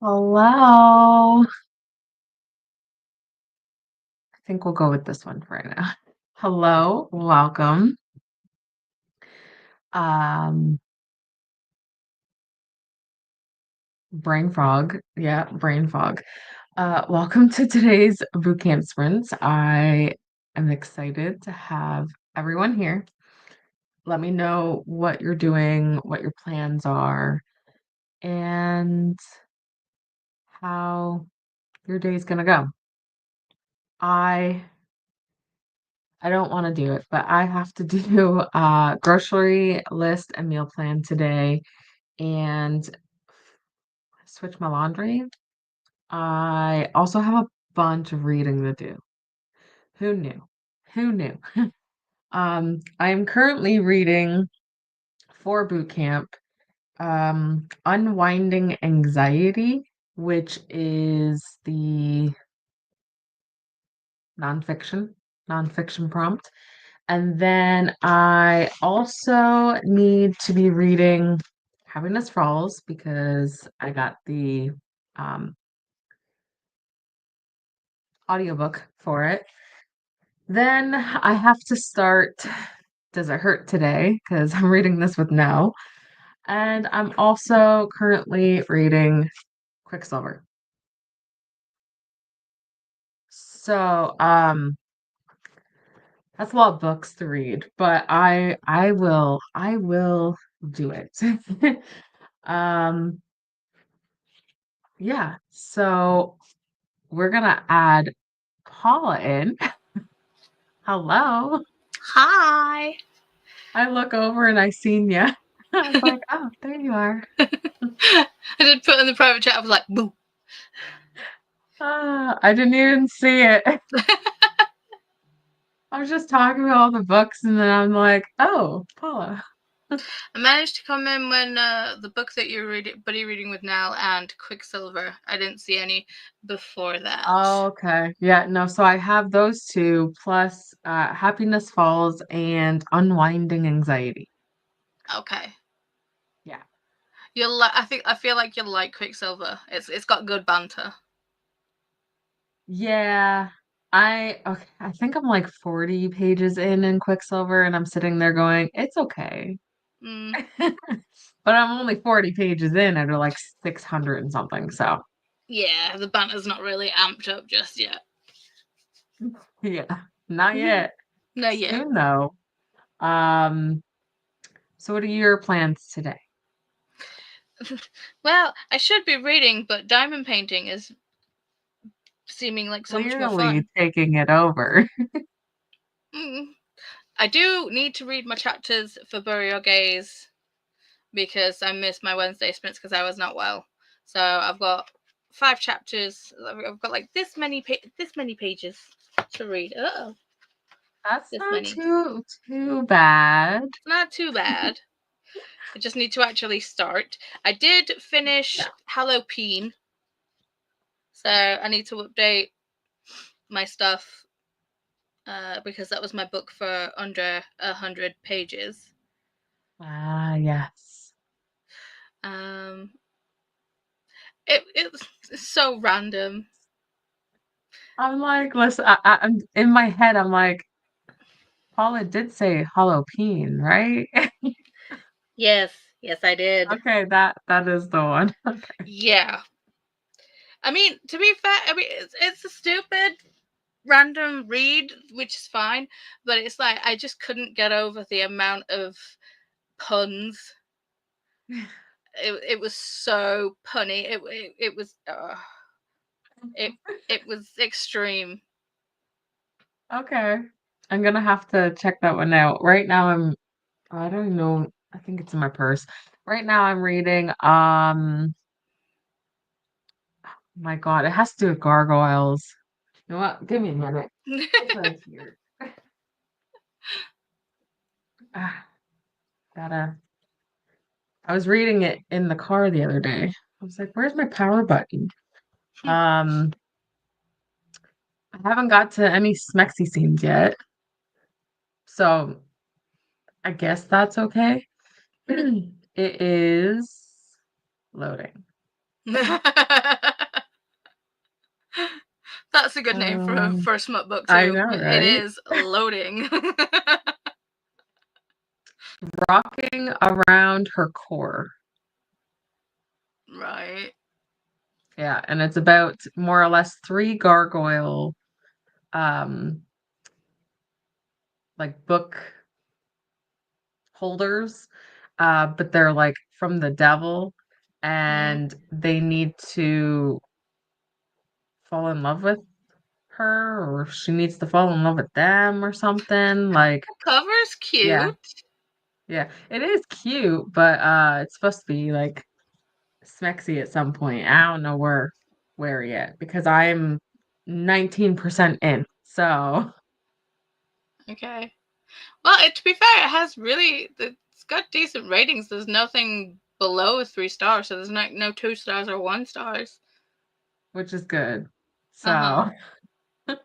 Hello. I think we'll go with this one for right now. Hello, welcome. Um, brain fog. Yeah, brain fog. Welcome to today's boot camp sprints. I am excited to have everyone here. Let me know what you're doing, what your plans are, and how your day's gonna go. I I don't want to do it, but I have to do grocery list and meal plan today and switch my laundry. I also have a bunch of reading to do. Who knew? Who knew? I am currently reading for boot camp, Unwinding Anxiety, which is the nonfiction, nonfiction prompt. And then I also need to be reading Happiness Falls because I got the um, audiobook for it. Then I have to start Does It Hurt Today? Because I'm reading this with No. And I'm also currently reading Quicksilver. So, that's a lot of books to read, but I will do it. Um, yeah. So we're gonna add Paula in. Hello. Hi. I look over and I seen you. I was like, oh, there you are. I did put in the private chat. I was like, boo. I didn't even see it. I was just talking about all the books, and then I'm like, oh, Paula. I managed to come in when the book that you're reading, buddy reading with now, and Quicksilver. I didn't see any before that. Okay. Yeah, no, so I have those two plus Happiness Falls and Unwinding Anxiety. Okay. Yeah. You'll like. I feel like you'll like Quicksilver. It's got good banter. Yeah. I think I'm like 40 pages in Quicksilver and I'm sitting there going, it's okay. Mm, But I'm only 40 pages in out of like 600 and something, so yeah, the banter's not really amped up just yet. yeah, not yet. No, yet. Soon though. Um, so what are your plans today? Well, I should be reading, but diamond painting is seeming like so much more Clearly fun. taking it over. Mm. I do need to read my chapters for Burial Gaze because I missed my Wednesday sprints because I was not well. So I've got 5 chapters. I've got like this many pages to read. Oh, That's this not many. too bad. It's not too bad. I just need to actually start. I did finish Yeah. Halloween, so I need to update my stuff because that was my book for under 100 pages. Ah, yes. Um, it's so random. I'm like, listen, I'm in my head, I'm like, Paula did say Halloween, right? Yes, yes, I did. Okay, that is the one. Yeah. I mean, to be fair, I mean it's a stupid random read, which is fine, but it's like I just couldn't get over the amount of puns. It was so punny. It it was extreme. Okay. I'm gonna have to check that one out. Right now I don't know, I think it's in my purse. Right now I'm reading my God, it has to do with gargoyles. You know what? Give me a minute. It's right here. Ah, gotta I was reading it in the car the other day. I was like, where's my power button? Um, I haven't got to any smexy scenes yet, so I guess that's okay. It is loading. That's a good name Um, for a smut book I too. know, It right? is loading. Rocking around her core. Right. Yeah, and it's about more or less three gargoyle um like book holders, but they're like from the devil, Mm. and they need to fall in love with her, or she needs to fall in love with them or something. Like, The cover's yeah, cute. yeah, it is cute, but it's supposed to be like smexy at some point. I don't know where yet because I'm 19% in. So, Okay. Well, to be fair, it has really, it's got decent ratings. There's nothing below 3 stars, so there's no 2 stars or 1 stars. which is good. Uh-huh. So,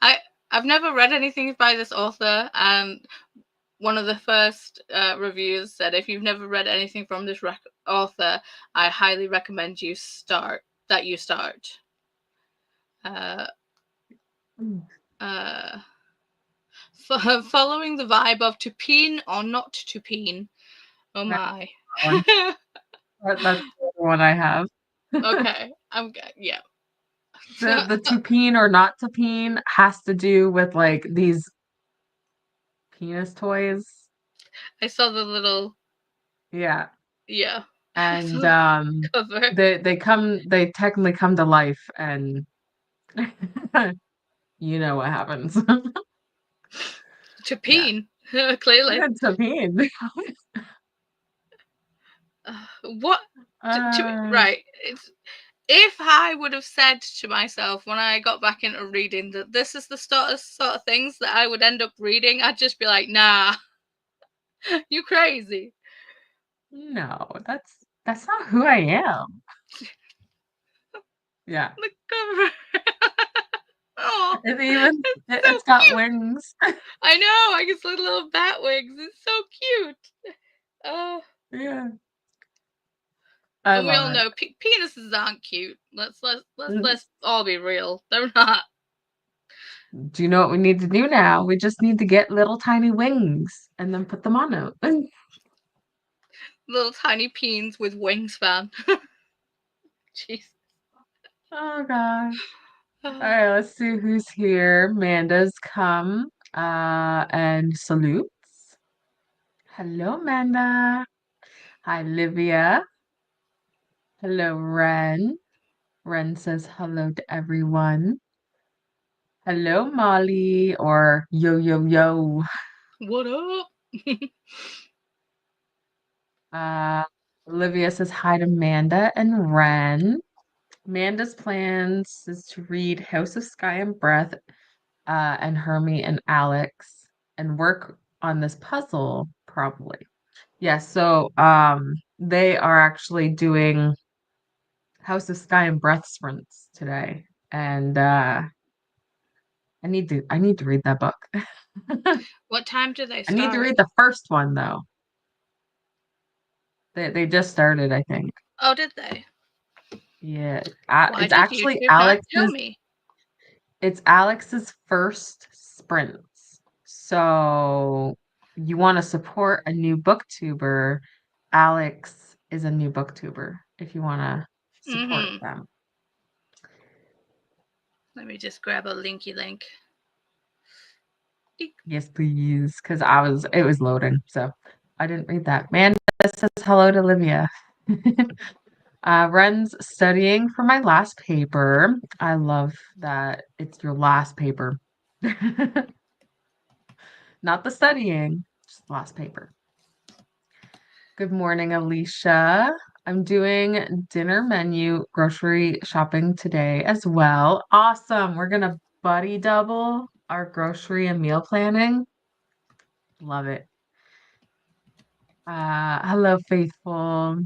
I I've never read anything by this author, and one of the first reviews said, if you've never read anything from this author, I highly recommend you start. Uh, uh, following the vibe of to peen or not to peen. Oh that my. one. That's the one I have. Okay, I'm good. Yeah. The to peen or not to peen has to do with like these penis toys. I saw the little, Yeah. yeah. I And saw the cover. they technically come to life, and you know what happens. To Yeah. peen, clearly. To peen. What? Uh, Right. It's, if I would have said to myself when I got back into reading that this is the sort of things that I would end up reading, I'd just be like, nah, you crazy. no, that's not who I am. Yeah. The cover. Oh, it's so It's got cute. wings. I know. I can see little bat wings. It's so cute. Oh, Yeah. I and we all love know penises aren't cute. it. Let's all be real. They're not. Do you know what we need to do now? We just need to get little tiny wings and then put them on it. Little tiny peens with wingspan. Jeez. Oh gosh. All Oh, right, let's see who's here. Amanda's come and salutes. Hello, Amanda. Hi, Livia. Hello, Ren. Ren says hello to everyone. Hello, Molly, or yo yo yo. what up? Uh, Olivia says hi to Amanda and Ren. Amanda's plans is to read House of Sky and Breath, and Hermie and Alex, and work on this puzzle, probably. Yeah, so they are actually doing House of Sky and Breath sprints today. And I need to read that book. What time do they I need to start? read the first one though. They just started, I think. Oh, did they? Yeah, Why it's did actually YouTube not tell Alex's me? it's Alex's first sprints. So you want to support a new booktuber. Alex is a new booktuber if you want to support Mm-hmm. them. Let me just grab a linky link. Yes, please, because it was loading, so I didn't read that. Man says hello to Olivia. Ren's studying for my last paper. I love that it's your last paper. Not the studying, just last paper. Good morning, Alicia. I'm doing dinner menu grocery shopping today as well. Awesome. We're gonna buddy double our grocery and meal planning. Love it. Hello, faithful.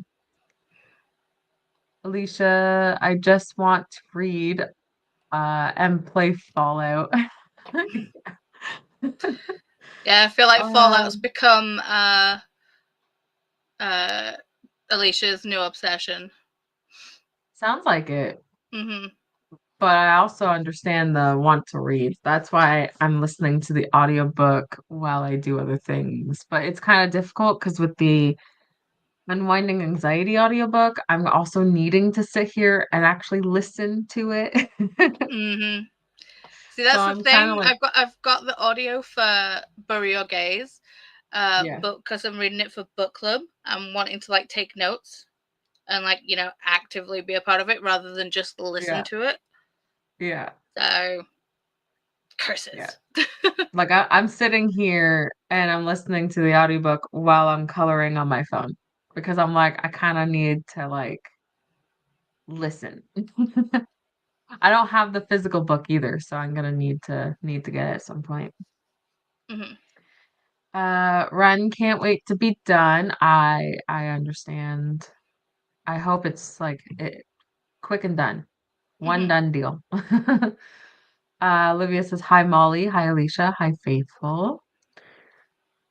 Alicia, I just want to read and play Fallout. Yeah, I feel like Fallout's Um, become uh Alicia's new obsession. Sounds like it. Mm-hmm. But I also understand the want to read. That's why I'm listening to the audiobook while I do other things. But it's kind of difficult because with the Unwinding Anxiety audiobook, I'm also needing to sit here and actually listen to it. Mm-hmm. See, So that's the I'm kind of thing. like, I've got the audio for Bury Your Gaze, yeah, but because I'm reading it for book club, I'm wanting to like take notes and like actively be a part of it rather than just listen yeah, to it. yeah, So yeah. curses. Like I'm sitting here and I'm listening to the audiobook while I'm coloring on my phone because I'm like, I kind of need to like listen. I don't have the physical book either, so I'm gonna need to get it at some point. Mm-hmm. Run can't wait to be done. I understand. I hope it's like quick and done. One Mm-hmm. done deal. Olivia says, hi, Molly. Hi, Alicia. Hi, Faithful.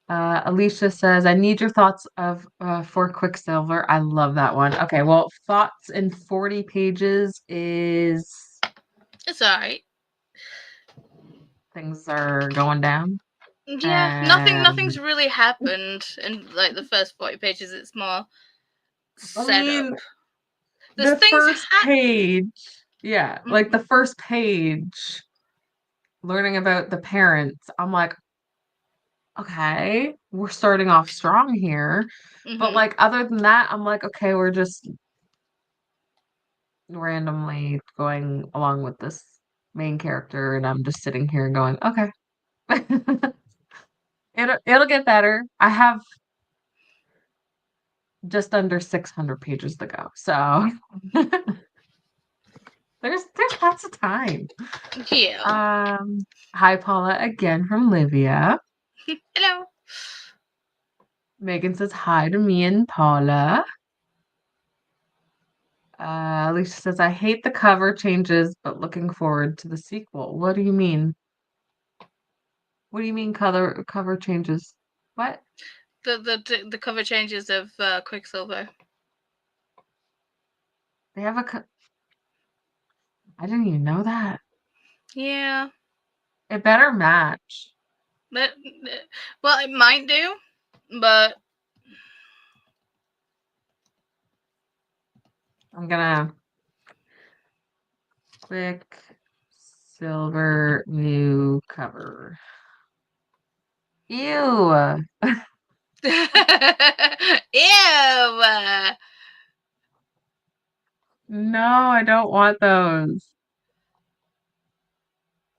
Alicia says, I need your thoughts of for Quicksilver. I love that one. Okay, well, thoughts in 40 pages is It's all right. things are going down. Yeah, And nothing's really happened in like the first 40 pages. It's more I setup. mean, There's the things first page, yeah, like the first page, learning about the parents, I'm like, okay, we're starting off strong here. But Mm-hmm. like other than that, I'm like, okay, we're just randomly going along with this main character, and I'm just sitting here going, okay. It'll get better. I have just under 600 pages to go. So there's lots of time. Yeah. Hi Paula again from Livia. Hello. Megan says hi to me and Paula. Alicia says I hate the cover changes, but looking forward to the sequel. What do you mean? What do you mean cover changes? What? The cover changes of Quicksilver. They have I didn't even know that. Yeah. It better match. But, well, it might do, but I'm gonna click silver new cover. Ew. ew. No, I don't want those.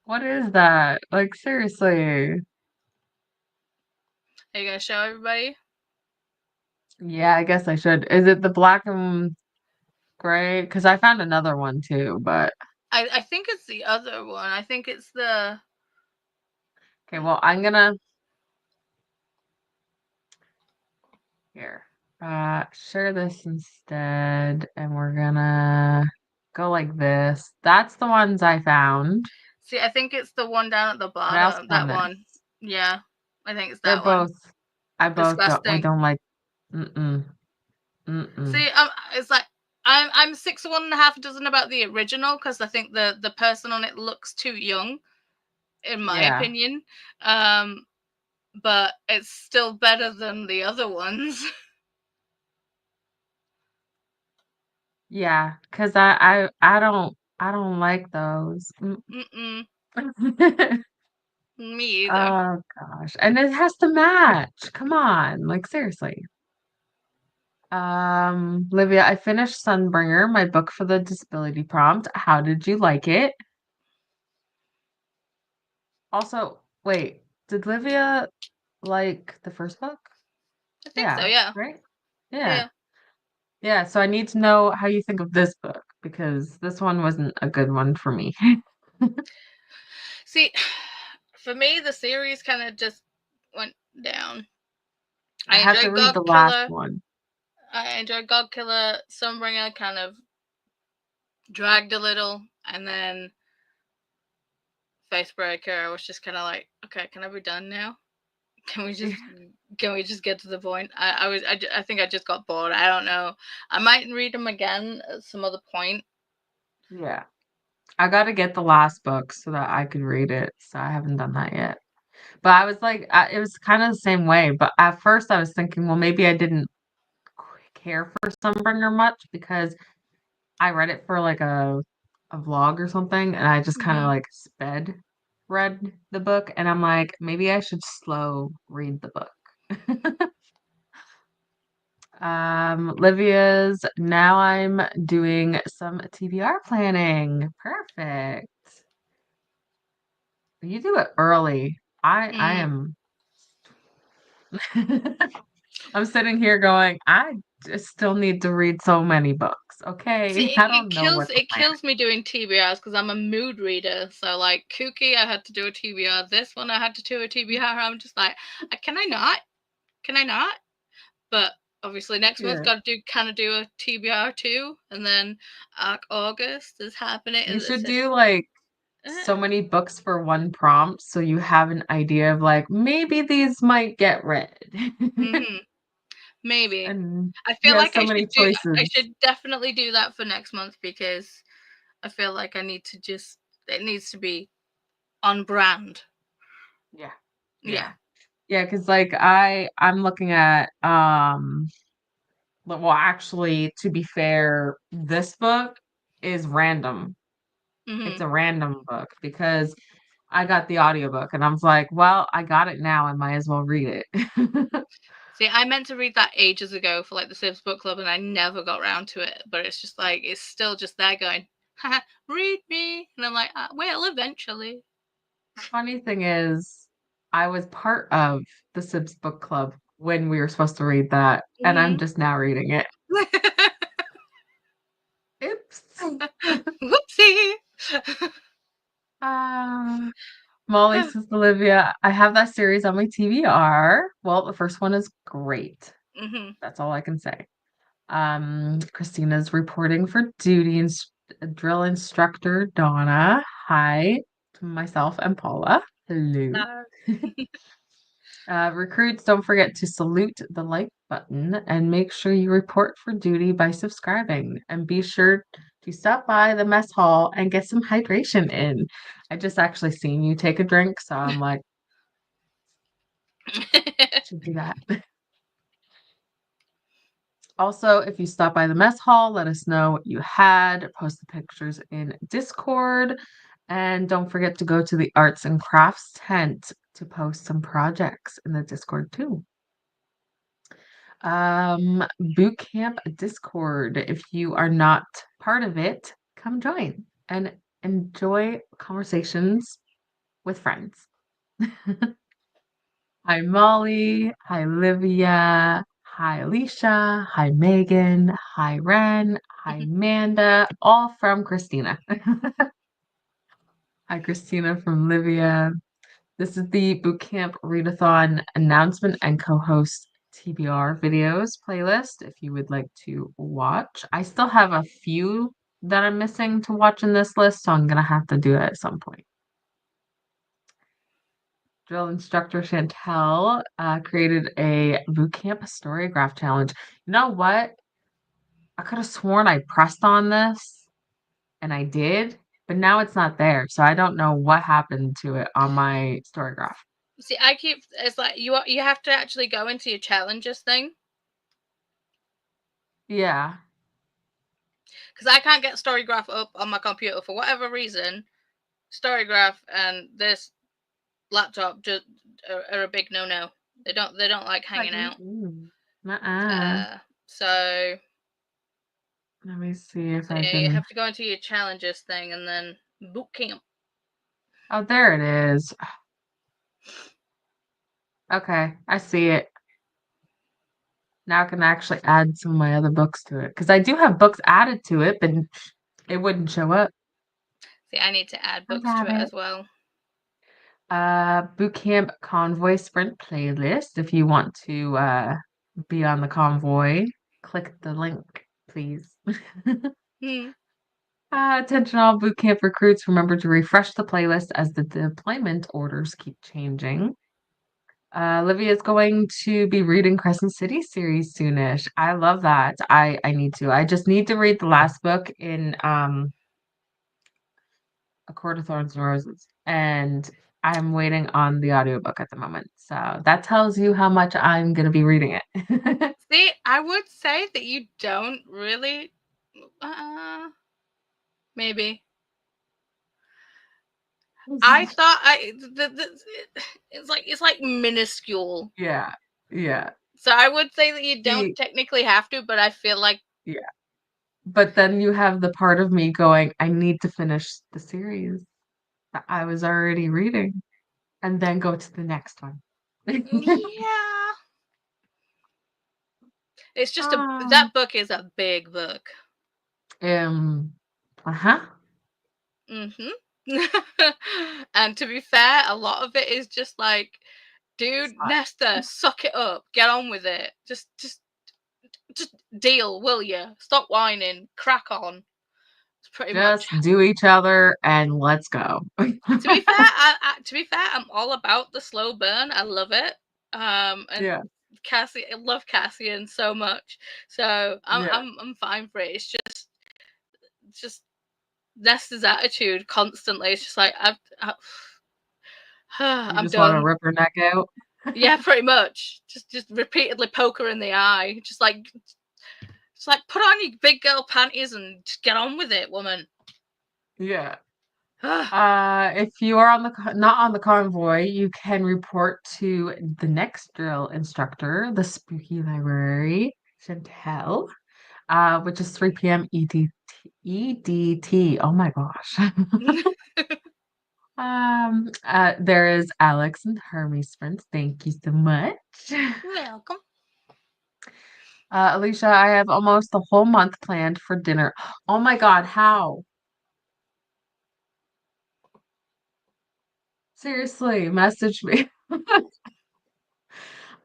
What is that? Like seriously. Are you gonna show everybody? Yeah, I guess I should. Is it the black and gray? Because I found another one too, but I think it's the other one. I think it's the. okay, well, I'm gonna here. Share this instead, and we're gonna go like this. That's the ones I found, See, I think it's the one down at the but I also bottom. That found this. one. Yeah, I think it's They're that one. both, I both don't, we Disgusting. don't like, mm-mm, mm-mm. See, it's like I'm 6 1.5 dozen about the original because I think the person on it looks too young, in my Yeah, opinion. Um, but it's still better than the other ones. yeah, because I don't like those. Mm-mm, Mm. me either. Oh gosh. And it has to match. Come on. Like seriously. Livia, I finished Sunbringer, my book for the disability prompt. How did you like it? Also, wait, did Livia like the first book? I think so. Yeah, Yeah, right? Yeah. yeah. Yeah, so I need to know how you think of this book because this one wasn't a good one for me. See, for me, the series kind of just went down. I I had to enjoyed read God the last Killer. one. I enjoyed God Killer. Sunbringer kind of dragged a little, and then Facebreaker, I was just kind of like, okay, can I be done now? Can we just Can we just get to the point? I think I just got bored. I don't know. I might read them again at some other point. Yeah. I gotta get the last book so that I can read it. So I haven't done that yet. But I was like, it was kind of the same way. But at first I was thinking, well, maybe I didn't care for Sunbringer much because I read it for like a vlog or something, and I just kind of Hmm. like sped read the book, and I'm like, maybe I should slow read the book. Livia's now I'm doing some TBR planning. Perfect. You do it early. I Mm. am I'm sitting here going, I just still need to read so many books. See, Okay. I don't know what to it plan. kills me doing TBRs because I'm a mood reader. So like Kooky, I had to do a TBR. This one, I had to do a TBR. I'm just like, can I not? Can I not? But obviously next month Yeah. got to do kind of do a TBR too, and then August is happening. You should It's do like uh, so many books for one prompt so you have an idea of like maybe these might get read. mm-hmm, maybe. And I feel yeah, like so many I choices. should definitely do that for next month because I feel like I need to just it needs to be on brand. Yeah. Yeah. Yeah. Yeah, because like I'm looking at well actually to be fair, this book is random. It's Mm-hmm. a random book because I got the audiobook and I was like, well, I got it now. I might as well read it. See, I meant to read that ages ago for like the Sims book club, and I never got around to it. But it's just like it's still just there going, haha, read me, and I'm like, well, eventually. Funny thing is, I was part of the Sibs book club when we were supposed to read that, and I'm Mm-hmm. just now reading it. Oops. Whoopsie. Um, Molly says, Olivia, I have that series on my TBR. Well, the first one is great. Mm-hmm. That's all I can say. Christina's reporting for duty drill instructor Donna. Hi to myself and Paula. Hello. Uh, Recruits, don't forget to salute the like button and make sure you report for duty by subscribing. And be sure to stop by the mess hall and get some hydration in. I just actually seen you take a drink, so I'm like, should do that. Also, if you stop by the mess hall, let us know what you had. Post the pictures in Discord. And don't forget to go to the arts and crafts tent to post some projects in the Discord too. Boot Camp Discord. If you are not part of it, come join and enjoy conversations with friends. Hi, Molly. Hi, Livia. Hi, Alicia. Hi, Megan. Hi, Ren. Hi, Amanda. All from Christina. Hi, Christina from Livia. This is the Boot Camp Readathon announcement and co-host TBR videos playlist if you would like to watch. I still have a few that I'm missing to watch in this list, so I'm gonna have to do it at some point. Drill instructor Chantel created a boot camp storygraph challenge. You know what? I could have sworn I pressed on this and I did, but now it's not there. So I don't know what happened to it on my storygraph. See, I keep it's like you have to actually go into your challenges thing Yeah. because I can't get Storygraph up on my computer for whatever reason. Storygraph and this laptop just are a big no. They don't like Like, hanging out. uh-uh. So Let me see if so I yeah, you can. have to go into your challenges thing and then boot camp. Oh, there it is. Okay, I see it. Now I can actually add some of my other books to it because I do have books added to it, but it wouldn't show up. See, I need to add I books to got it it. as well. Bootcamp Convoy Sprint playlist. If you want to be on the convoy, click the link, please. Hmm. Attention all bootcamp recruits, remember to refresh the playlist as the deployment orders keep changing. Olivia's going to be reading Crescent City series soonish. I love that. I need to. I just need to read the last book in A Court of Thorns and Roses, and I'm waiting on the audiobook at the moment. So that tells you how much I'm gonna be reading it. See, I would say that you don't really. Maybe. I thought it's like minuscule. Yeah, yeah. So I would say that you don't See, technically have to, but I feel like yeah. But then you have the part of me going, I need to finish the series that I was already reading and then go to the next one. yeah. It's just Um, that book is a big book. um, uh-huh. And to be fair, a lot of it is just like, dude, Nesta, suck it up, get on with it. Just deal, will you? Stop whining, crack on. It's pretty much. Just do each other and let's go. To be fair, I'm all about the slow burn. I love it. And Yeah, Cassie, I love Cassian so much. So yeah. I'm fine for it. It's just Nesta's attitude constantly. It's just like You I'm just want to done. rip her neck out. Yeah, pretty much. Just repeatedly poke her in the eye. Just like put on your big girl panties and just get on with it, woman. Yeah. If you are not on the convoy, you can report to the next drill instructor, the spooky library, Chantel, which is 3 p.m. EDT. EDT. Oh my gosh. There is Alex and Hermes friends. Thank you so much. Welcome. Alicia, I have almost the whole month planned for dinner. Oh my God, how? Seriously, message me.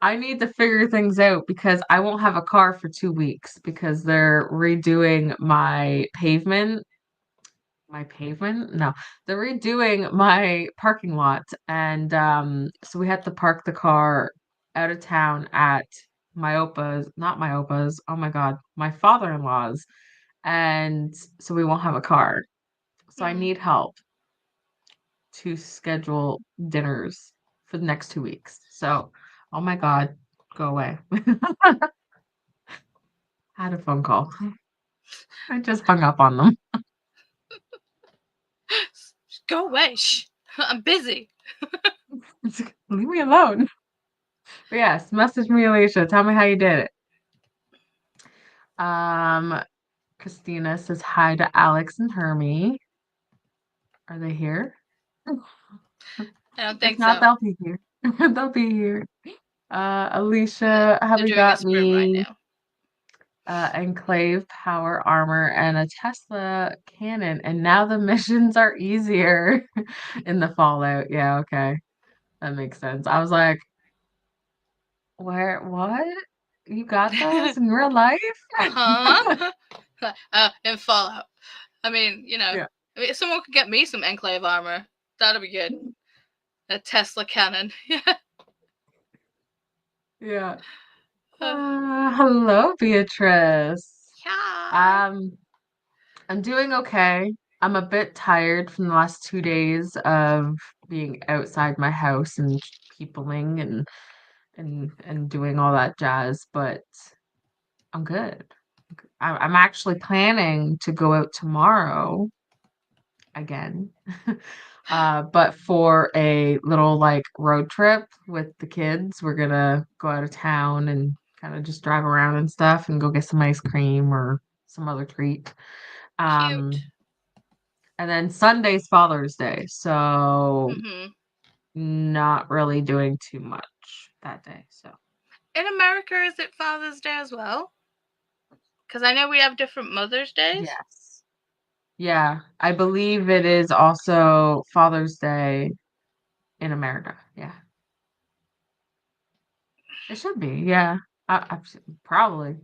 I need to figure things out because I won't have a car for 2 weeks because they're redoing my pavement. My pavement? No, they're redoing my parking lot. And so we had to park the car out of town at not my opa's, oh my God, my father-in-law's. And so we won't have a car. So I need help to schedule dinners for the next 2 weeks. So, oh my God, go away. Had a phone call. I just hung up on them. Go away. Shh. I'm busy. Leave me alone. But yes, message me, Alicia. Tell me how you did it. Um, Christina says hi to Alex and Hermie. Are they here? I don't If think not, so. they'll be here. They'll be here. They're, Alicia, have they're we doing a got sprint right me now. Enclave power armor and a Tesla cannon, and now the missions are easier in the Fallout. Yeah, okay. That makes sense. I was like, what? You got those in real life? Huh? In Fallout. I mean, Yeah. if someone could get me some Enclave armor, that'd be good. A Tesla cannon. Yeah. uh, Hello, Beatrice. Hi. Um, I'm doing okay. I'm a bit tired from the last 2 days of being outside my house and peopling and doing all that jazz, but I'm good. I'm actually planning to go out tomorrow again. But for a little like road trip with the kids, we're gonna go out of town and kind of just drive around and stuff and go get some ice cream or some other treat. Cute. Um, and then Sunday's Father's Day, so Hmm. not really doing too much that day. So In America, is it Father's Day as well? Because I know we have different Mother's Days. yes. Yeah, I believe it is also Father's Day in America. Yeah, it should be. Yeah, I probably.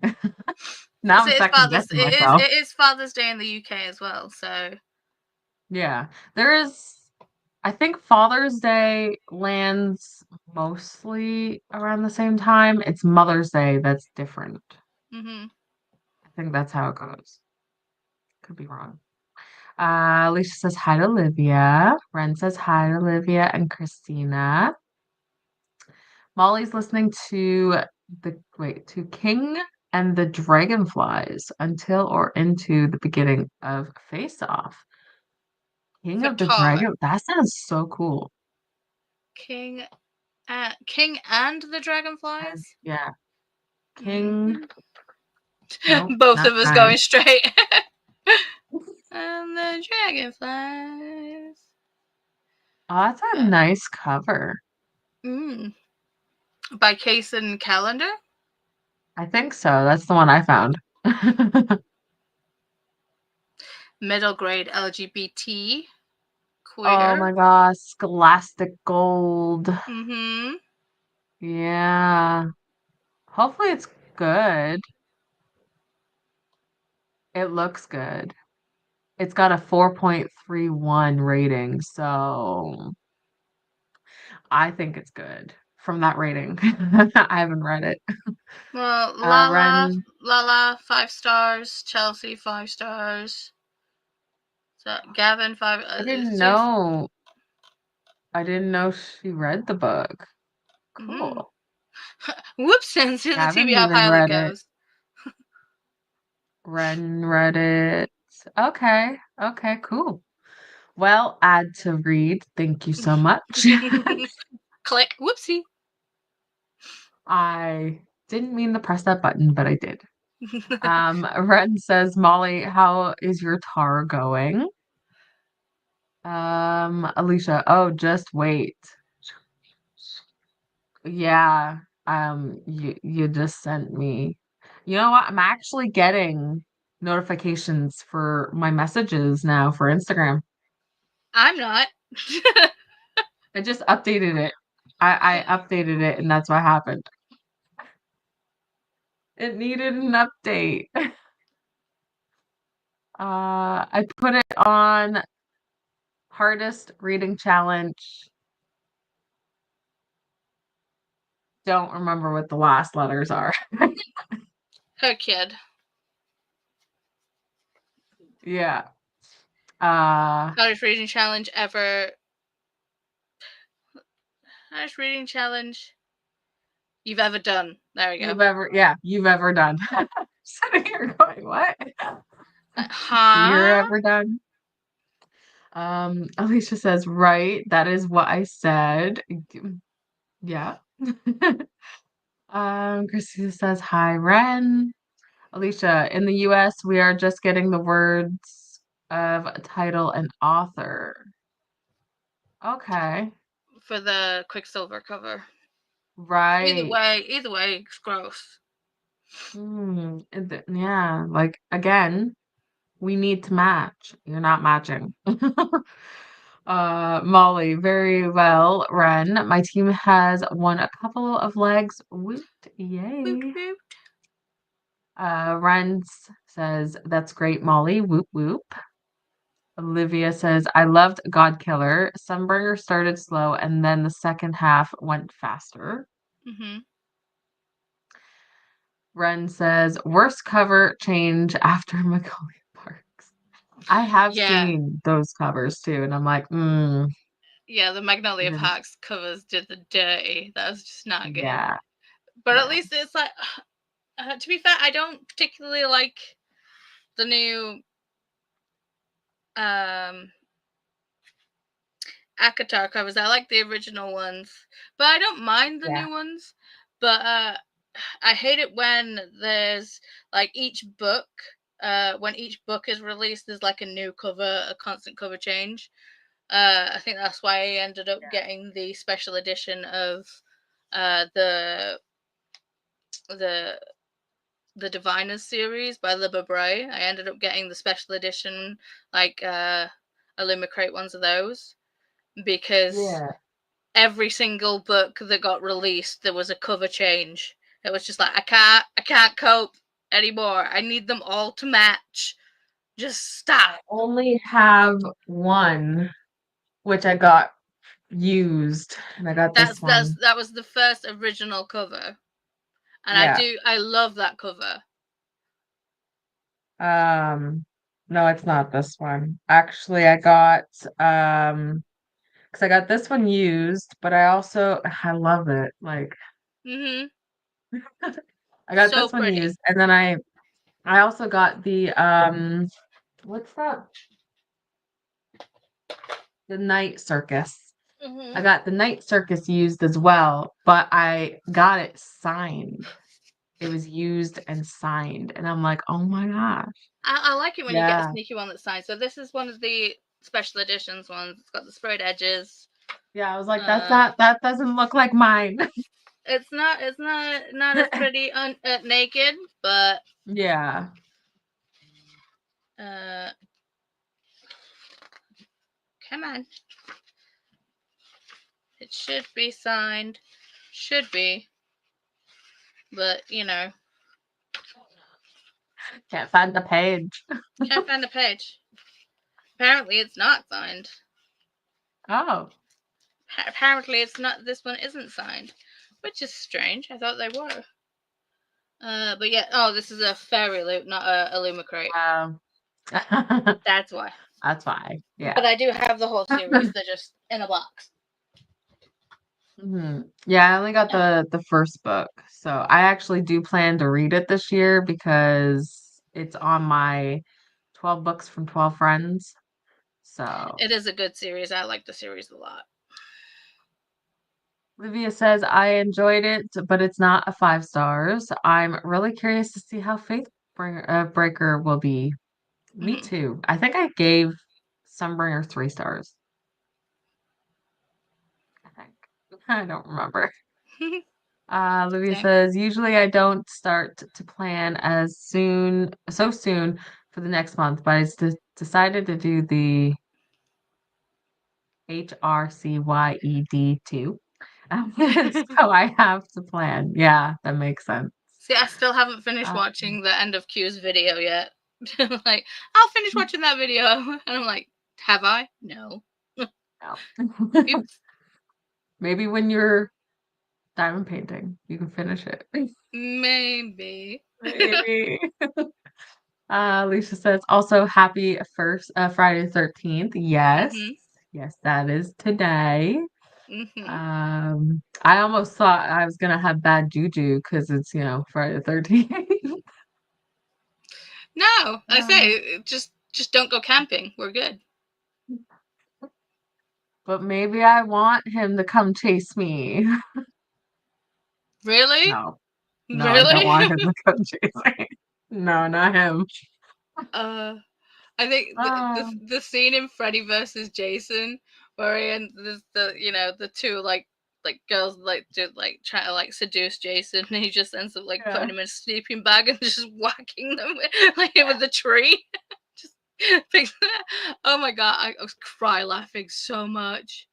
Now Because I'm second guessing myself. it is Father's Day in the UK as well. So Yeah, there is. I think Father's Day lands. mostly around the same time. It's Mother's Day that's different. Mm-hmm. I think that's how it goes. Could be wrong. Alicia says hi to Olivia. Ren says hi to Olivia and Christina. Molly's listening to to King and the Dragonflies until or into the beginning of Face Off. King For of the Tar. Dragon. That sounds so cool. King King and the And Dragonflies? yeah, King. Mm. Nope, Both not of us kind. going straight. And the Dragonflies. Oh, that's a Uh, nice cover. mm. By Case and Calendar? I think so. That's the one I found. Middle grade LGBT. Oh Queer. my gosh, Scholastic Gold. Mm-hmm. Yeah. Hopefully it's good. It looks good. It's got a 4.31 rating, so I think it's good from that rating. I haven't read it. Well, Lala, Ren, Lala, 5 stars. Chelsea, 5 stars. So Gavin, five. I It's didn't just. know. I didn't know she read the book. Mm-hmm. Cool. Whoops! And see Haven't how even pilot read it. goes. Ren read it. Okay. Okay, cool. Well, add to read. Thank you so much. Click. Whoopsie. I didn't mean to press that button, but I did. Ren says, Molly, how is your tar going? Alicia, oh, just wait. Yeah, you just sent me. You know what? I'm actually getting notifications for my messages now for Instagram. I'm not. I just updated it. I updated it and that's what happened. It needed an update. I put it on hardest reading challenge. Don't remember what the last letters are. Her kid. Yeah. Uh, Hardest reading challenge ever. Hardest reading challenge you've ever done. There we go. you've ever done. Sitting here going, what? You're Huh? ever done? Alicia says, right, that is what I said. Yeah. Christina says, hi, Ren. Alicia, in the US, we are just getting the words of title and author. Okay. For the Quicksilver cover. Right. Either way, it's gross. Yeah, like again, we need to match. You're not matching. Molly, very well, Ren. My team has won a couple of legs. Woot, Woot yay. woot. Ren says, that's great, Molly. Whoop whoop. Olivia says, I loved God Killer. Sunburger started slow and then the second half went faster. Mm-hmm. Ren says, worst cover change after Macaulay Parks. I have Yeah. seen those covers too, and I'm like, Yeah, the it Magnolia didn't. Parks covers did the dirty. That was just not good. Yeah, But at yeah, least it's like, to be fair, I don't particularly like the new um Akatar covers. I like the original ones, but I don't mind the yeah, new ones. But I hate it when there's like when each book is released, there's like a new cover, a constant cover change. I think that's why I ended up yeah, getting the special edition of uh, the the the Diviners series by Libba Bray. I ended up getting the special edition, like Illumicrate ones of those, because yeah. every single book that got released, there was a cover change. It was just like I can't cope anymore. I need them all to match. Just I stop. only have one, which I got used, and I got this one. That was the first original cover, and Yeah. I love that cover. Um, no, it's not this one. Actually, I got because I got this one used, but I love it. Like Mhm. I got So this one pretty. used, and then I also got the what's that? The Night Circus. I Mhm. got the Night Circus used as well, but I got it signed. It was used and signed, and I'm like, oh my gosh. I like it when you get a Yeah. sneaky one that's signed. So this is one of the special editions ones. It's got the sprayed edges. Yeah, I was like, Uh, that doesn't look like mine. it's not as pretty naked, but Yeah. uh, come on, it should be signed. Should be, but you know, Can't find the page. can't find the page. Apparently, it's not signed. Oh. Apparently, it's not. This one isn't signed, which is strange. I thought they were. But yeah. Oh, this is a fairy loot, not a Illumicrate. Um, That's why. that's why. But Yeah. I do have the whole series. They're just in a box. Yeah, I only got the first book. So I actually do plan to read it this year because it's on my 12 books from 12 friends. So It is a good series. I like the series a lot. Olivia says I enjoyed it, but it's not a 5 stars. I'm really curious to see how Breaker will be. Me Mm-hmm. too. I think I gave Sunbringer 3 stars. I think. I don't remember. Olivia Same. says, usually I don't start to plan so soon for the next month, but decided to do the HRCYED too. So I have to plan. Yeah, that makes sense. See, I still haven't finished Um, watching the end of Q's video yet. Like, I'll finish watching that video. And I'm like, have I? No. no. Oops. Maybe when you're diamond painting, you can finish it. Maybe. Maybe. Alicia says also happy first Friday the 13th. Yes. Mm-hmm. Yes, that is today. Mm-hmm. I almost thought I was gonna have bad juju because it's, Friday the 13th. No, I Uh, say just don't go camping. We're good. but maybe I want him to come chase me. Really? No, no, I don't Really? want him to come chase me. No, not him. uh I think Um, the scene in Freddy versus Jason where he and the the two like girls like do like trying to like seduce Jason and he just ends up like putting yeah, him in a sleeping bag and just whacking them with the tree. Just oh my god, I was cry laughing so much.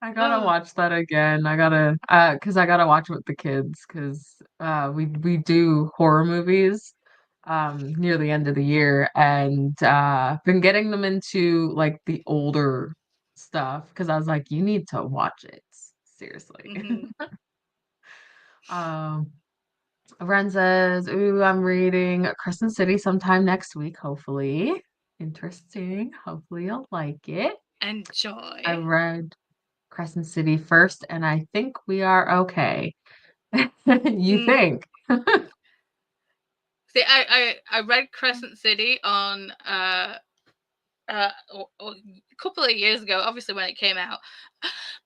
I gotta Oh. watch that again. Cause I gotta watch it with the kids, cause we do horror movies near the end of the year, and been getting them into like the older stuff, cause I was like, you need to watch it seriously. Hmm. Um, Ren says, "Ooh, I'm reading Crescent City sometime next week, hopefully. Interesting. Hopefully you'll like it. I Enjoy. read Crescent City first, and I think we are okay." You Mm. think? See, I read Crescent City on a couple of years ago, obviously when it came out.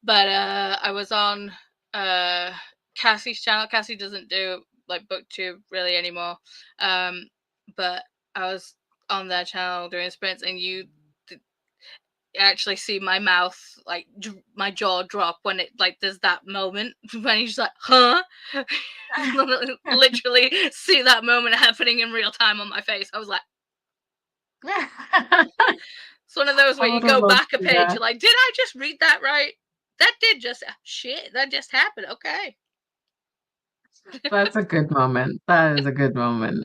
But I was on uh Cassie's channel. Cassie doesn't do like booktube really anymore. Um, but I was on their channel doing sprints, and you actually see my mouth like my jaw drop when it like there's that moment when he's like, huh? Literally see that moment happening in real time on my face. I was like, it's one of those I where you would have go loved back a to see page, that. you're like, did I just read that right? That did just shit. That just happened. Okay. That's a good moment. That is a good moment.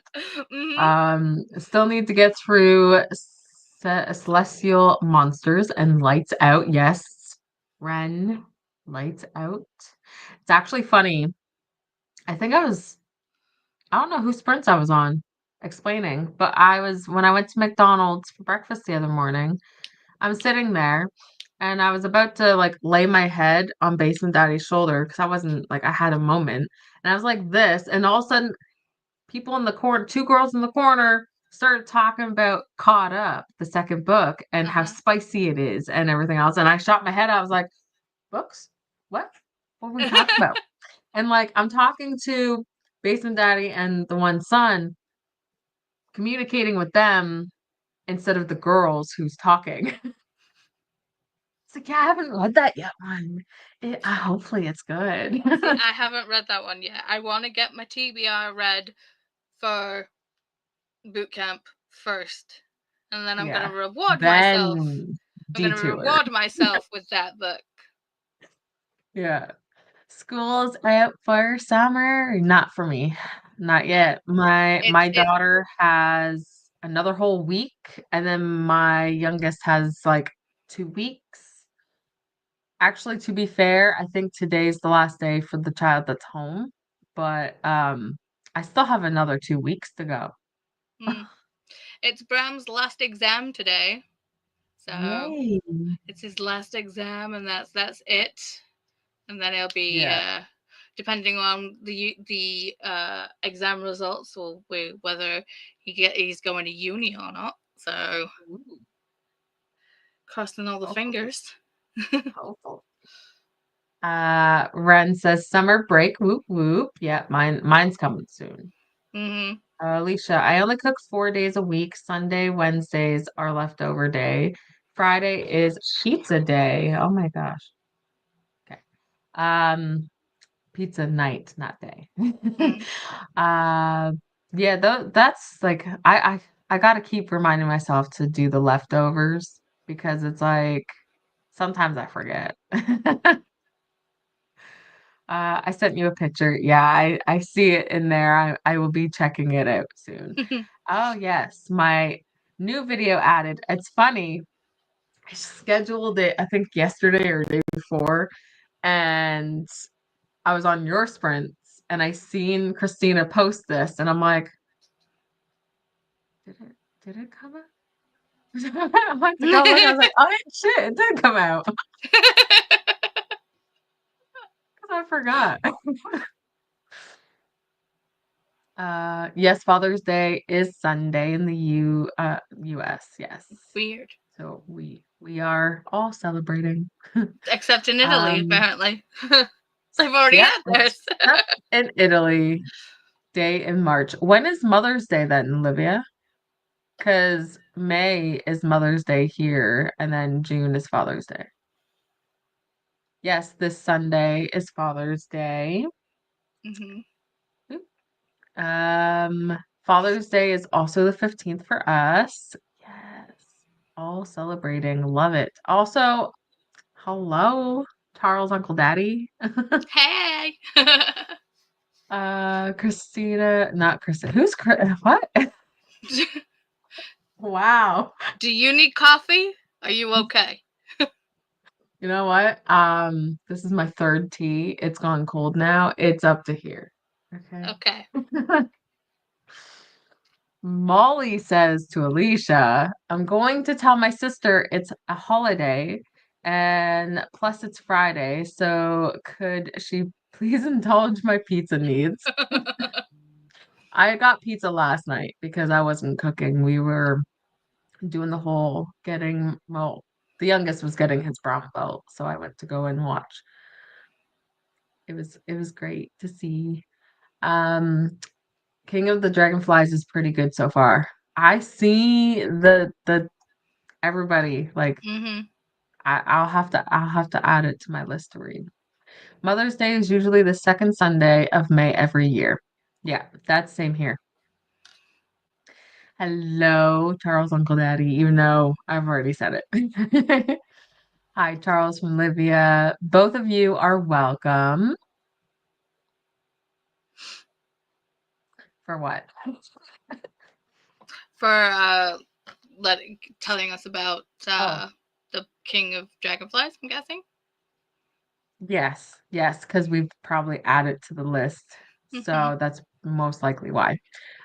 Hmm. Still need to get through Celestial Monsters and Lights Out. Yes, Ren. Lights out. It's actually funny. I think I don't know whose sprints I was on explaining, but when I went to McDonald's for breakfast the other morning, I'm sitting there and I was about to like lay my head on Basement Daddy's shoulder because I wasn't like, I had a moment and I was like this, and all of a sudden, people in the corner, two girls in the corner, started talking about Caught Up, the second book, and how Uh-huh. spicy it is and everything else. And I shot my head. I was like, books? What? What were we talking about? And like, I'm talking to Basement Daddy and the one son, communicating with them instead of the girls who's talking. It's like, yeah, I haven't read that yet. Hopefully it's good. See, I haven't read that one yet. I want to get my TBR read for boot camp first, and then I'm going Yeah. to reward myself. Then I'm going to detour. reward myself with that book. Yeah. School's out for summer. Not for me. Not Yeah, yet. My it's daughter has another whole week, and then my youngest has like 2 weeks. Actually, to be fair, I think today's the last day for the child that's home, but I still have another 2 weeks to go. it's Bram's last exam today, so Yay. it's his last exam, and that's it. And then it'll be Yeah. depending on the exam results or whether he's going to uni or not. So Ooh, crossing all the hopefully. fingers. Hopefully. Ren says summer break, whoop whoop. Yeah, mine's coming soon. Mm-hmm. Alicia, I only cook 4 days a week. Sunday, Wednesdays are leftover day. Friday is pizza day. Oh my gosh. Okay. Um, pizza night, not day. Mm. Uh, yeah, that's like I gotta keep reminding myself to do the leftovers because it's like sometimes I forget. I sent you a picture. Yeah, I see it in there. I will be checking it out soon. Oh yes, my new video added. It's funny. I scheduled it, I think yesterday or day before, and I was on your sprints and I seen Christina post this and I'm like, did it come out? I went to go look. I was like, oh shit, it did come out. Because I forgot. Yes, Father's Day is Sunday in the US, yes. Weird. So we are all celebrating. Except in Italy, Um, apparently. They've already yeah, had theirs. except in Italy, day in March. When is Mother's Day then, Olivia? Because May is Mother's Day here, and then June is Father's Day. Yes, this Sunday is Father's Day. Mm-hmm. Oop. Father's Day is also the 15th for us. Yes, all celebrating. Love it. Also, hello, Charles Uncle Daddy. Hey. Christina, not Christina. What? Wow. Do you need coffee? Are you okay? You know what? This is my third tea. It's gone cold now. It's up to here. Okay. Okay. Molly says to Alicia, I'm going to tell my sister it's a holiday and plus it's Friday, so could she please indulge my pizza needs? I got pizza last night because I wasn't cooking. We were doing the whole well, the youngest was getting his brown belt, so I went to go and watch. It was great to see. Um, King of the Dragonflies is pretty good so far. I see the everybody like Mm-hmm. I'll have to add it to my list to read. Mother's Day is usually the second Sunday of May every year. Yeah, that's same here. Hello, Charles Uncle Daddy, even though I've already said it. Hi, Charles from Livia. Both of you are welcome. For what? For telling us about Oh, the King of Dragonflies, I'm guessing. Yes, yes, because we've probably added to the list. Hmm. So that's most likely why.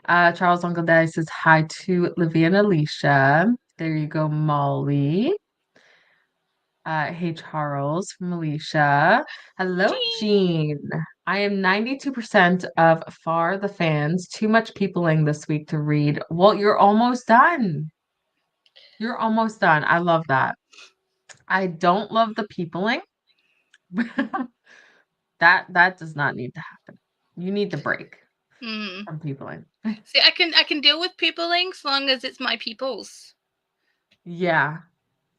Charles Uncle Daddy says hi to Livia and Alicia. There you go, Molly. Hey, Charles from Alicia. Hello, Gee. Jean. I am 92% of Far the Fans. Too much peopling this week to read. Well, you're almost done. You're almost done. I love that. I don't love the peopling. That does not need to happen. You need the break Mm. from peopling. See, I can deal with peopling as long as it's my people's. Yeah,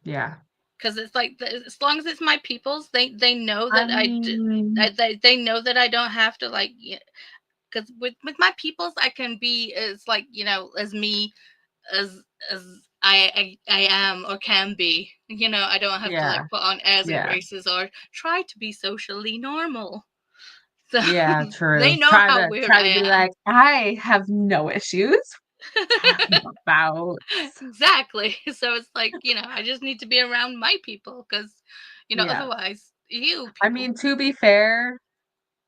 yeah. Because it's like as long as it's my people's, they know I that mean, they know that I don't have to like. Because with my people's, I can be as like as me as as I am or can be. I don't have to yeah, like put on airs and yeah, graces or try to be socially normal. So yeah, true. they know Try how to weird try I to be am. like, I have no issues talking about. Exactly. So it's like, I just need to be around my people because, Yeah. otherwise, you I people. mean, to be fair,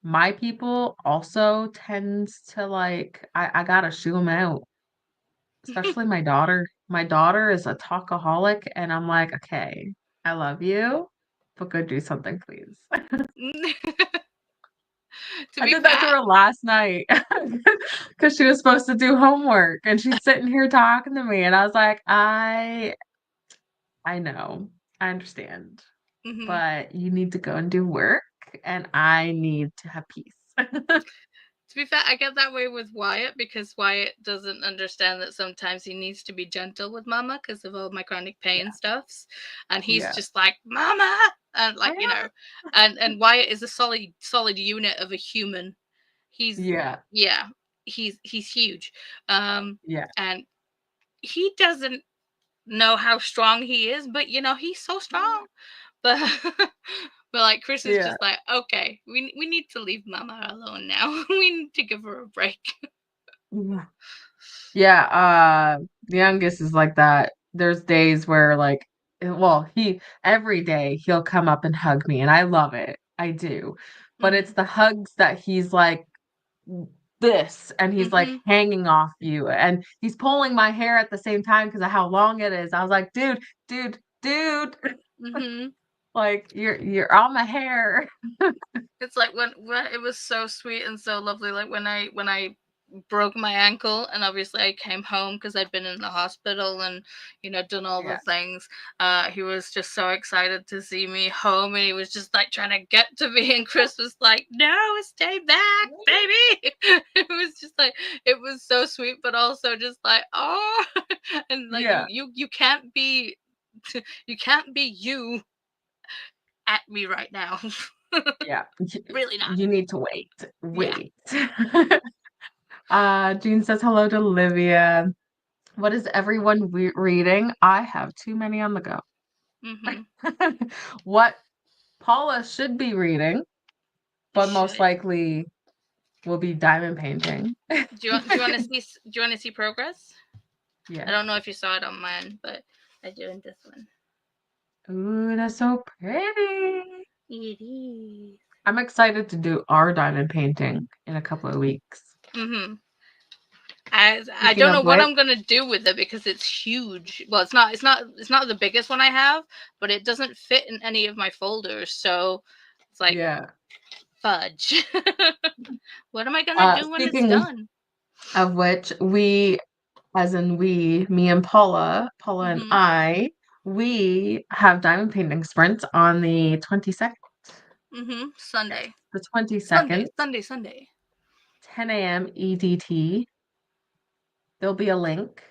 my people also tends to like I gotta shoo them out, especially my daughter. My daughter is a talkaholic, and I'm like, okay, I love you, but go do something, please. To I be did that to fair. her last night because she was supposed to do homework, and she's sitting here talking to me, and I was like, I know, I understand, Hmm. but you need to go and do work, and I need to have peace. To be fair, I get that way with Wyatt because Wyatt doesn't understand that sometimes he needs to be gentle with Mama because of all my chronic pain Yeah, stuffs, and he's yeah, just like Mama, and like and Wyatt is a solid unit of a human. He's yeah, yeah, he's huge, um, yeah, and he doesn't know how strong he is, but he's so strong. But but like Chris is yeah. just like, okay, we need to leave Mama alone now. We need to give her a break. Yeah. Yeah, the youngest is like that. There's days where like well, he every day he'll come up and hug me and I love it. I do. But it's Mhm. the hugs that he's like this and he's like Mhm. hanging off you and he's pulling my hair at the same time because of how long it is. I was like, dude, Mhm. like you're on my hair. It's like when it was so sweet and so lovely. Like when I broke my ankle and obviously I came home because I'd been in the hospital and done all the Yeah. things. He was just so excited to see me home and he was just like trying to get to me and Chris was like, "No, stay back, baby." It was just like it was so sweet, but also just like oh, and like you Yeah. you you can't be you can't be you at me right now. Yeah. Really not. You need to wait. Yeah. Wait. Jean says hello to Olivia. What is everyone reading? I have too many on the go. Mhm. What Paula should be reading, but most Should. likely will be diamond painting. Do you want to see progress? I Yes. don't know if you saw it on mine, but I do in this one. Ooh, that's so pretty. It is. I'm excited to do our diamond painting in a couple of weeks. Mhm. I Speaking don't of know what which, I'm gonna do with it because it's huge. Well, it's not the biggest one I have, but it doesn't fit in any of my folders. So it's like yeah. fudge. What am I gonna do when it's Speaking done? of which, we, as in we, me and Paula and Mhm. we have diamond painting sprints on the 22nd. Mhm. Yes, Sunday. the Sunday. 22nd, Sunday. Sunday. 10 a.m. EDT. There'll be a link.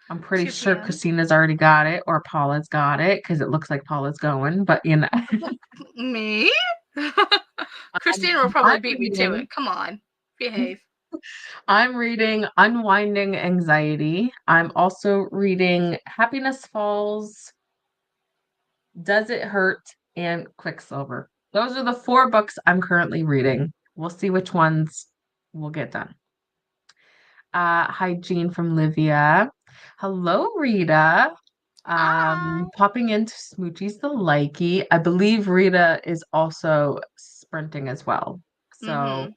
I'm pretty 2 sure p.m. Christina's already got it or Paula's got it because it looks like Paula's going, but Me? Christina will I'm probably beat me to reading it. Come on. Behave. I'm reading Unwinding Anxiety. I'm also reading Happiness Falls, Does It Hurt, and Quicksilver. Those are the four books I'm currently reading. We'll see which ones we'll get done. Hi, Jean from Livia. Hello, Rita. Hi. Popping into Smoochie's the Likey. I believe Rita is also sprinting as well. So Mm-hmm.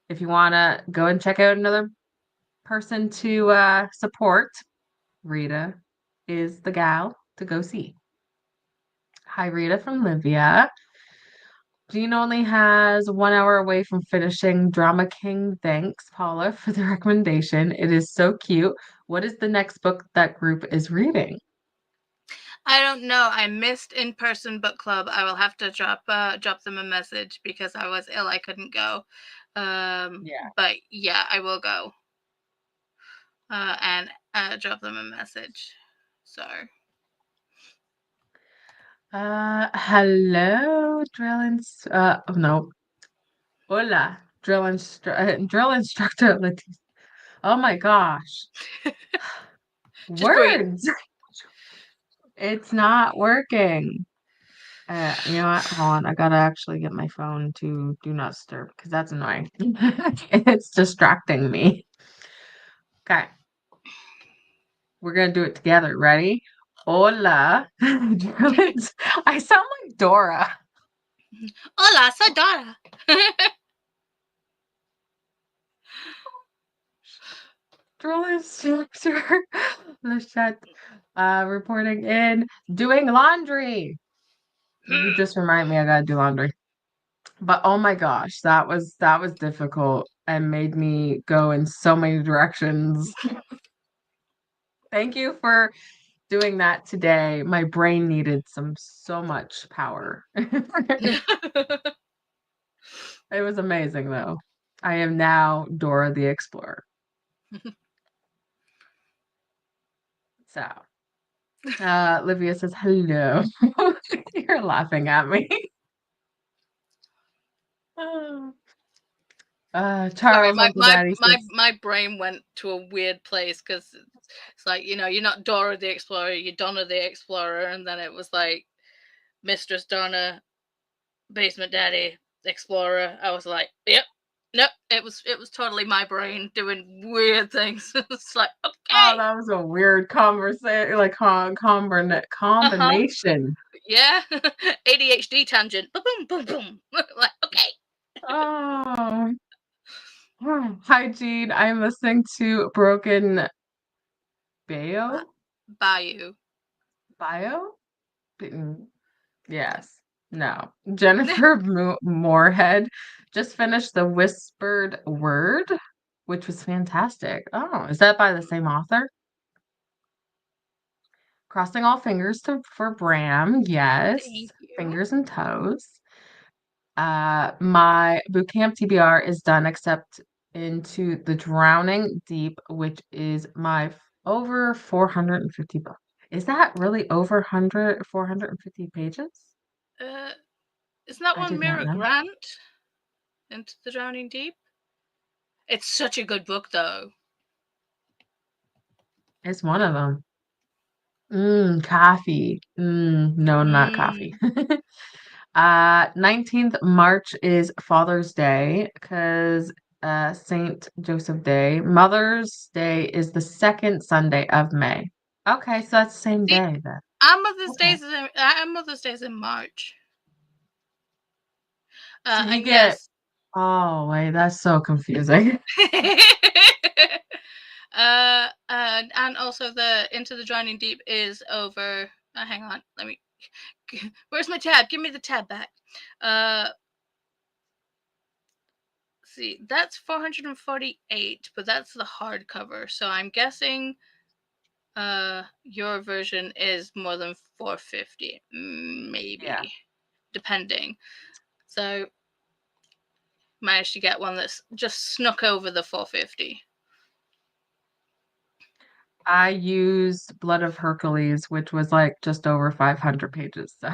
if you want to go and check out another person to support, Rita is the gal to go see. Hi, Rita from Livia. Jean only has 1 hour away from finishing Drama King. Thanks, Paula, for the recommendation. It is so cute. What is the next book that group is reading? I don't know. I missed in-person book club. I will have to drop them a message because I was ill. I couldn't go. Yeah. But yeah, I will go. And drop them a message. So Hello, oh no. Hola, drill instructor Leticia. Oh my gosh. just breathe. Words. It's not working. You know what? Hold on. I gotta actually get my phone to do not disturb because that's annoying. It's distracting me. Okay, we're gonna do it together. Ready? Hola. I sound like Dora. Hola, soy Dora. Drill instructor Lachette reporting in doing laundry. You just remind me I gotta do laundry. But oh my gosh, that was difficult and made me go in so many directions. Thank you for doing that today. My brain needed so much power. It was amazing though. I am now Dora the Explorer. So, Livia says hello. You're laughing at me. Sorry, Charles, Uncle Daddy says, my brain went to a weird place because it's like, you're not Dora the Explorer, you're Donna the Explorer, and then it was like Mistress Donna, Basement Daddy, Explorer. I was like, yep. Nope, it was totally my brain doing weird things. It's like, oh, okay. that was a weird conversation, like Uh-huh. combination. Yeah. ADHD tangent. Boom, boom, boom. Like, okay. Oh, hi, Jean. I'm listening to Broken Bio. Bayou. Bio? Yes. No. Jennifer Moorhead just finished The Whispered Word, which was fantastic. Oh, is that by the same author? Crossing all fingers for Bram. Yes. Thank you. Fingers and toes. My boot camp TBR is done except into the Drowning Deep, which is my over 450 books. Is that really over 450 pages? Uh, isn't that I one did not Mira know. Grant? Into the Drowning Deep? It's such a good book, though. It's one of them. Coffee. No, not coffee. Mm. 19th March is Father's Day because Saint Joseph Day. Mother's Day is the second Sunday of May. Okay, so that's the same See, day then. Okay. Our Mother's Day's in March. So you And get, yes. oh wait, that's so confusing. And also the Into the Drowning Deep is over. Hang on, let me. Where's my tab? Give me the tab back. Uh, see, that's 448, but that's the hardcover. So I'm guessing your version is more than 450, Yeah. maybe, depending. So managed to get one that's just snuck over the 450. I used Blood of Hercules, which was like just over 500 pages. So.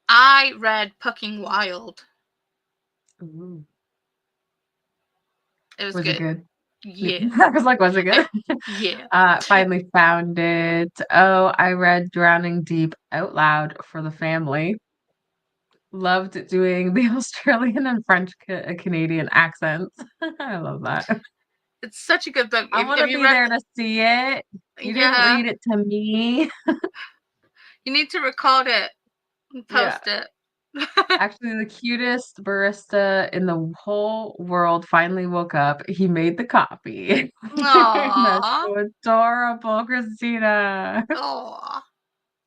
I read Pucking Wild. Ooh. It was Was it good. good? Yeah. I was like, was it good? Yeah. Finally found it. Oh, I read Drowning Deep out loud for the family. Loved doing the Australian and French Canadian accents. I love that. It's such a good book. I want Have to you be read? there to see it. You didn't Yeah, read it to me. you need to record it and Yeah. post it. Actually, the cutest barista in the whole world finally woke up. He made the coffee. That's Aww. so adorable, Christina. Aww.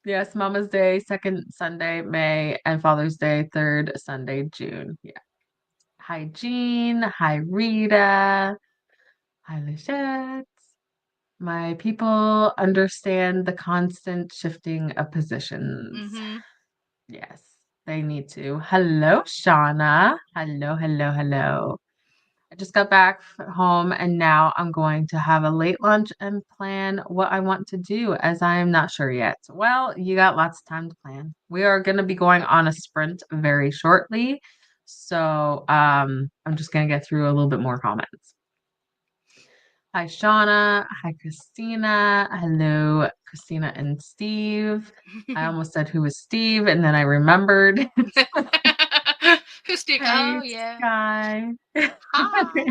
Yes, Mama's Day, second Sunday, May, and Father's Day, third Sunday, June. Yeah. Hi, Jean. Hi, Rita. Hi, Lichette. My people understand the constant shifting of positions. Mm-hmm. Yes, they need to. Hello, Shauna. Hello, hello, hello. I just got back home and now I'm going to have a late lunch and plan what I want to do as I am not sure yet. Well, you got lots of time to plan. We are going to be going on a sprint very shortly. So I'm just going to get through a little bit more comments. Hi, Shauna. Hi, Christina. Hello, Christina and Steve. I almost said who was Steve, and then I remembered. Who's Steve? Hi, Oh yeah. Sky. Hi.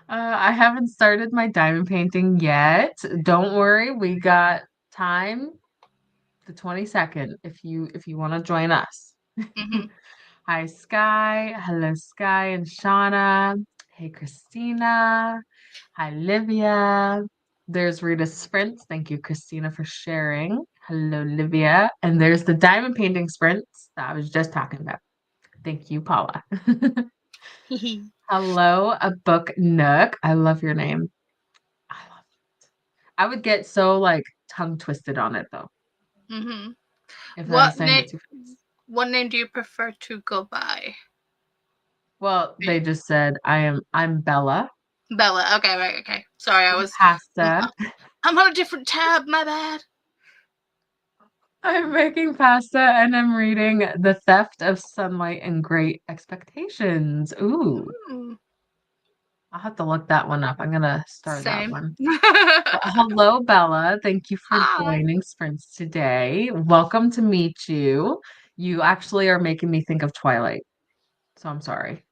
I haven't started my diamond painting yet. Don't worry, we got time, the 22nd, if you want to join us. Mm-hmm. Hi, Sky. Hello, Sky and Shauna. Hey, Christina. Hi, Livia. There's Rita Sprints. Thank you, Christina, for sharing. Hello, Livia. And there's the diamond painting sprints that I was just talking about. Thank you, Paula. Hello, a book nook. I love your name. I love it. I would get so like tongue twisted on it though, Mm-hmm. if I was What saying name? it too fast. What name do you prefer to go by? Well, they just said I'm Bella. Bella. Okay, right. Okay. Sorry, I'm, Pasta. I'm on a different tab. My bad. I'm making pasta and I'm reading The Theft of Sunlight and Great Expectations. Ooh, Mm, I'll have to look that one up. I'm gonna start that same. one. But hello, Bella. Thank you for Hi. joining Sprints today. Welcome to meet you. You actually are making me think of Twilight, so I'm sorry.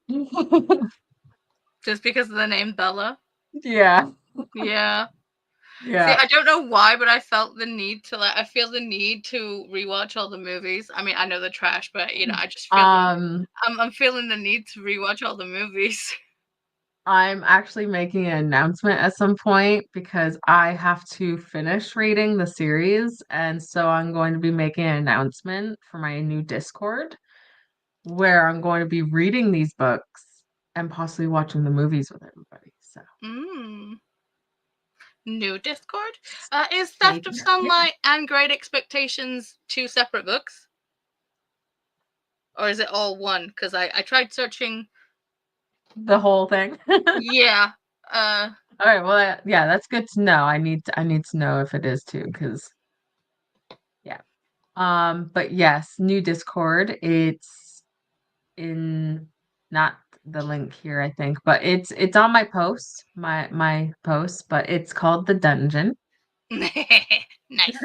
Just because of the name Bella. Yeah, Yeah. See, yeah. I don't know why, but I felt the need to I feel the need to rewatch all the movies. I mean, I know they're trash, but I just feel Um, I'm feeling the need to rewatch all the movies. I'm actually making an announcement at some point because I have to finish reading the series, and so I'm going to be making an announcement for my new Discord where I'm going to be reading these books and possibly watching the movies with everybody. So Mm. New Discord. Is stay Theft of Sunlight and Great Expectations two separate books, or is it all one? Because I tried searching. the whole thing. Yeah. All right, well, yeah, that's good to know. I need to know if it is too, because yeah. But yes, new Discord. It's in not the link here, I think, but it's on my post, my post, but it's called The Dungeon. Nice.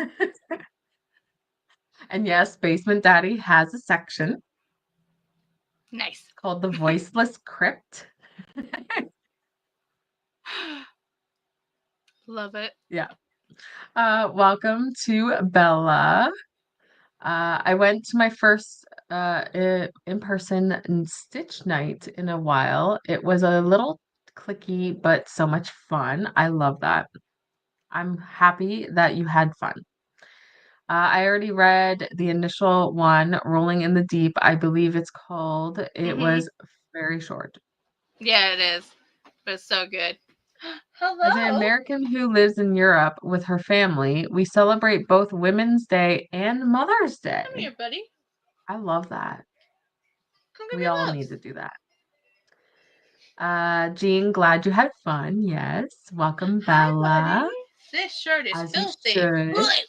And yes, Basement Daddy has a section Nice. called The Voiceless Crypt. Love it. Yeah. Welcome to Bella. I went to my first in-person Stitch night in a while. It was a little clicky, but so much fun. I love that. I'm happy that you had fun. I already read the initial one, Rolling in the Deep, I believe it's called. It Hmm. was very short. Yeah, it is. But it's so good. As an Hello. American who lives in Europe with her family, we celebrate both Women's Day and Mother's Come Day. here, buddy. I love that. Come give We me all need loves. to do that. Jean, glad you had fun. Yes. Welcome, Hi, buddy. Bella. This shirt is As you filthy. should. Wait,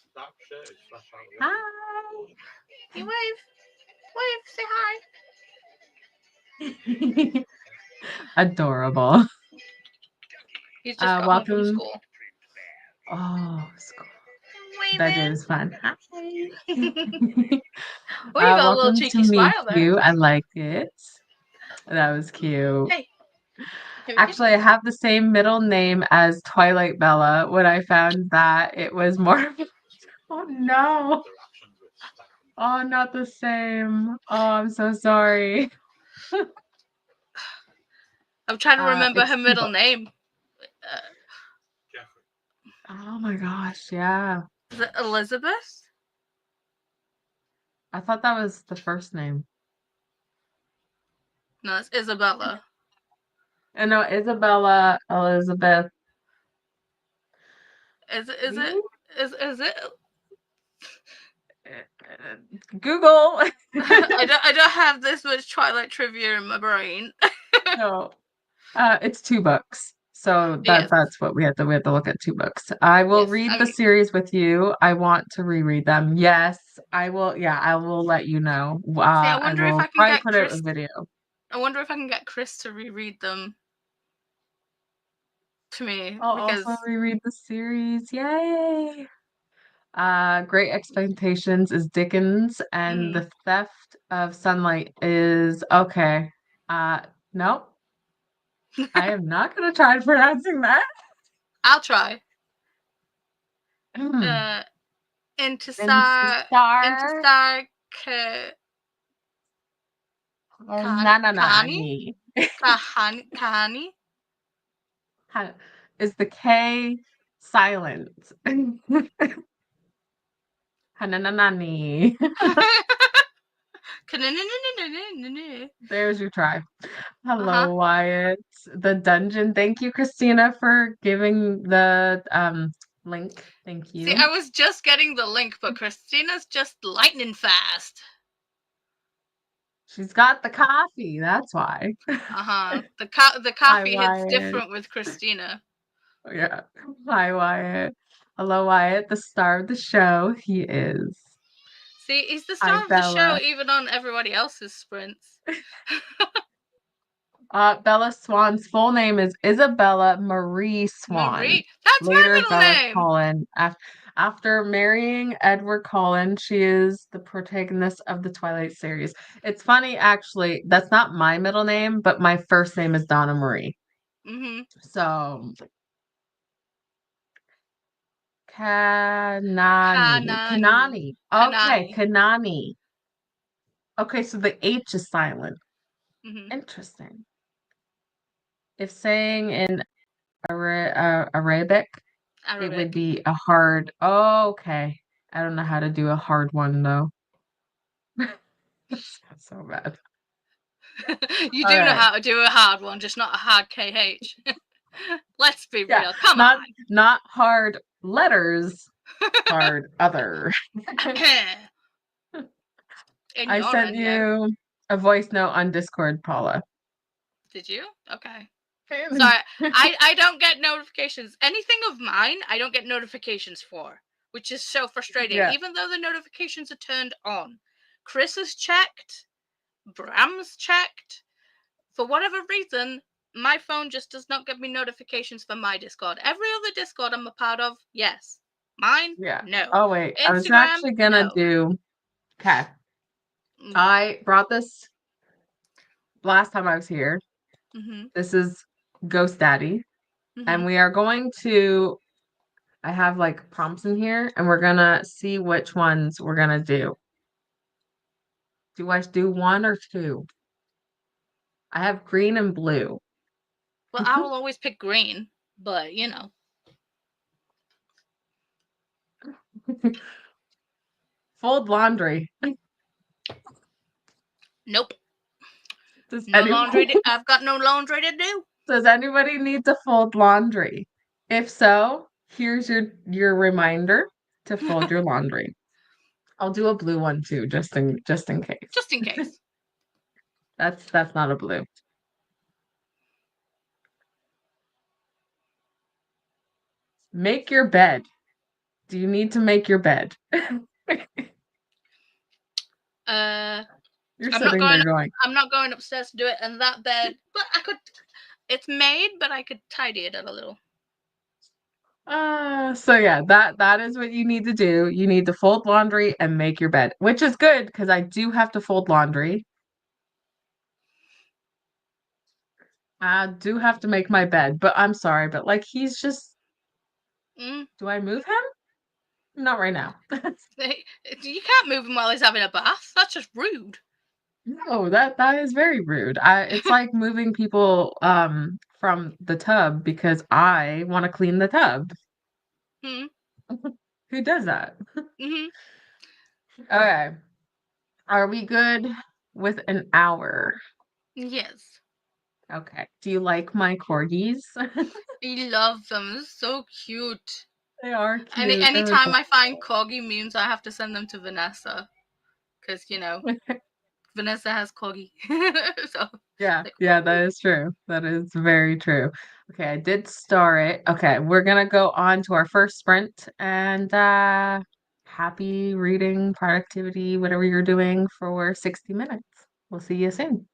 Hi. you wave. Wave. Say hi. Adorable. He's just got home from Welcome. school. Oh, school. That Waving. is fun. Hi. Oh, you got a little Welcome to cheeky meet smile there. you. I like it. That was cute. Hey. Actually, I have the same middle name as Twilight Bella. When I found that it was more oh no. Oh, not the same. Oh, I'm so sorry. I'm trying to remember It's her two middle books. name. Uh, Oh my gosh, yeah. is it Elizabeth? I thought that was the first name. No, it's Isabella. I know Isabella, Elizabeth. Is it? Is it? Really? Is it? Google. I don't have this much Twilight trivia in my brain. No. It's two books. So Yes. that's what we have to look at two books. I will Yes. read the series with you. I want to reread them. Yes, I will. Yeah, I will let you know. See, I I wonder if will I can probably get put out a Chris. video. I wonder if I can get Chris to reread them to me I'll also because reread the series. Yay! Great Expectations is Dickens, and mm, The Theft of Sunlight is okay. Uh, nope. I am not gonna try pronouncing that. I'll try. Uh, And Intisar, Star Intisar, Kahani, Nananani Kahani. is the K silent. Hananani. There's your try. Uh-huh. Hello, Wyatt. The dungeon. Thank you, Christina, for giving the link. Thank See, I you. was just getting the link, but Christina's just lightning fast. She's got the coffee. That's why. Uh-huh. The Hi, coffee hits Wyatt. different with Christina. Yeah. Hi, Wyatt. Hello, Wyatt, the star of the show. He is. See, he's the Hi, star of the show Bella. even on everybody else's sprints. Bella Swan's full name is Isabella Marie Swan. Marie. That's my Later, middle Bella name. Cullen. After marrying Edward Cullen, she is the protagonist of the Twilight series. It's funny, actually, that's not my middle name, but my first name is Donna Marie. Mm-hmm. So, Kanani. Kanani. Kanani. Okay, Kanani. Kanani. Okay, so the H is silent. Mm-hmm. Interesting. If saying in Arabic, it would Arabic. be a hard. Oh, okay. I don't know how to do a hard one though. That's so bad. You All do know right. how to do a hard one, just not a hard KH. Let's be Yeah, real. Come not on. not hard letters, hard other. In I your sent end, yeah. you a voice note on Discord, Paula. Did you? Okay. Sorry, I don't get notifications. Anything of mine, I don't get notifications for, which is so frustrating. Yeah. Even though the notifications are turned on, Chris has checked, Bram's checked. For whatever reason, my phone just does not give me notifications for my Discord. Every other Discord I'm a part of, yes. Mine, Yeah. no. Oh wait, I was Instagram, actually gonna no. do. Okay. I brought this last time I was here. Mm-hmm. This is Ghost Daddy, Mm-hmm. and we are going to. I have like prompts in here, and we're gonna see which ones we're gonna do. Do I do one or two? I have green and blue. Well, I will always pick green, but you know. Fold laundry. Nope. Does No anyone laundry. I've got no laundry to do. does anybody need to fold laundry? If so, here's your reminder to fold your laundry. I'll do a blue one too, just in case. Just in case. That's not a blue. Make your bed. Do you need to make your bed? Uh, You're I'm not sitting going. there going, I'm not going upstairs to do it in that bed. But I could. It's made, but I could tidy it up a little. so yeah, that is what you need to do. You need to fold laundry and make your bed, which is good because I do have to fold laundry. I do have to make my bed, but I'm sorry, but like he's just, Mm. do I move him? Not right now. You can't move him while he's having a bath. That's just rude. No, that is very rude. It's like moving people from the tub because I want to clean the tub. Mm. Who does that? Hmm. Okay. Are we good with an hour? Yes. Okay. Do you like my corgis? I love them. They're so cute. They are cute. They're Anytime I find adorable. corgi memes, I have to send them to Vanessa because Vanessa has corgi. So Yeah, like, yeah, woo. that is true. That is very true. Okay, I did star it. Okay, we're gonna go on to our first sprint and happy reading, productivity, whatever you're doing for 60 minutes. We'll see you soon.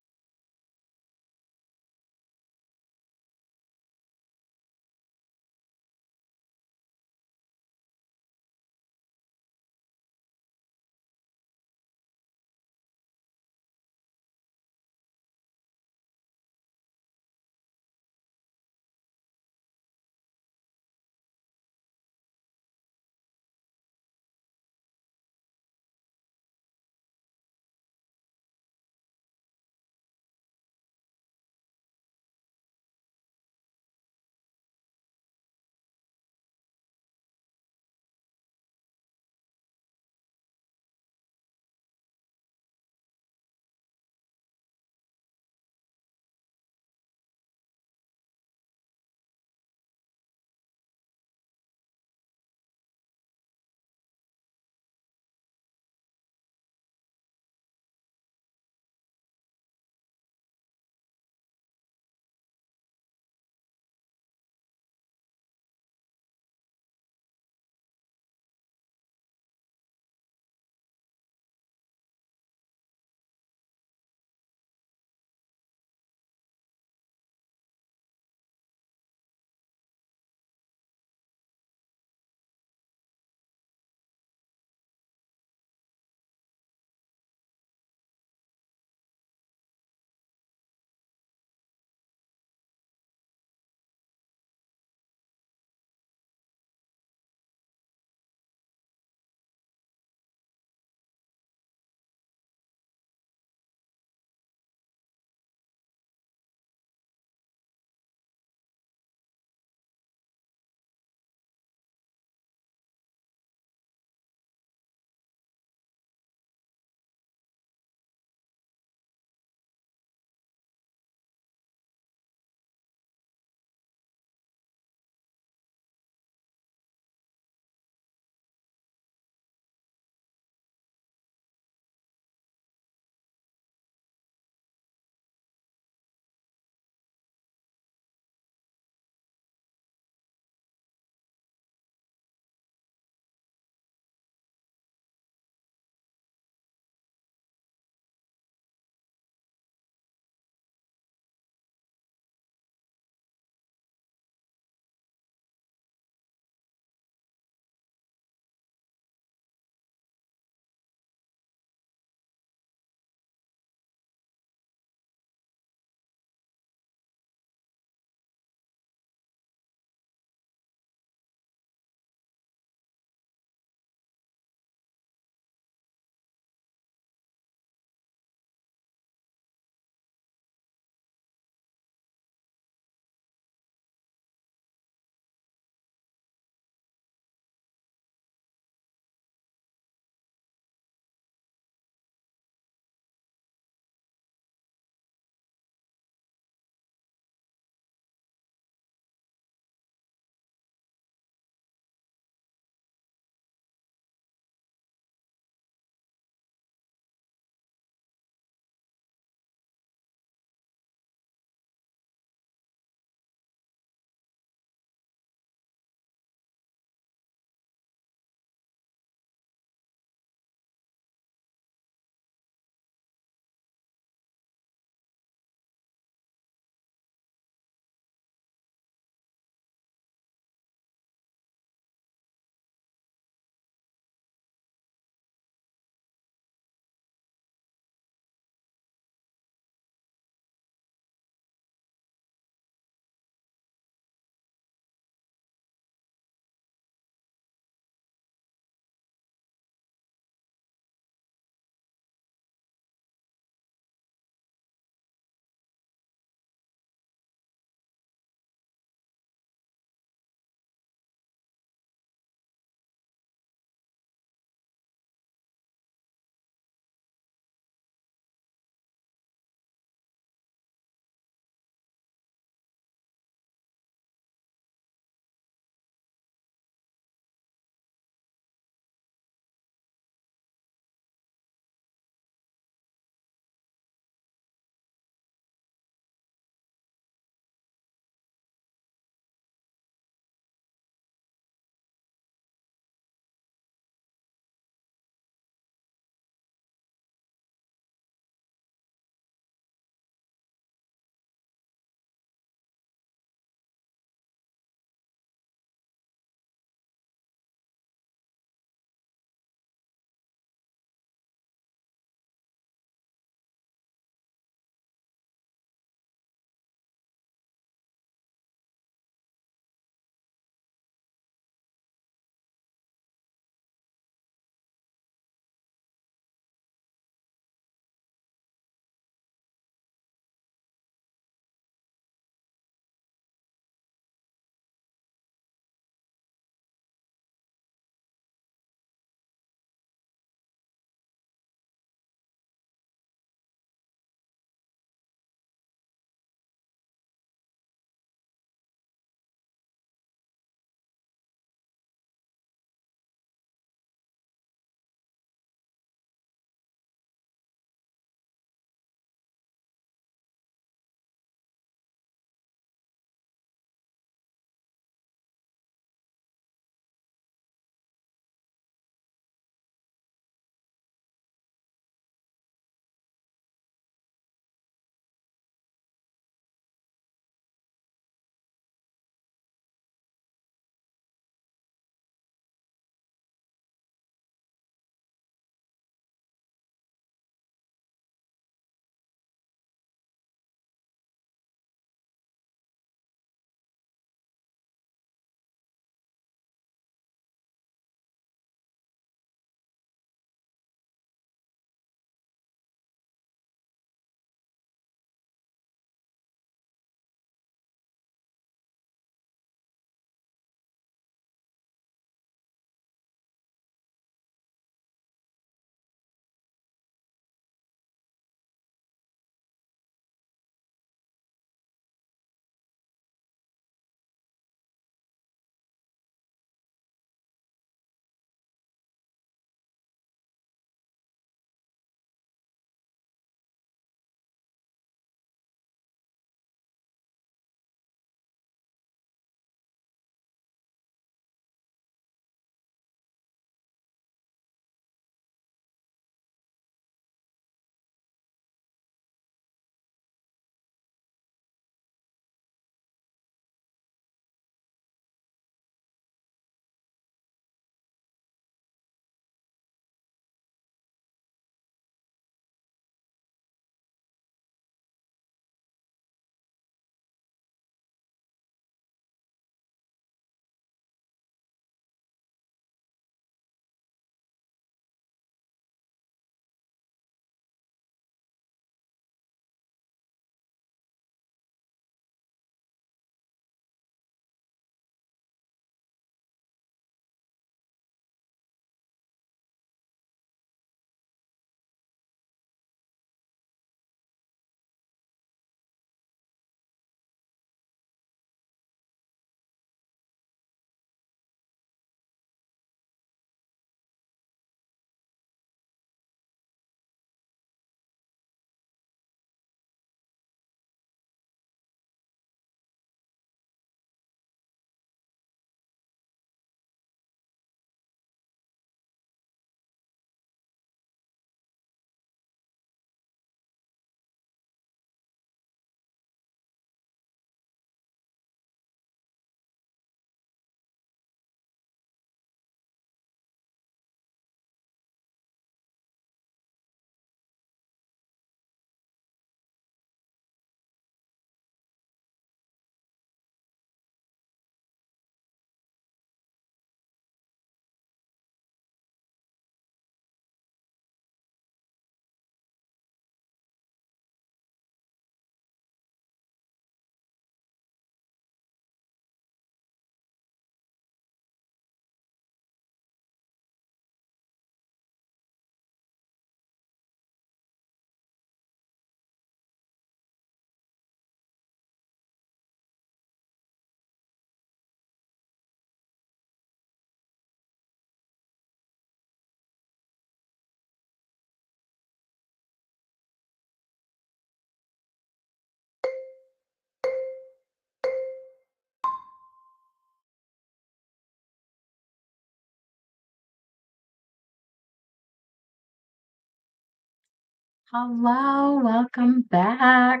Hello, welcome back.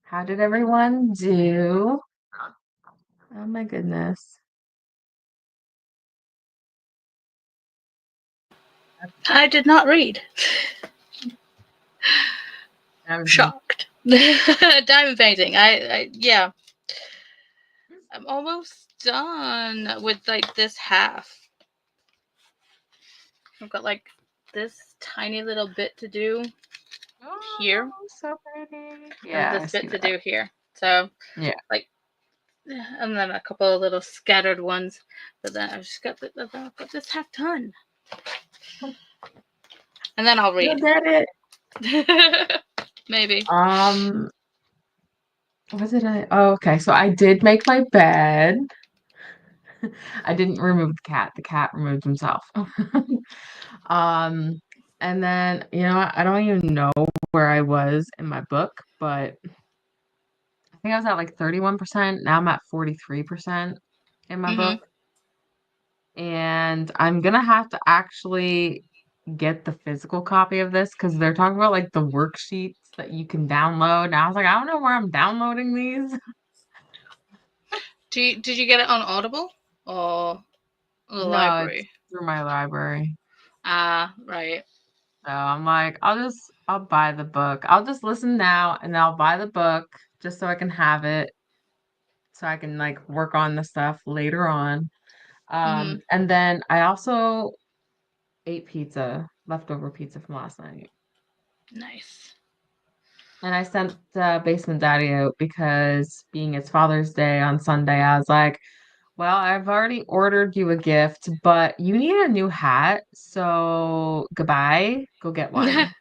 How did everyone do? Oh my goodness. I did not read. That was me. Shocked. Diamond painting. Yeah. I'm almost done with like this half. I've got like this tiny little bit to do here, Oh, so pretty. and Yeah, I this see bit to that. do here. So Yeah. like, and then a couple of little scattered ones. But then I've just got this half done, and then I'll You read. did it. Maybe. What did I? Oh, okay. So I did make my bed. I didn't remove the cat. The cat removed himself. Um, and then, I don't even know where I was in my book, but I think I was at like 31%. Now I'm at 43% in my Mhm. book. And I'm gonna have to actually get the physical copy of this because they're talking about like the worksheets that you can download. And I was like, I don't know where I'm downloading these. Did you get it on Audible or the No, it's library? through my library. Ah, right. So I'm like, I'll buy the book. I'll just listen now and I'll buy the book just so I can have it so I can like work on the stuff later on. Mhm. And then I also ate pizza, leftover pizza from last night. Nice. And I sent Basement Daddy out because being it's Father's Day on Sunday, I was like, well, I've already ordered you a gift, but you need a new hat. So goodbye. Go get one.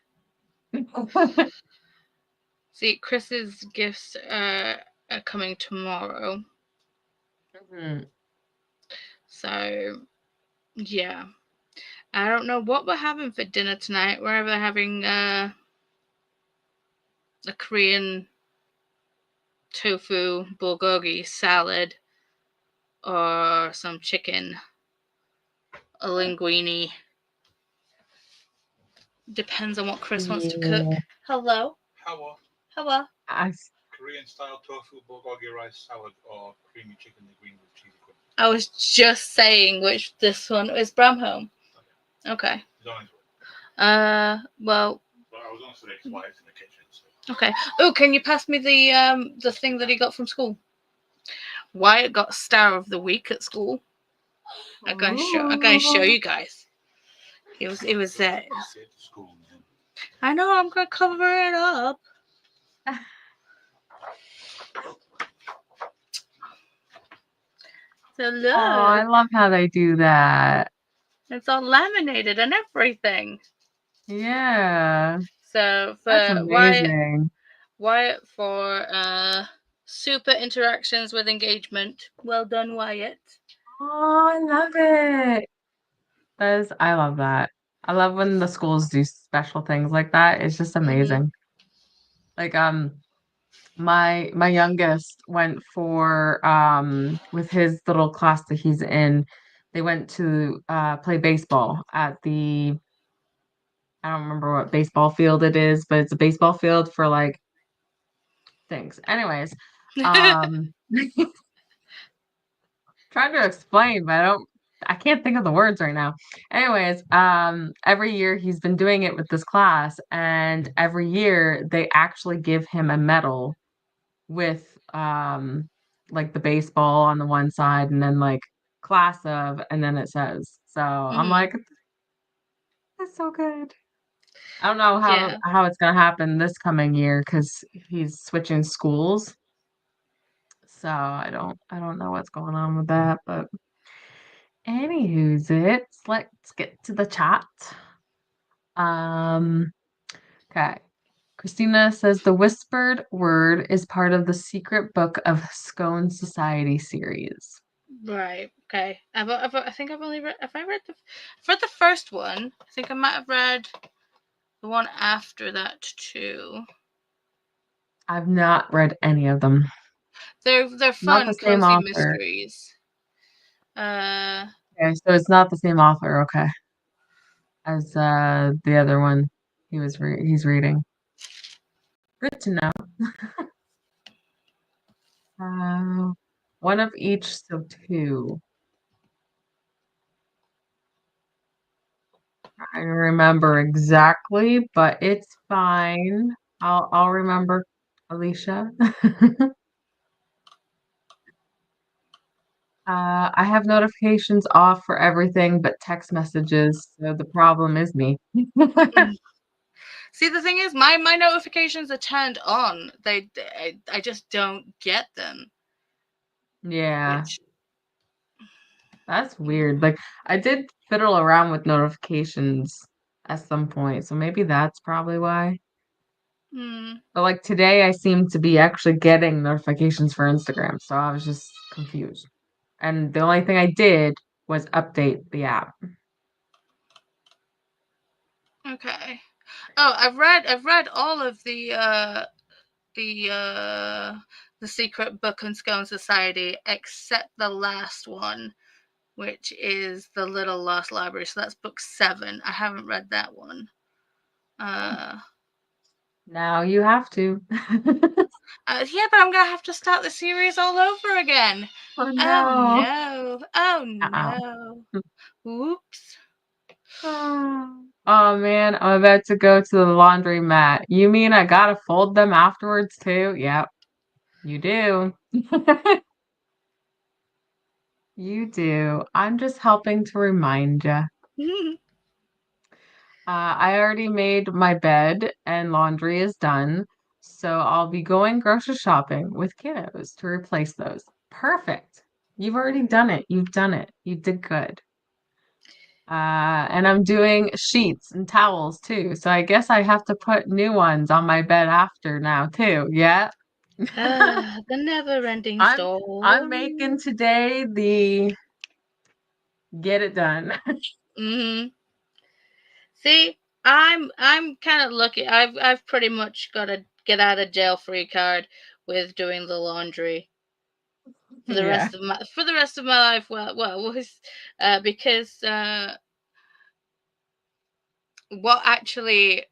See, Chris's gifts are coming tomorrow. Mhm. So, yeah. I don't know what we're having for dinner tonight. We're either having a Korean tofu bulgogi salad or some chicken, a linguine. Depends on what Chris wants to cook. Yeah. Hello? Hello. Hello? I, Korean style tofu bulgogi rice salad or creamy chicken linguine with cheesy cream. I was just saying which this one is Bramhome. Okay. Well. Well, I was going to say why it's in the kitchen. So. Okay. Oh, can you pass me the thing that he got from school? Wyatt got Star of the Week at school. I'm going to show you guys. It was there. I know. I'm going to cover it up. So look. oh, I love how they do that. It's all laminated and everything. Yeah, So that's for amazing. Wyatt for super interactions with engagement. Well done, Wyatt. Oh, I love it. I love that. I love when the schools do special things like that. It's just Mhm. amazing. Like my youngest went for with his little class that he's in, they went to play baseball at the I don't remember what baseball field it is, but it's a baseball field for like things. Anyways, um trying to explain, but I can't think of the words right now. Anyways, every year he's been doing it with this class, and every year they actually give him a medal with like the baseball on the one side and then like class of and then it says. So I'm Mhm. like, that's so good. I don't know Yeah. how it's gonna happen this coming year because he's switching schools. So I don't know what's going on with that, but anywho's let's get to the chat. Um, okay. Christina says the whispered word is part of the secret book of Scone Society series. Right. Okay. I think I've only read. Have I read I've read the first one. I think I might have read the one after that too. I've not read any of them. They're Not the fun, same cozy author. mysteries. Uh, Okay, so it's not the same author, okay, as the other one he's reading. Good to know. One of each, so two. I don't remember exactly, but it's fine. I'll remember, Alicia. I have notifications off for everything but text messages, so the problem is me. Mm. See, the thing is, my notifications are turned on. I just don't get them. Yeah, Which, that's weird. Like I did fiddle around with notifications at some point, so maybe that's probably why. mm, But like today, I seem to be actually getting notifications for Instagram, so I was just confused. And the only thing I did was update the app. okay. Oh, I've read all of the Secret Book and Scone Society except the last one, which is The Little Lost Library. So that's book 7. I haven't read that one. Uh, Now you have to. yeah, but I'm gonna have to start the series all over again. Oh Oh no. no! Oh Uh-oh. no! Whoops! Oh man, I'm about to go to the laundromat. You mean I gotta fold them afterwards too? Yep, you do. You do. I'm just helping to remind you. I already made my bed and laundry is done, so I'll be going grocery shopping with kiddos to replace those. Perfect. You've already done it. You've done it. You did good. And I'm doing sheets and towels too, so I guess I have to put new ones on my bed after now too. Yeah. The never-ending I'm I'm story. making today the get it done. Hmm. See, I'm kind of lucky. I've pretty much got a get out of jail free card with doing the laundry for the Yeah. rest of my life. Well, was because what actually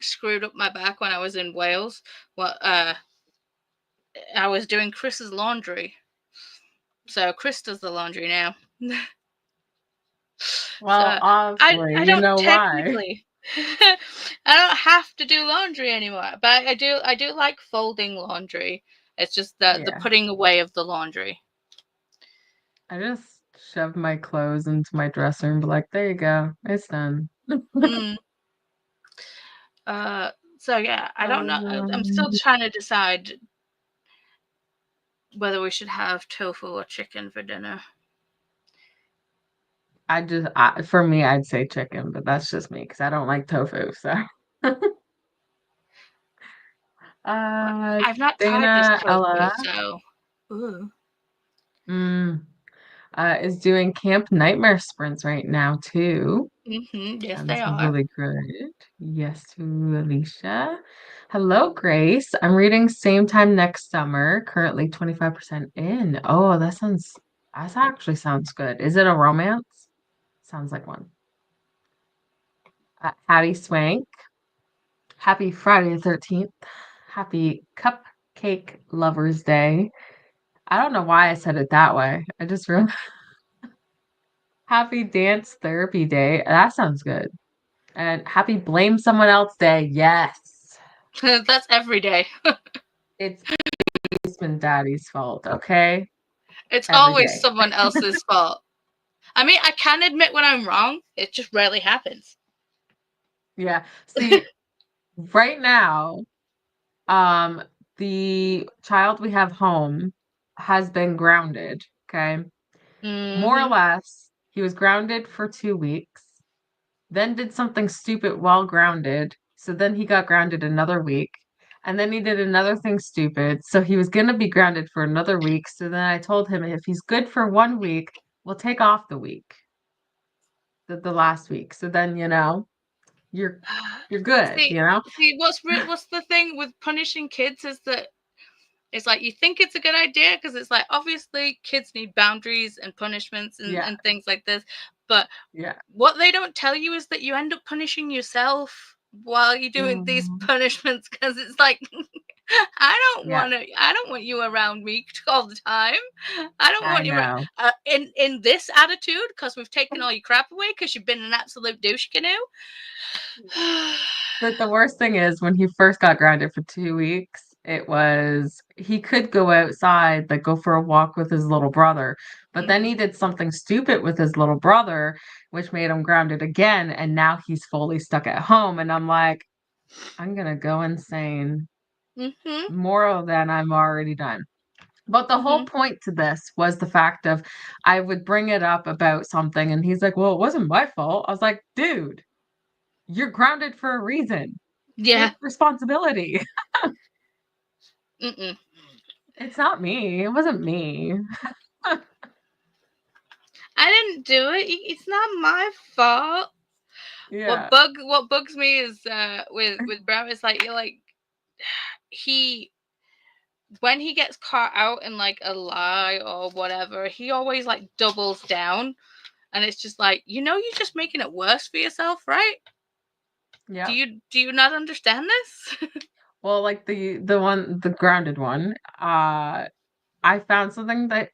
screwed up my back when I was in Wales. Well, I was doing Chris's laundry, so Chris does the laundry now. Well, So I obviously, you don't know why. technically I don't have to do laundry anymore, but I do like folding laundry. It's just the Yeah. putting away of the laundry. I just shoved my clothes into my dresser and be like, there you go. It's done. Mm. Uh so yeah, I don't know. I'm still Um, trying to decide whether we should have tofu or chicken for dinner. for me, I'd say chicken, but that's just me because I don't like tofu. So, But I've not tried this Dana tofu, Ella, so ooh. mm, is doing Camp Nightmare sprints right now too. Yes, they Sounds are. really good. Yes, to Alicia. Hello, Grace. I'm reading Same Time Next Summer, currently 25% in. Oh, that actually sounds good. Is it a romance? Sounds like one. Hattie Swank. Happy Friday the 13th. Happy Cupcake Lovers Day. I don't know why I said it that way. I just really Happy Dance Therapy Day. That sounds good. And happy Blame Someone Else Day. Yes. That's every day. It's Basement Daddy's fault, okay? It's Every always day. someone else's fault. I mean, I can admit when I'm wrong. It just rarely happens. Yeah. See, right now, um, the child we have home has been grounded, okay? More or Hmm. less, he was grounded for 2 weeks, then did something stupid while grounded. So then he got grounded another week. And then he did another thing stupid. So he was going to be grounded for another week. So then I told him if he's good for 1 week, we'll take off the week, the last week. So then, you're you're good, See, see, what's the thing with punishing kids is that it's like you think it's a good idea because it's like obviously kids need boundaries and punishments and, Yeah, and things like this, but yeah. what they don't tell you is that you end up punishing yourself while you're doing these Mm, punishments, because it's like yeah, I don't want you around me all the time. I don't I want you know. in this attitude because we've taken all your crap away because you've been an absolute douche canoe. But the worst thing is when he first got grounded for 2 weeks, it was he could go outside, like go for a walk with his little brother, but then Mhm. he did something stupid with his little brother, which made him grounded again, and now he's fully stuck at home. And I'm like, I'm gonna go insane Mhm. more than I'm already done. But the whole Mhm. point to this was the fact of I would bring it up about something, and he's like, well, it wasn't my fault. I was like, dude, you're grounded for a reason. Yeah. Take responsibility. Mm-mm. It's not me. It wasn't me. I didn't do it. It's not my fault. Yeah. What bugs me is with Brown is like you're like he when he gets caught out in like a lie or whatever, he always like doubles down, and it's just like you're just making it worse for yourself, right? Yeah. Do you not understand this? Well, like the grounded one, I found something that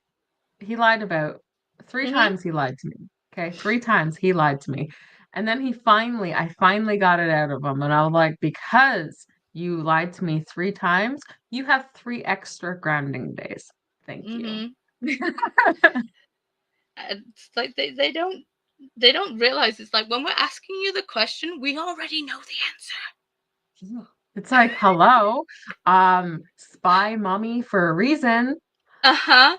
he lied about. Three Mhm. times he lied to me. Okay, three times he lied to me. And then I finally got it out of him. And I was like, because you lied to me three times, you have three extra grounding days. Thank you. Mhm. It's like they don't realize it's like when we're asking you the question, we already know the answer. It's like, hello, spy mommy for a reason. Uh huh.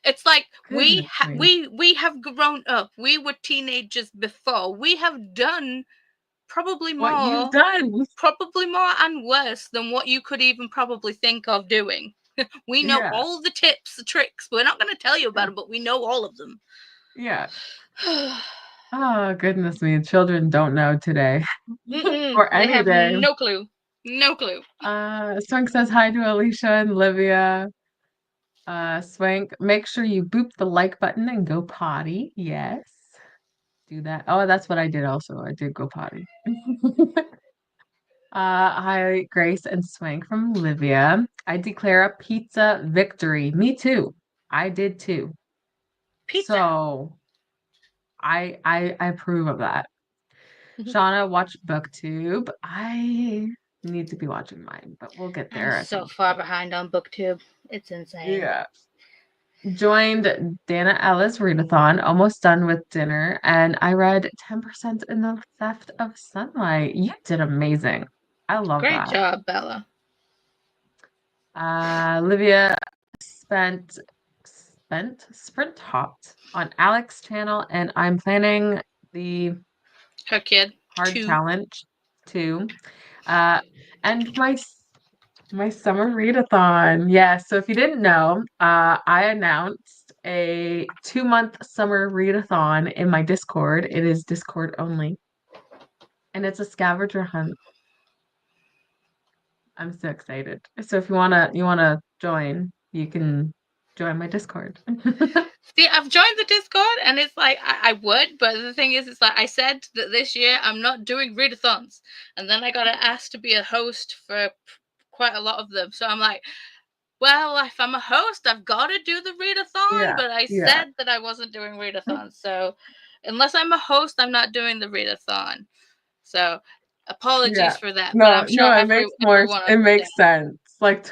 It's like Goodness me. we have grown up. We were teenagers before. We have done probably What you've more, done. and worse than what you could even probably think of doing. We know Yeah. all the tips, the tricks. We're not going to tell you about them, but we know all of them. Yeah. Oh, goodness me. Children don't know today Mm-mm, or they any have day. no clue. No clue. Swank says hi to Alicia and Livia. Swank, make sure you boop the like button and go potty. Yes. Do that. Oh, that's what I did also. I did go potty. Hi, Grace and Swank from Livia. I declare a pizza victory. Me too. I did too. Pizza. So I approve of that. Shauna, watch BookTube. I need to be watching mine, but we'll get I'm there at so some far point. behind on BookTube. It's insane. Yeah. Joined Dana Ellis readathon, almost done with dinner, and I read 10% in the Theft of Sunlight. You did amazing. I love Great that. job, Bella. Olivia spent sprint hopped on Alex's channel, and I'm planning the Her kid. hard Two. challenge too. Uh, and my summer readathon. Yeah, so if you didn't know, I announced a 2-month summer readathon in my Discord. It is Discord only, and it's a scavenger hunt. I'm so excited. So if you wanna join, you can join my Discord. See, I've joined the Discord, and it's like I would, but the thing is, it's like I said that this year I'm not doing readathons, and then I got asked to be a host for quite a lot of them. So I'm like, well, if I'm a host, I've got to do the readathon, Yeah, but I yeah, said that I wasn't doing readathons. So unless I'm a host, I'm not doing the readathon. So yeah. apologies for that, but No, I'm sure no, everyone it understands. makes sense. Like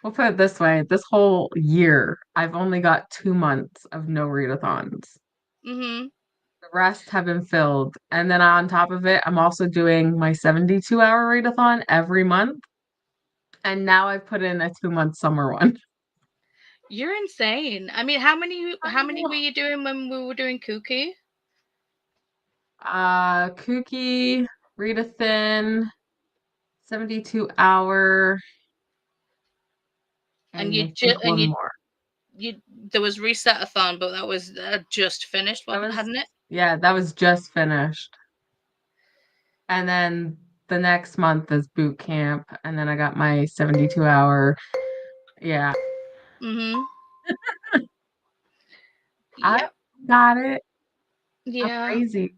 we'll put it this way, this whole year, I've only got 2 months of no readathons. Mhm. The rest have been filled. And then on top of it, I'm also doing my 72-hour readathon every month. And now I've put in a 2-month summer one. You're insane. I mean, I how many were know. you doing when we were doing Kooky? Kooky, Readathin, 72-hour, And and I think one more. you there was Resetathon, but that was just finished, That was, hadn't it? yeah, that was just finished. And then the next month is boot camp. And then I got my 72-hour. Yeah, Mhm. I Yep. got it. I'm Yeah. crazy.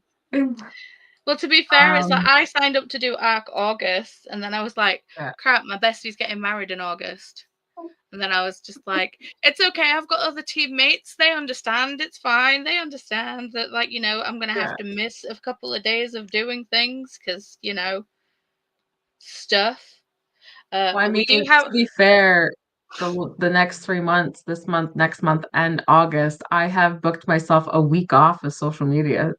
Well, to be fair, it's like Um, I signed up to do ARC August, and then I was like, yeah, crap, my bestie's getting married in August. And then I was just like, it's okay. I've got other teammates. They understand. It's fine. They understand that, like, I'm going to have yeah. to miss a couple of days of doing things because, stuff. Well, I But we mean, do to have, be fair, the next 3 months, this month, next month, and August, I have booked myself a week off of social media.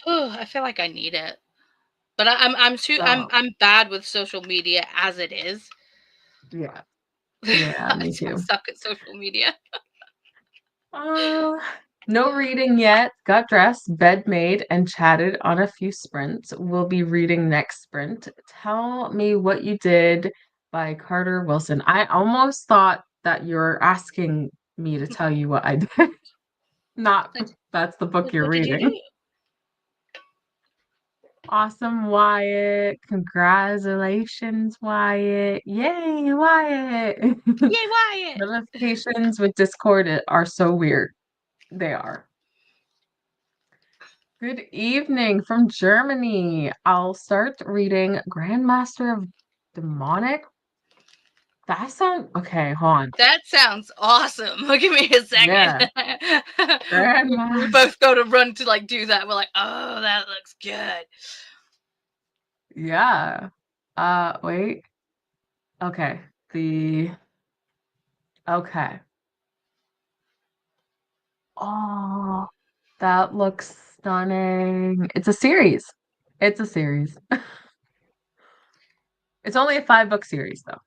I feel like I need it. But I'm too, So, I'm bad with social media as it is. yeah, yeah, I me too. suck at social media. Uh, no reading yet. Got dressed, bed made, and chatted on a few sprints. We'll be reading next sprint. Tell Me What You Did by Carter Wilson. I almost thought that you're asking me to tell you what I did. Not Like, that's the book you're what did you reading. do? Awesome, Wyatt. Congratulations, Wyatt. Yay, Wyatt. Yay, Wyatt! Notifications with Discord are so weird. They are. Good evening from Germany. I'll start reading Grandmaster of Demonic. That sounds okay, hold on. That sounds awesome. Give me a second. Yeah, we Grandmaster. both go to run to like do that. We're like, oh, that looks good. Yeah. Wait. Okay. The okay. Oh, that looks stunning. It's a series. It's a series. It's only a 5 book series though.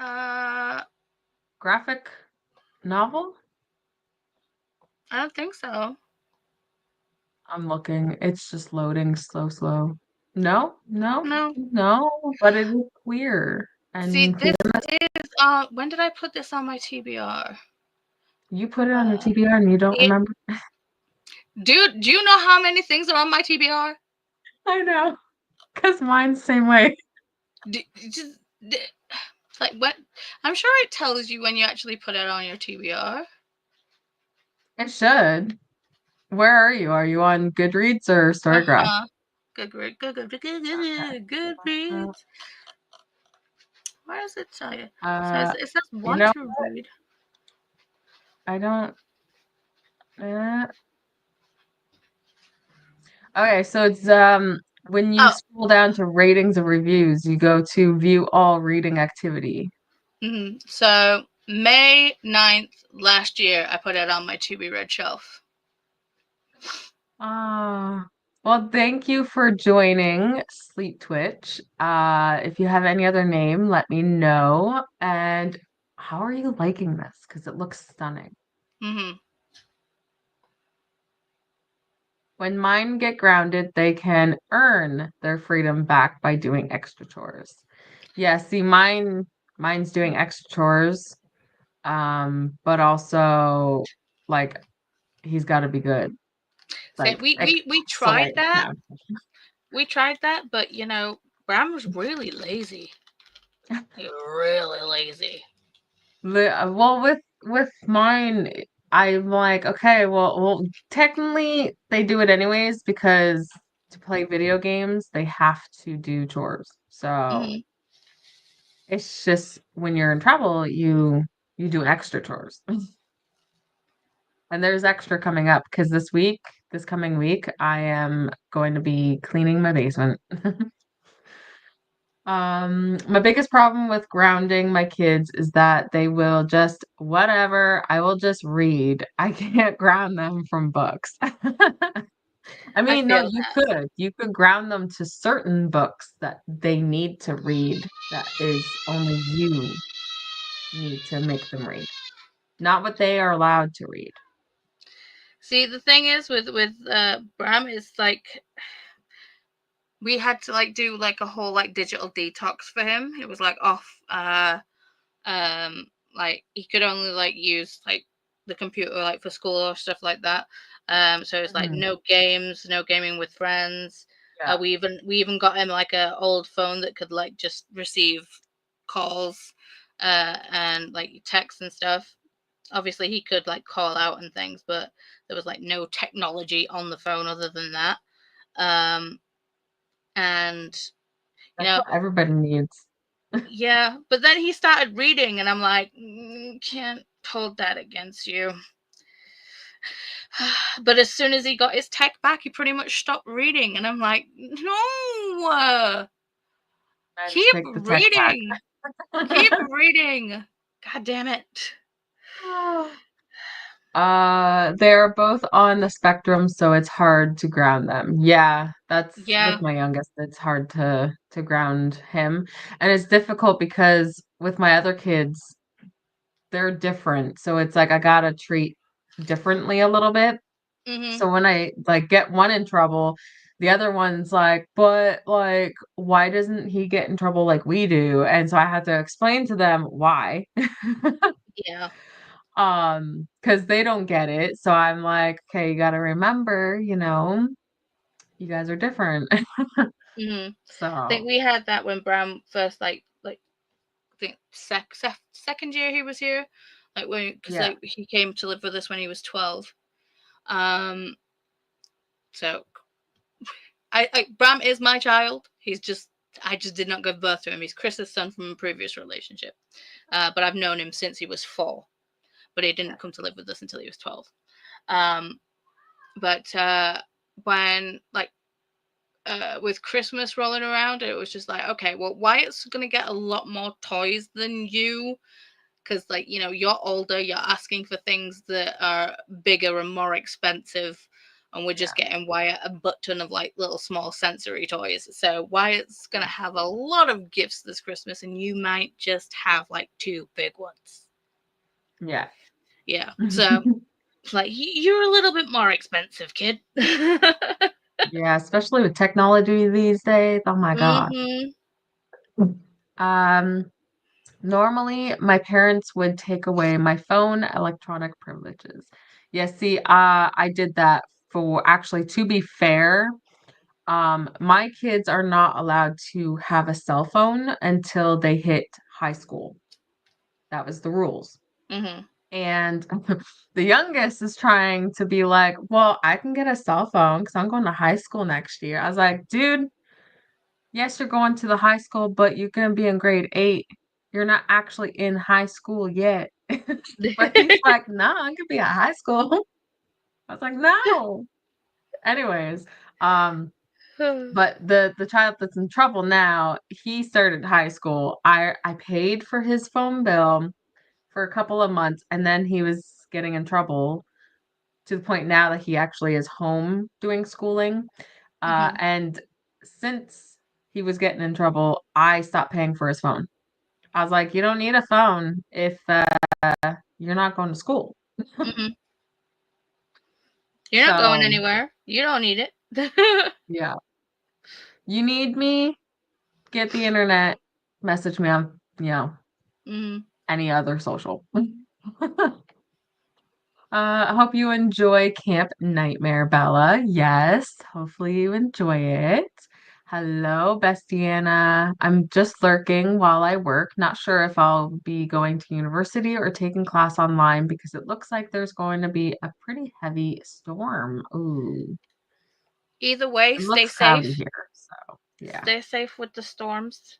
Uh, Graphic novel? I don't think so. I'm looking. It's just loading slow, slow. No, no, No. no, but it is queer. See, And this is when did I put this on my TBR? you put it on your Uh, TBR and you don't it, remember? do you know how many things are on my TBR? I know, because mine's the same way. Just like what? I'm sure it tells you when you actually put it on your TBR. It should. Where are you? Are you on Goodreads or Storygraph? Uh-huh. Good Uh, reads. Where does it tell you? uh, It says you want know, to read. I don't. Uh, okay, so it's when you Oh, scroll down to ratings and reviews, you go to view all reading activity. So May 9th last year, I put it on my to be read shelf. Ah, well, thank you for joining Sleep Twitch. If you have any other name, let me know. And how are you liking this? Because it looks stunning. Mm-hmm. When mine get grounded, they can earn their freedom back by doing extra chores. Yeah, see, mine's doing extra chores, but also like he's got to be good, So like we tried excellent. that. Yeah. We tried that, but Bram was really lazy. Really lazy. Well, with mine, I'm like, okay, well, technically they do it anyways because to play video games, they have to do chores. So Mm-hmm. it's just when you're in trouble, you do extra chores. And there's extra coming up because this coming week, I am going to be cleaning my basement. My biggest problem with grounding my kids is that they will just whatever, I will just read. I can't ground them from books. I I mean, no, feel you that. could. You could ground them to certain books that they need to read that is only you need to make them read, not what they are allowed to read. See, the thing is with Bram is like we had to like do like a whole like digital detox for him. It was like off like he could only like use like the computer like for school or stuff like that. So it's like Mhm. no games, no gaming with friends. Yeah. We even got him like a old phone that could like just receive calls and like text and stuff. obviously he could like call out and things, but there was like no technology on the phone other than that. And you That's know, what everybody needs. yeah, but then he started reading, and I'm like, can't hold that against you. But as soon as he got his tech back, he pretty much stopped reading, and I'm like, no, I just keep take the tech back. reading, keep reading. God damn it. They're both on the spectrum, so it's hard to ground them. Yeah, that's Yeah. with my youngest. It's hard to ground him. And it's difficult because with my other kids, they're different. So it's like I gotta treat differently a little bit. Mhm. So when I like get one in trouble, the other one's like, but like, why doesn't he get in trouble like we do? And so I had to explain to them why. Yeah. Because they don't get it. So I'm like, okay, you gotta remember, you guys are different. Mhm. I think So we had that when Bram first like I think second year he was here, like when because yeah, like he came to live with us when he was 12. Um. So I Bram is my child. He's just I just did not give birth to him. He's Chris's son from a previous relationship. But I've known him since he was 4. But he yeah, didn't come to live with us until he was 12. Um, but when like with Christmas rolling around, it was just like, okay, well, Wyatt's gonna get a lot more toys than you, because like you're older, you're asking for things that are bigger and more expensive, and we're yeah, just getting Wyatt a butt ton of like little small sensory toys. So Wyatt's gonna have a lot of gifts this Christmas, and you might just have like 2 big ones. yeah. Yeah, so like you're a little bit more expensive, kid. Yeah, especially with technology these days. Oh my God. Mhm. Um, Normally my parents would take away my phone electronic privileges. Yeah, see, I did that for actually to be fair. My kids are not allowed to have a cell phone until they hit high school. That was the rules. Mhm. And the youngest is trying to be like, well, I can get a cell phone because I'm going to high school next year. I was like, dude, yes, you're going to the high school, but you're going to be in grade 8. You're not actually in high school yet. But he's like, no, I could be at high school. I was like, no. Anyways, but the child that's in trouble now, he started high school. I paid for his phone bill for a couple of months, and then he was getting in trouble to the point now that he actually is home doing schooling. Mhm. And since he was getting in trouble, I stopped paying for his phone. I was like, you don't need a phone if you're not going to school. Mhm. You're not going So, anywhere. You don't need it. yeah, you need me, get the internet, message me on, Mhm. any other social. I hope you enjoy Camp Nightmare, Bella. Yes, hopefully you enjoy it. Hello, Bestiana. I'm just lurking while I work. Not sure if I'll be going to university or taking class online because it looks like there's going to be a pretty heavy storm. Ooh, Either way, it stay looks cloudy safe. here. So, yeah. Stay safe with the storms.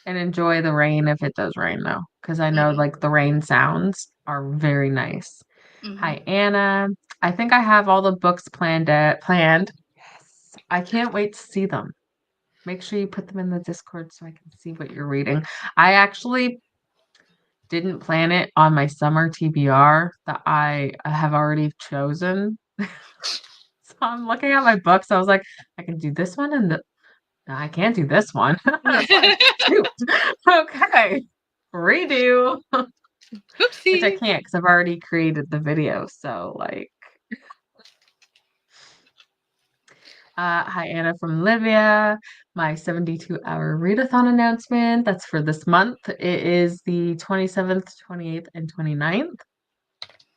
And enjoy the rain if it does rain, though, because I know Mhm. like the rain sounds are very nice. Mhm. Hi, Anna. I think I have all the books planned. Yes. I can't wait to see them. Make sure you put them in the Discord so I can see what you're reading. I actually didn't plan it on my summer TBR that I have already chosen. So I'm looking at my books. I was like, I can do this one and no, I can't do this one. I was like, shoot. Okay. Redo. Which I Oopsies. can't because I've already created the video. So like hi, Anna from Livia. My 72-hour readathon announcement. That's for this month. It is the 27th, 28th, and 29th.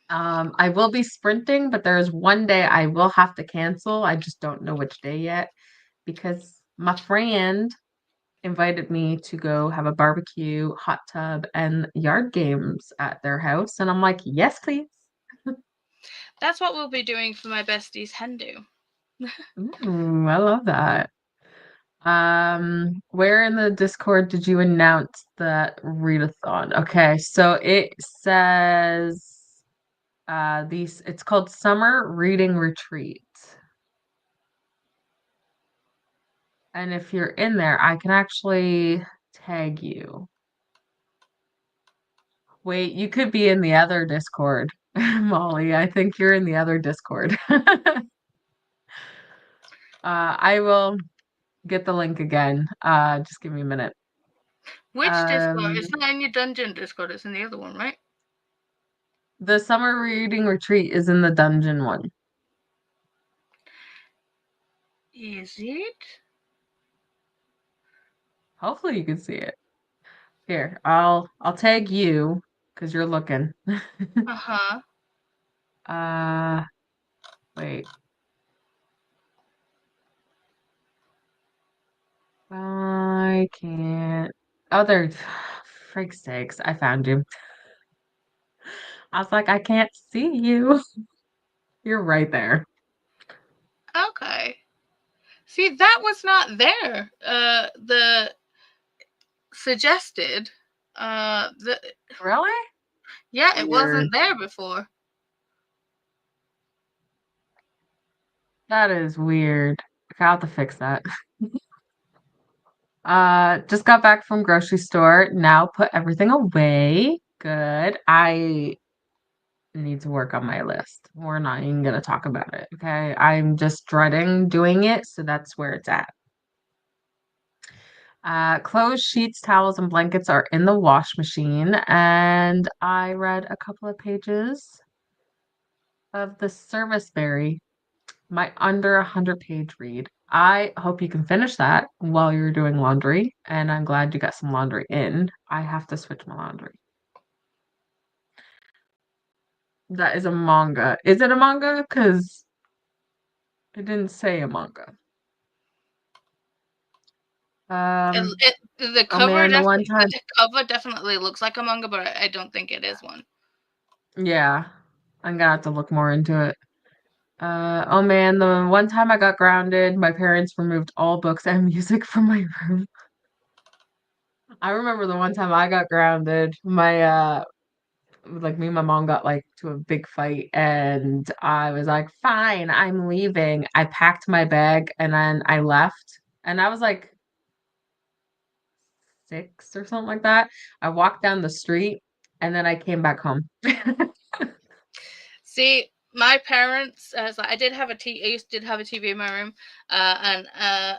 I will be sprinting, but there is one day I will have to cancel. I just don't know which day yet because my friend invited me to go have a barbecue, hot tub, and yard games at their house. And I'm like, yes, please. That's what we'll be doing for my bestie's hen do. Ooh, I love that. Where in the Discord did you announce the readathon? Okay, so it says these it's called Summer Reading Retreat. And if you're in there, I can actually tag you. Wait, you could be in the other Discord, Molly. I think you're in the other Discord. I will get the link again. Just give me a minute. Which Discord? Um, It's not in your dungeon Discord, it's in the other one, right? the summer reading retreat is in the dungeon one. Is it? Hopefully you can see it. Here, I'll tag you because you're looking. Uh-huh. Uh, wait. I can't. Oh, there. Freak's sakes, I found you. I was like, I can't see you. You're right there. Okay. See, that was not there. The suggested. The Really? Yeah, it Weird. wasn't there before. That is weird. I have to fix that. Just got back from grocery store. Now put everything away. Good. I need to work on my list. We're not even gonna talk about it, okay? I'm just dreading doing it, so that's where it's at. Clothes, sheets, towels, and blankets are in the wash machine, and I read a couple of pages of the Serviceberry, my under 100-page read. I hope you can finish that while you're doing laundry, and I'm glad you got some laundry in. I have to switch my laundry. That is a manga. Is it a manga? Because it didn't say a manga. Um, The oh cover man, the one definitely time, the cover definitely looks like a manga, but I don't think it is one. yeah, I'm gonna have to look more into it. Oh man, the one time I got grounded, my parents removed all books and music from my room. I remember the one time I got grounded, like me and my mom got like to a big fight and I was like, "Fine, I'm leaving." I packed my bag and then I left. And I was like 6 or something like that. I walked down the street and then I came back home. See, my parents, so I did have did have a TV in my room, and uh,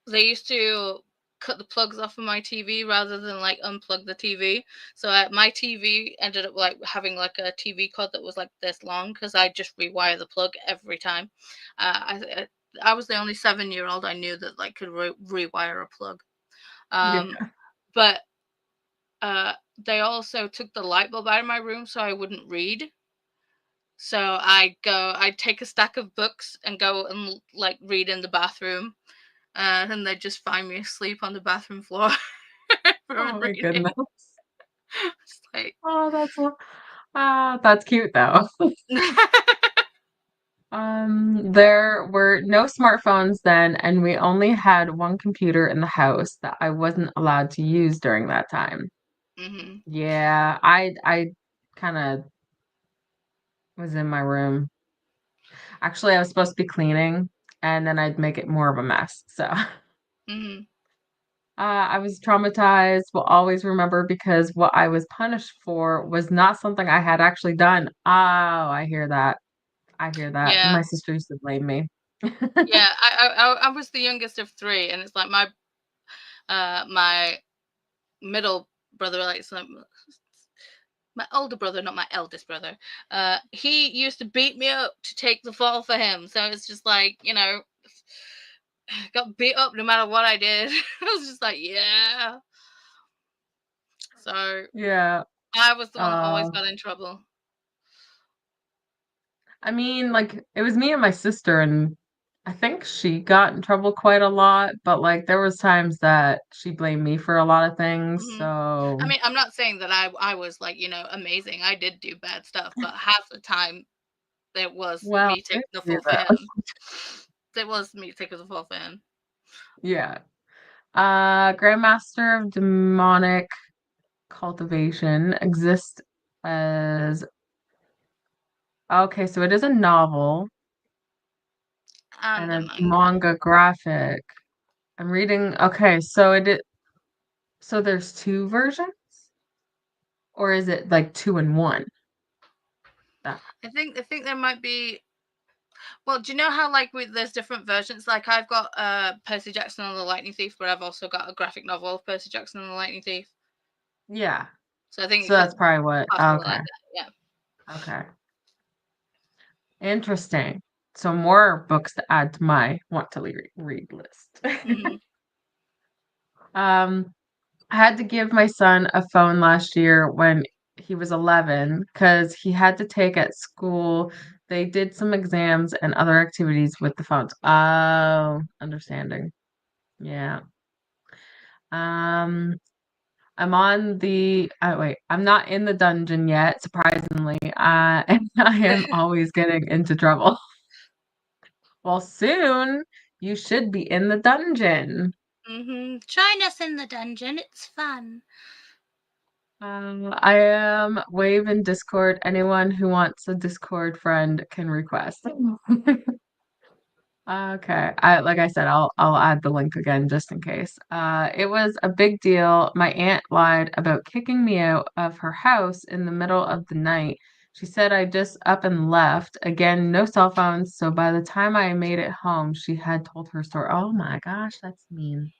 they used to cut the plugs off of my TV rather than like unplug the TV. So my TV ended up like having like a TV cord that was like this long because I just rewire the plug every time. I was the only 7-year old I knew that like could rewire a plug. Um, Yeah. but they also took the light bulb out of my room so I wouldn't read. So I'd take a stack of books and go and like read in the bathroom, and they'd just find me asleep on the bathroom floor from Oh my reading. goodness. It's like, Oh, that's cute though. There were no smartphones then, and we only had one computer in the house that I wasn't allowed to use during that time. hmm Yeah, I kind of was in my room. Actually, I was supposed to be cleaning, and then I'd make it more of a mess. So, hmm I was traumatized, will always remember because what I was punished for was not something I had actually done. Oh, I hear that. I hear that. yeah, My sister used to blame me. yeah. I was the youngest of three, and it's like my middle brother, like my older brother, not my eldest brother. He used to beat me up to take the fall for him. So it's just like, got beat up no matter what I did. I was just like, yeah. So Yeah. I was the one that always Uh, got in trouble. I mean, like it was me and my sister, and I think she got in trouble quite a lot, but like there was times that she blamed me for a lot of things. Hmm. I So, mean, I'm not saying that I was like, amazing. I did do bad stuff, but half the time it was well, me I taking the agree fall for though. him. It was me taking the fall for him. Yeah. Grandmaster of Demonic Cultivation exists as okay, so it is a novel and And a a manga. manga graphic. I'm reading, okay, so so there's two versions, or is it like two in one? That, I think there might be. Well, do you know how like there's different versions? Like I've got Percy Jackson and the Lightning Thief, but I've also got a graphic novel of Percy Jackson and the Lightning Thief. yeah. So I think it So could that's probably what, possibly okay, like that. Yeah. okay. Interesting. So more books to add to my want to read list. Hmm. Um, I had to give my son a phone last year when he was 11 because he had to take at school. They did some exams and other activities with the phones. Oh, understanding. Yeah. Um, I'm on the wait, I'm not in the dungeon yet, surprisingly. And I am always getting into trouble. Well, soon you should be in the dungeon. Join us in the dungeon. It's fun. I am Wave in Discord. Anyone who wants a Discord friend can request. Okay. Like I said, I'll add the link again just in case. It was a big deal. My aunt lied about kicking me out of her house in the middle of the night. She said I just up and left. Again, no cell phones. So by the time I made it home, she had told her story. Oh my gosh, that's mean.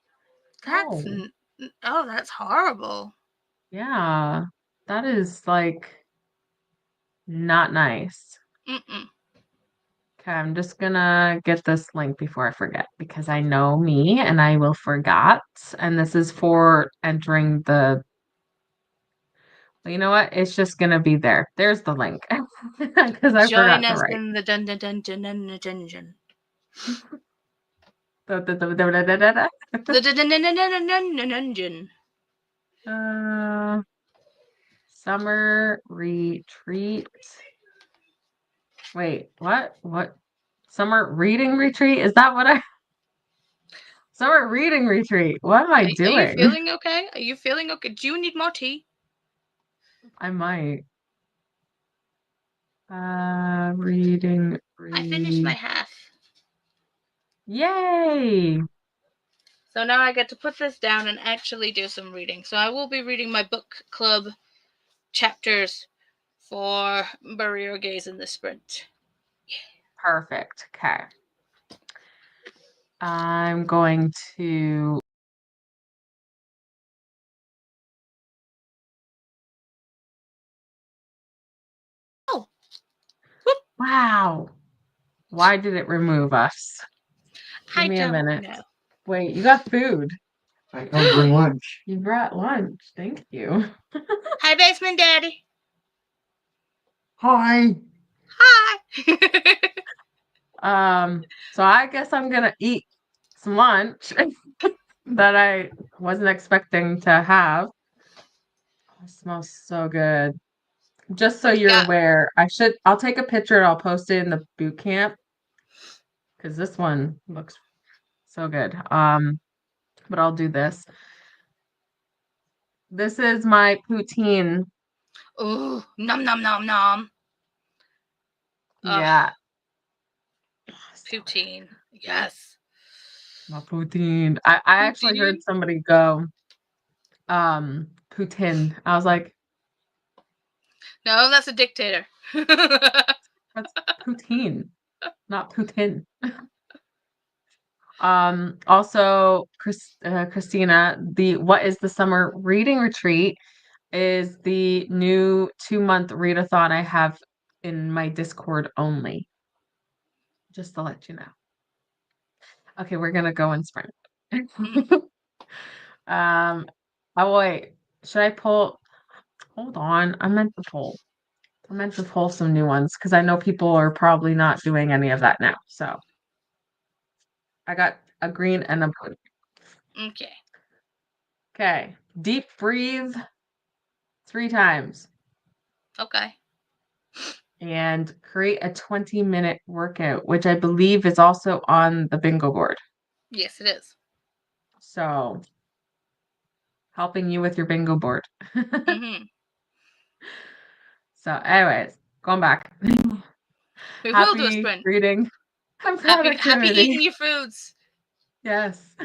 That's Oh, oh, that's horrible. yeah. That is like not nice. Mm-mm. Okay, I'm just gonna get this link before I forget because I know me and I will forget. And this is for entering the, well, you know what? It's just gonna be there. There's the link because I Join forgot to us write. in the dungeon. The dungeon. Uh, summer retreat. Wait, what? What? Summer reading retreat? Is that what I? Summer reading retreat. What am I Are you doing? feeling okay? Are you feeling okay? Do you need more tea? I might. Reading I finished my read. half. Yay! So now I get to put this down and actually do some reading. So I will be reading my book club chapters for Bury Your Gaze in the Sprint. Perfect. Okay. I'm going to. Oh, whoop. Wow. Why did it remove us? Give I me a don't minute. know. Wait, you got food. I come bring lunch. You brought lunch. Thank you. Hi, Basement Daddy. Hi. Hi. So I guess I'm gonna eat some lunch that I wasn't expecting to have. Oh, it smells so good. Just so What you you're got? aware, I'll take a picture and I'll post it in the boot camp because this one looks so good. But I'll do this. This is my poutine. Ooh, nom nom nom nom. Ugh, Yeah. Oh, so good. poutine. Yes. My poutine. I actually heard Poutine. somebody go, poutine. I was like, No, that's a dictator. that's poutine, not poutine. Also, Christina, the What is the Summer Reading Retreat is the new 2-month readathon I have in my Discord only, just to let you know. Okay, we're gonna go and sprint. Um, oh wait, should I pull? Hold on, I meant to pull some new ones because I know people are probably not doing any of that now. So I got a green and a blue. Okay. Okay. Deep breathe 3 times Okay. and create a 20-minute workout, which I believe is also on the bingo board. Yes, it is. So, helping you with your bingo board. Mm-hmm. So, anyways, going back. We will do a Happy sprint. reading and Happy productivity. eating your foods. Yes.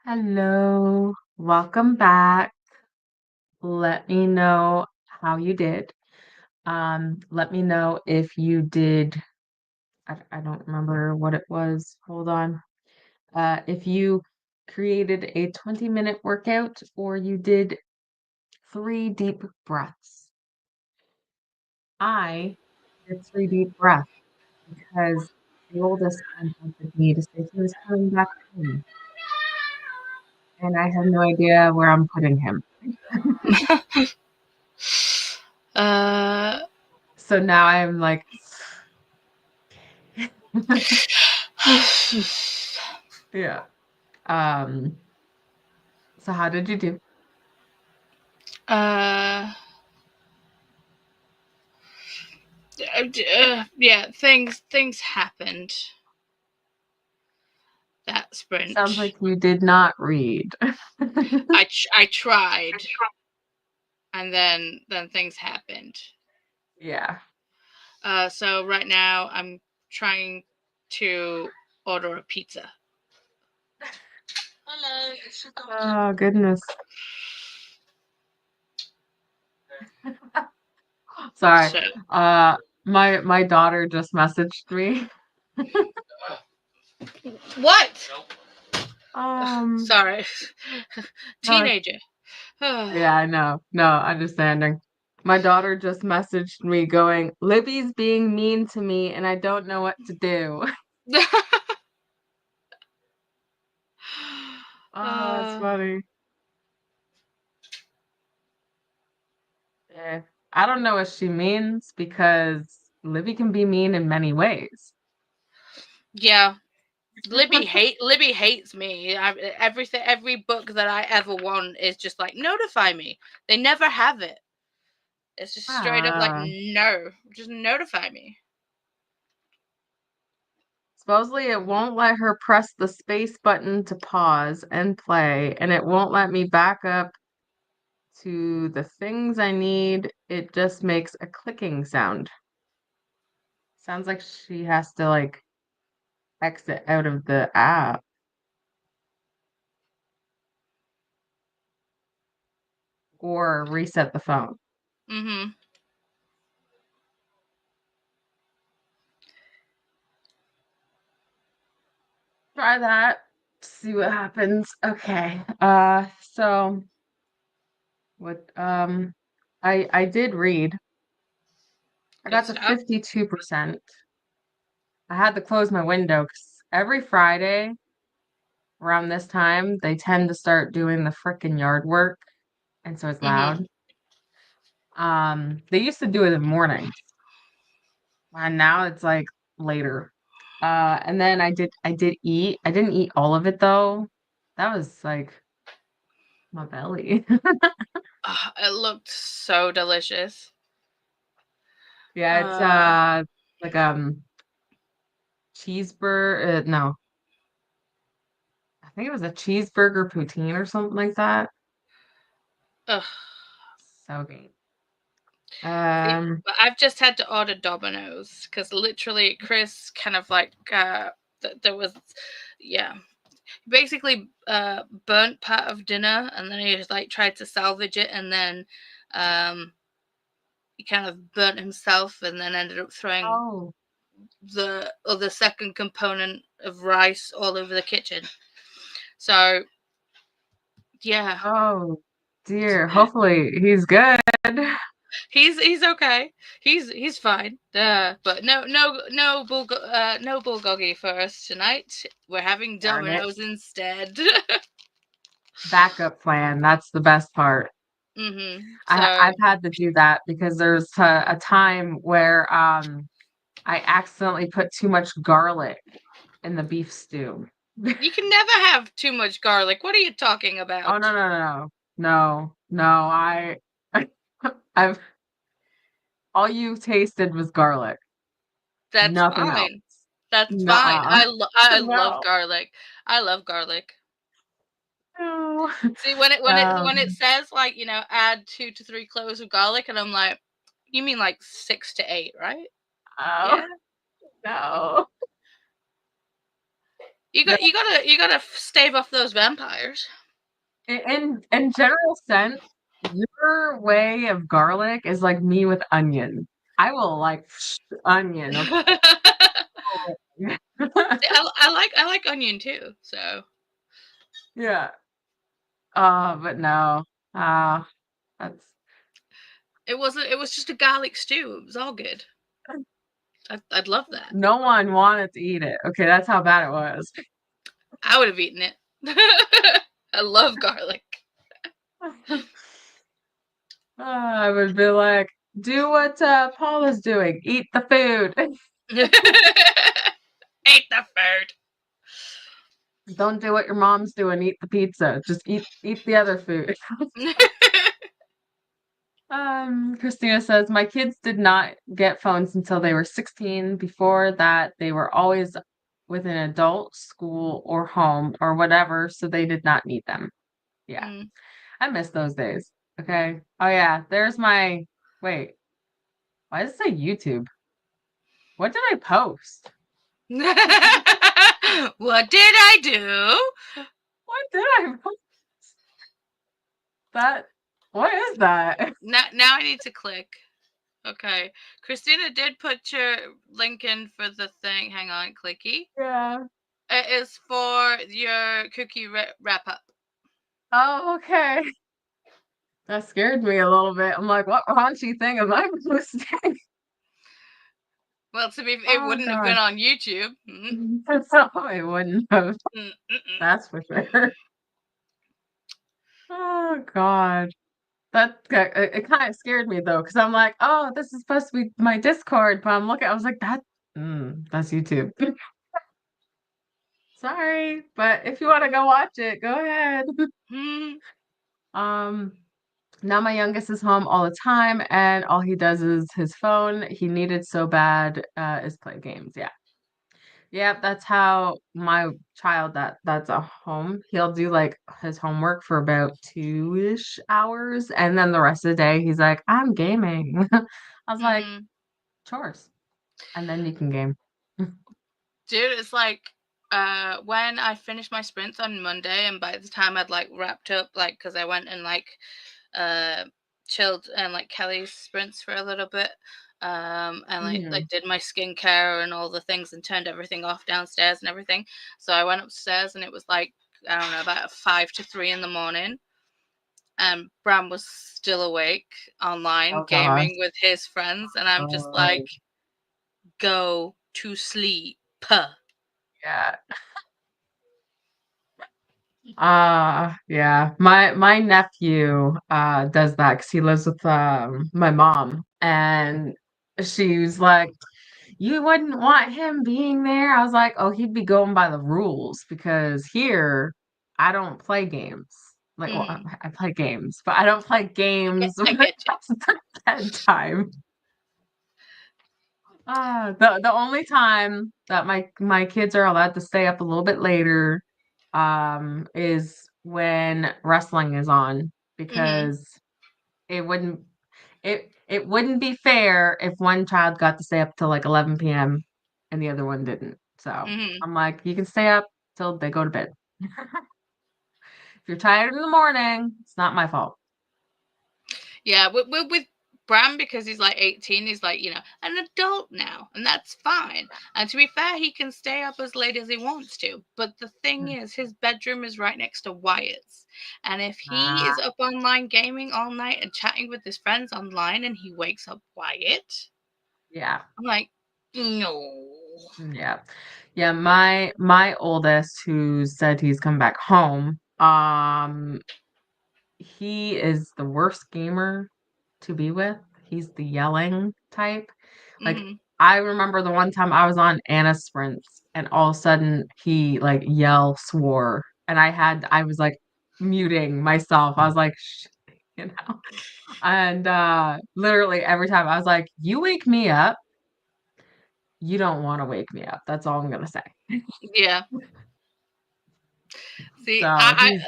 Hello, welcome back. Let me know how you did. Let me know if you did, I don't remember what it was. Hold on. If you created a 20-minute workout or you did 3 deep breaths. I did 3 deep breaths because the oldest contacted me to say he was coming back home, and I have no idea where I'm putting him. uh, So now I'm like, yeah. Um, so how did you do? uh, yeah, things happened that Sounds sprint. like you did not read. I tried, and then things happened. Yeah. So right now I'm trying to order a pizza. Oh, goodness. Sorry. So Uh, my daughter just messaged me. what? Um, Sorry, no, teenager. yeah, I know. No, understanding. My daughter just messaged me going, Libby's being mean to me and I don't know what to do. Oh, that's uh, funny. Yeah. I don't know what she means because Libby can be mean in many ways. yeah, Libby hates me. Every book that I ever want is just like notify me. They never have it. It's just straight up like Ah, no, just notify me. supposedly it won't let her press the space button to pause and play, and it won't let me back up to the things I need. It just makes a clicking sound. Sounds like she has to like exit out of the app or reset the phone. Mm-hmm. Try that. See what happens. Okay. So what I did read. I Good got to stuff. 52%. I had to close my window because every Friday around this time they tend to start doing the frickin' yard work, and so it's Mm-hmm. loud. They used to do it in the morning, and now it's like later. And then I did eat. I didn't eat all of it though. That was like my belly. It looked so delicious. Yeah, it's Uh, like cheeseburger. No, I think it was a cheeseburger poutine or something like that. ugh. So good. See, Um, but I've just had to order Domino's because literally Chris kind of like there was, yeah, basically burnt part of dinner and then he just like tried to salvage it and then um he kind of burnt himself and then ended up throwing oh, the other second component of rice all over the kitchen. So yeah, oh dear. Hopefully he's good. he's okay. He's fine. But no bulgogi for us tonight. We're having Darn it. Domino's instead. Backup plan. That's the best part. So I've had to do that because there's a time where I accidentally put too much garlic in the beef stew. you can never have too much garlic. What are you talking Oh about? no no no no no no! I've all you tasted was garlic, That's nothing else. fine. That's fine. Nuh-uh. I love No. garlic. I love garlic. No. See when it Um. says like add 2 to 3 cloves of garlic, and I'm like, you mean like 6 to 8, right? Oh Yeah. no. You gotta stave off those vampires. In general sense, your way of garlic is like me with onion. I will like onion, okay? I like onion too. So Yeah. But no. That's it wasn't. It was just a garlic stew. It was all good. I'd love that. no one wanted to eat it. Okay, that's how bad it was. I would have eaten it. I love garlic. I would be like, do what Paula's doing. Eat the food. Ate the food. Don't do what your mom's doing. Eat the pizza. Just eat the other food. Christina says, my kids did not get phones until they were 16. Before that, they were always with an adult, school, or home, or whatever, so they did not need them. Yeah, Mm. I miss those days. Okay. Oh, yeah, there's my. Wait, why does it say YouTube? What did I post? What did I do? What did I post? That, what is that? Now I need to click. Okay. Christina did put your link in for the thing. Hang on, clicky. Yeah. It is for your cookie wrap up. Oh, okay. That scared me a little bit. I'm like, what raunchy thing am I posting? Well, it Oh, wouldn't have been God. on YouTube. So it wouldn't have. Mm-mm. That's for sure. Oh, God. It kind of scared me though, because I'm like, oh, this is supposed to be my Discord, but I'm looking, I was like, that's YouTube. Sorry, but if you want to go watch it, go ahead. Mm. Um, Now my youngest is home all the time, and all he does is his phone. He needed so bad, is play games. Yeah. Yeah, that's how my child that's at home. He'll do like his homework for about 2-ish hours, and then the rest of the day he's like, I'm gaming. I was like, Mm-hmm. chores, and then you can game. Dude, it's like when I finished my sprints on Monday, and by the time I'd like wrapped up, like because I went and like uh chilled and like Kelly's sprints for a little bit, and like Mhm. did my skincare and all the things and turned everything off downstairs and everything. So I went upstairs and it was like I don't know about 5 to 3 in the morning, and Bram was still awake online Oh gosh. gaming with his friends, and I'm just like, Oh go to sleep. yeah. Yeah. My nephew does that because he lives with my mom, and she's like, you wouldn't want him being there. I was like, oh, he'd be going by the rules because here I don't play games. Like, well, Mm-hmm. I play games, but I don't play games I when get you. it's bedtime. The only time that my kids are allowed to stay up a little bit later, is when wrestling is on Mm-hmm. because it wouldn't it wouldn't be fair if one child got to stay up till like 11 p.m. and the other one didn't. So Mm-hmm. I'm like, you can stay up till they go to bed. If you're tired in the morning, it's not my fault. Yeah, with Bram, because he's like 18, he's like, an adult now, and that's fine. And to be fair, he can stay up as late as he wants to. But the thing is, his bedroom is right next to Wyatt's. And if he Ah, is up online gaming all night and chatting with his friends online and he wakes up Wyatt, yeah. I'm like, no. Yeah. Yeah, my oldest who said he's come back home, he is the worst gamer to be with. He's the yelling type. Like Mm-hmm. I remember the one time I was on Anna sprints and all of a sudden he like swore and I was like muting myself. I was like you know. And literally every time I was like, you wake me up, you don't want to wake me up. That's all I'm gonna say. Yeah. See, So he's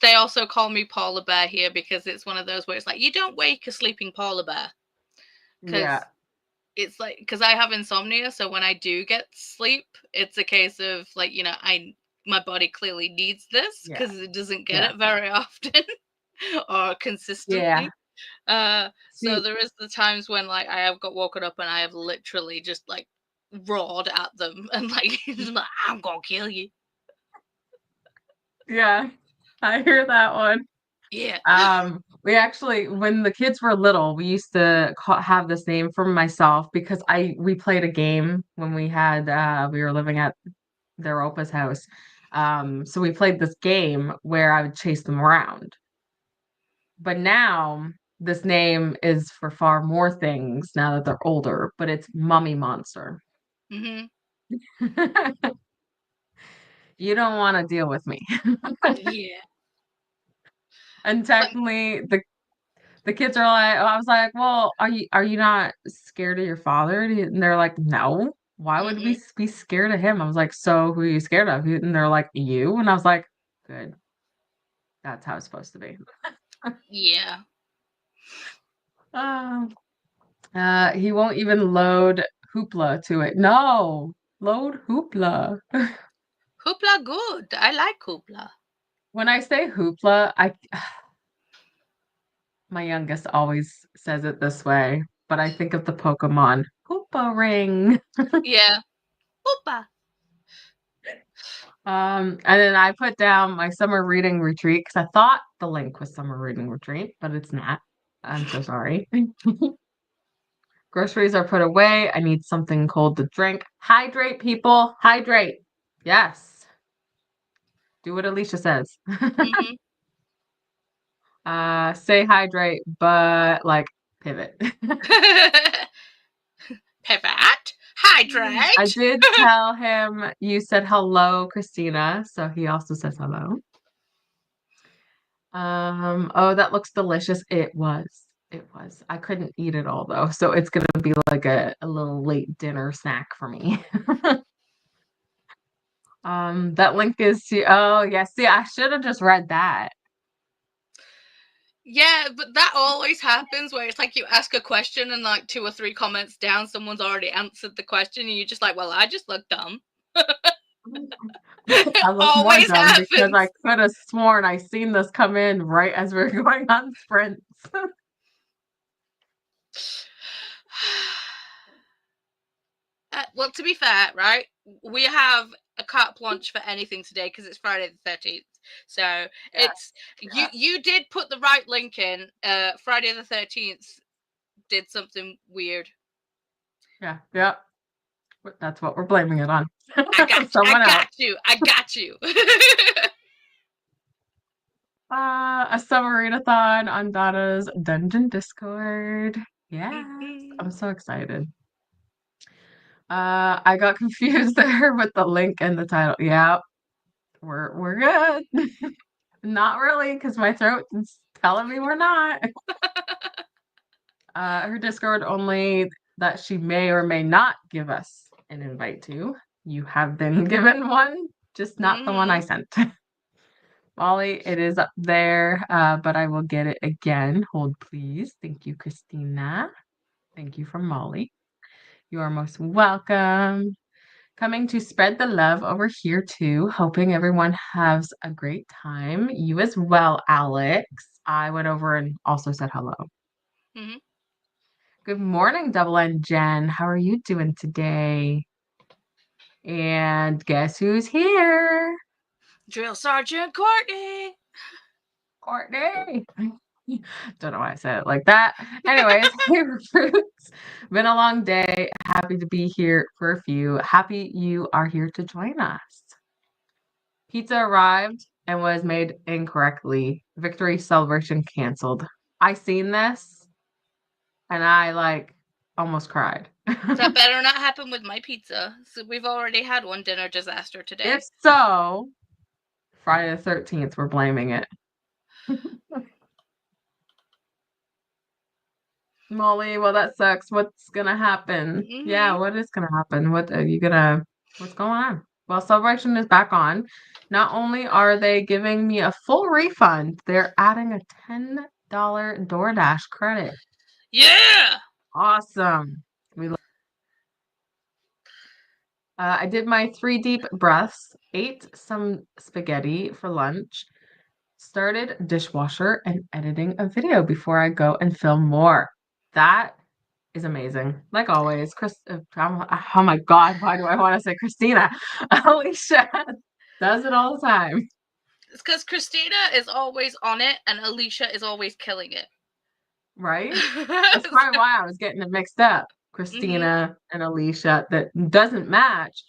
they also call me Paula Bear here because it's one of those where it's like, you don't wake a sleeping Paula Bear. yeah. Because it's like, because I have insomnia, so when I do get sleep, it's a case of like, my body clearly needs this Yeah. because it doesn't get Yeah. it very often or Yeah. consistently. So See, there is the times when like I have got woken up and I have literally just like roared at them and like, just like, I'm gonna kill you. yeah, I hear that one. Yeah. We actually, when the kids were little, we used to have this name for myself because we played a game when we were living at their Opa's house. So we played this game where I would chase them around. But now this name is for far more things now that they're older, but it's Mummy Monster. Hmm. You don't want to deal with me. Yeah. And It's like, technically the kids are like, I was like, well, are you not scared of your father? And they're like, no. Why would we mm-mm. be scared of him? I was like, so who are you scared of? And they're like, you. And I was like, good. That's how it's supposed to be. Yeah. Uh, he won't even load Hoopla to it. No, load Hoopla. Hoopla good. I like Hoopla. When I say Hoopla, my youngest always says it this way, but I think of the Pokemon Hoopa Ring. Yeah. Hoopa. And then I put down my summer reading retreat because I thought the link was summer reading retreat, but it's not. I'm so sorry. Groceries are put away. I need something cold to drink. Hydrate, people. Hydrate. Yes. Do what Alicia says. Hmm. Say hydrate, but like pivot. Pivot. I Hydrate. did tell him you said hello, Christina, so he also says hello. Oh, that looks delicious. It was. It was. I couldn't eat it all though, so it's gonna be like a little late dinner snack for me. That link is to, oh yeah, see, I should have just read that. Yeah, but that always happens where it's like you ask a question and like 2 or 3 comments down, someone's already answered the question, and you're just like, well, I just look dumb. It I look more always dumb because I happens. could have sworn I seen this come in right as we are going on sprints. Well, to be fair, right, we have a carte blanche for anything today because it's Friday the 13th. So it's Yes, you did put the right link in. Friday the 13th did something weird. yeah, yeah. That's what we're blaming it on. I Someone else. got you. I got you. A summer readathon on Donna's Dungeon Discord. Yes, I'm so excited. I got confused there with the link and the title. Yeah, we're good. Not really, because my throat is telling me we're not. Her Discord only that she may or may not give us an invite to. You have been given one, just not the one I Hmm. sent. Molly, it is up there, but I will get it again. Hold, please. Thank you, Christina. Thank you from Molly. You are most welcome. Coming to spread the love over here too. Hoping everyone has a great time. You as well, Alex. I went over and also said hello. Hmm. Good morning, Double N Jen. How are you doing today? And guess who's here? Drill Sergeant Courtney. Courtney. Don't know why I said it like that. Anyways, hey recruits. Been a long day. Happy to be here for a few. Happy you are here to join us. Pizza arrived and was made incorrectly. Victory celebration canceled. I seen this and I like almost cried. That better not happen with my pizza. So we've already had one dinner disaster If today. so, Friday the 13th, we're blaming it. Molly, well, that sucks. What's gonna happen? Yeah, Hmm. what is gonna happen? What's going on? Well, Celebration is back on. Not only are they giving me a full refund, they're adding a $10 DoorDash credit. Yeah. Awesome. We love I did my three deep breaths, ate some spaghetti for lunch, started dishwasher and editing a video before I go and film more. That is amazing. Like always, oh my God, why do I want to say Christina? Alicia does it all the time, It's because Christina is always on it and Alicia is always killing it. right? That's probably why I was getting it mixed up. Mhm. Christina and Alicia that doesn't match,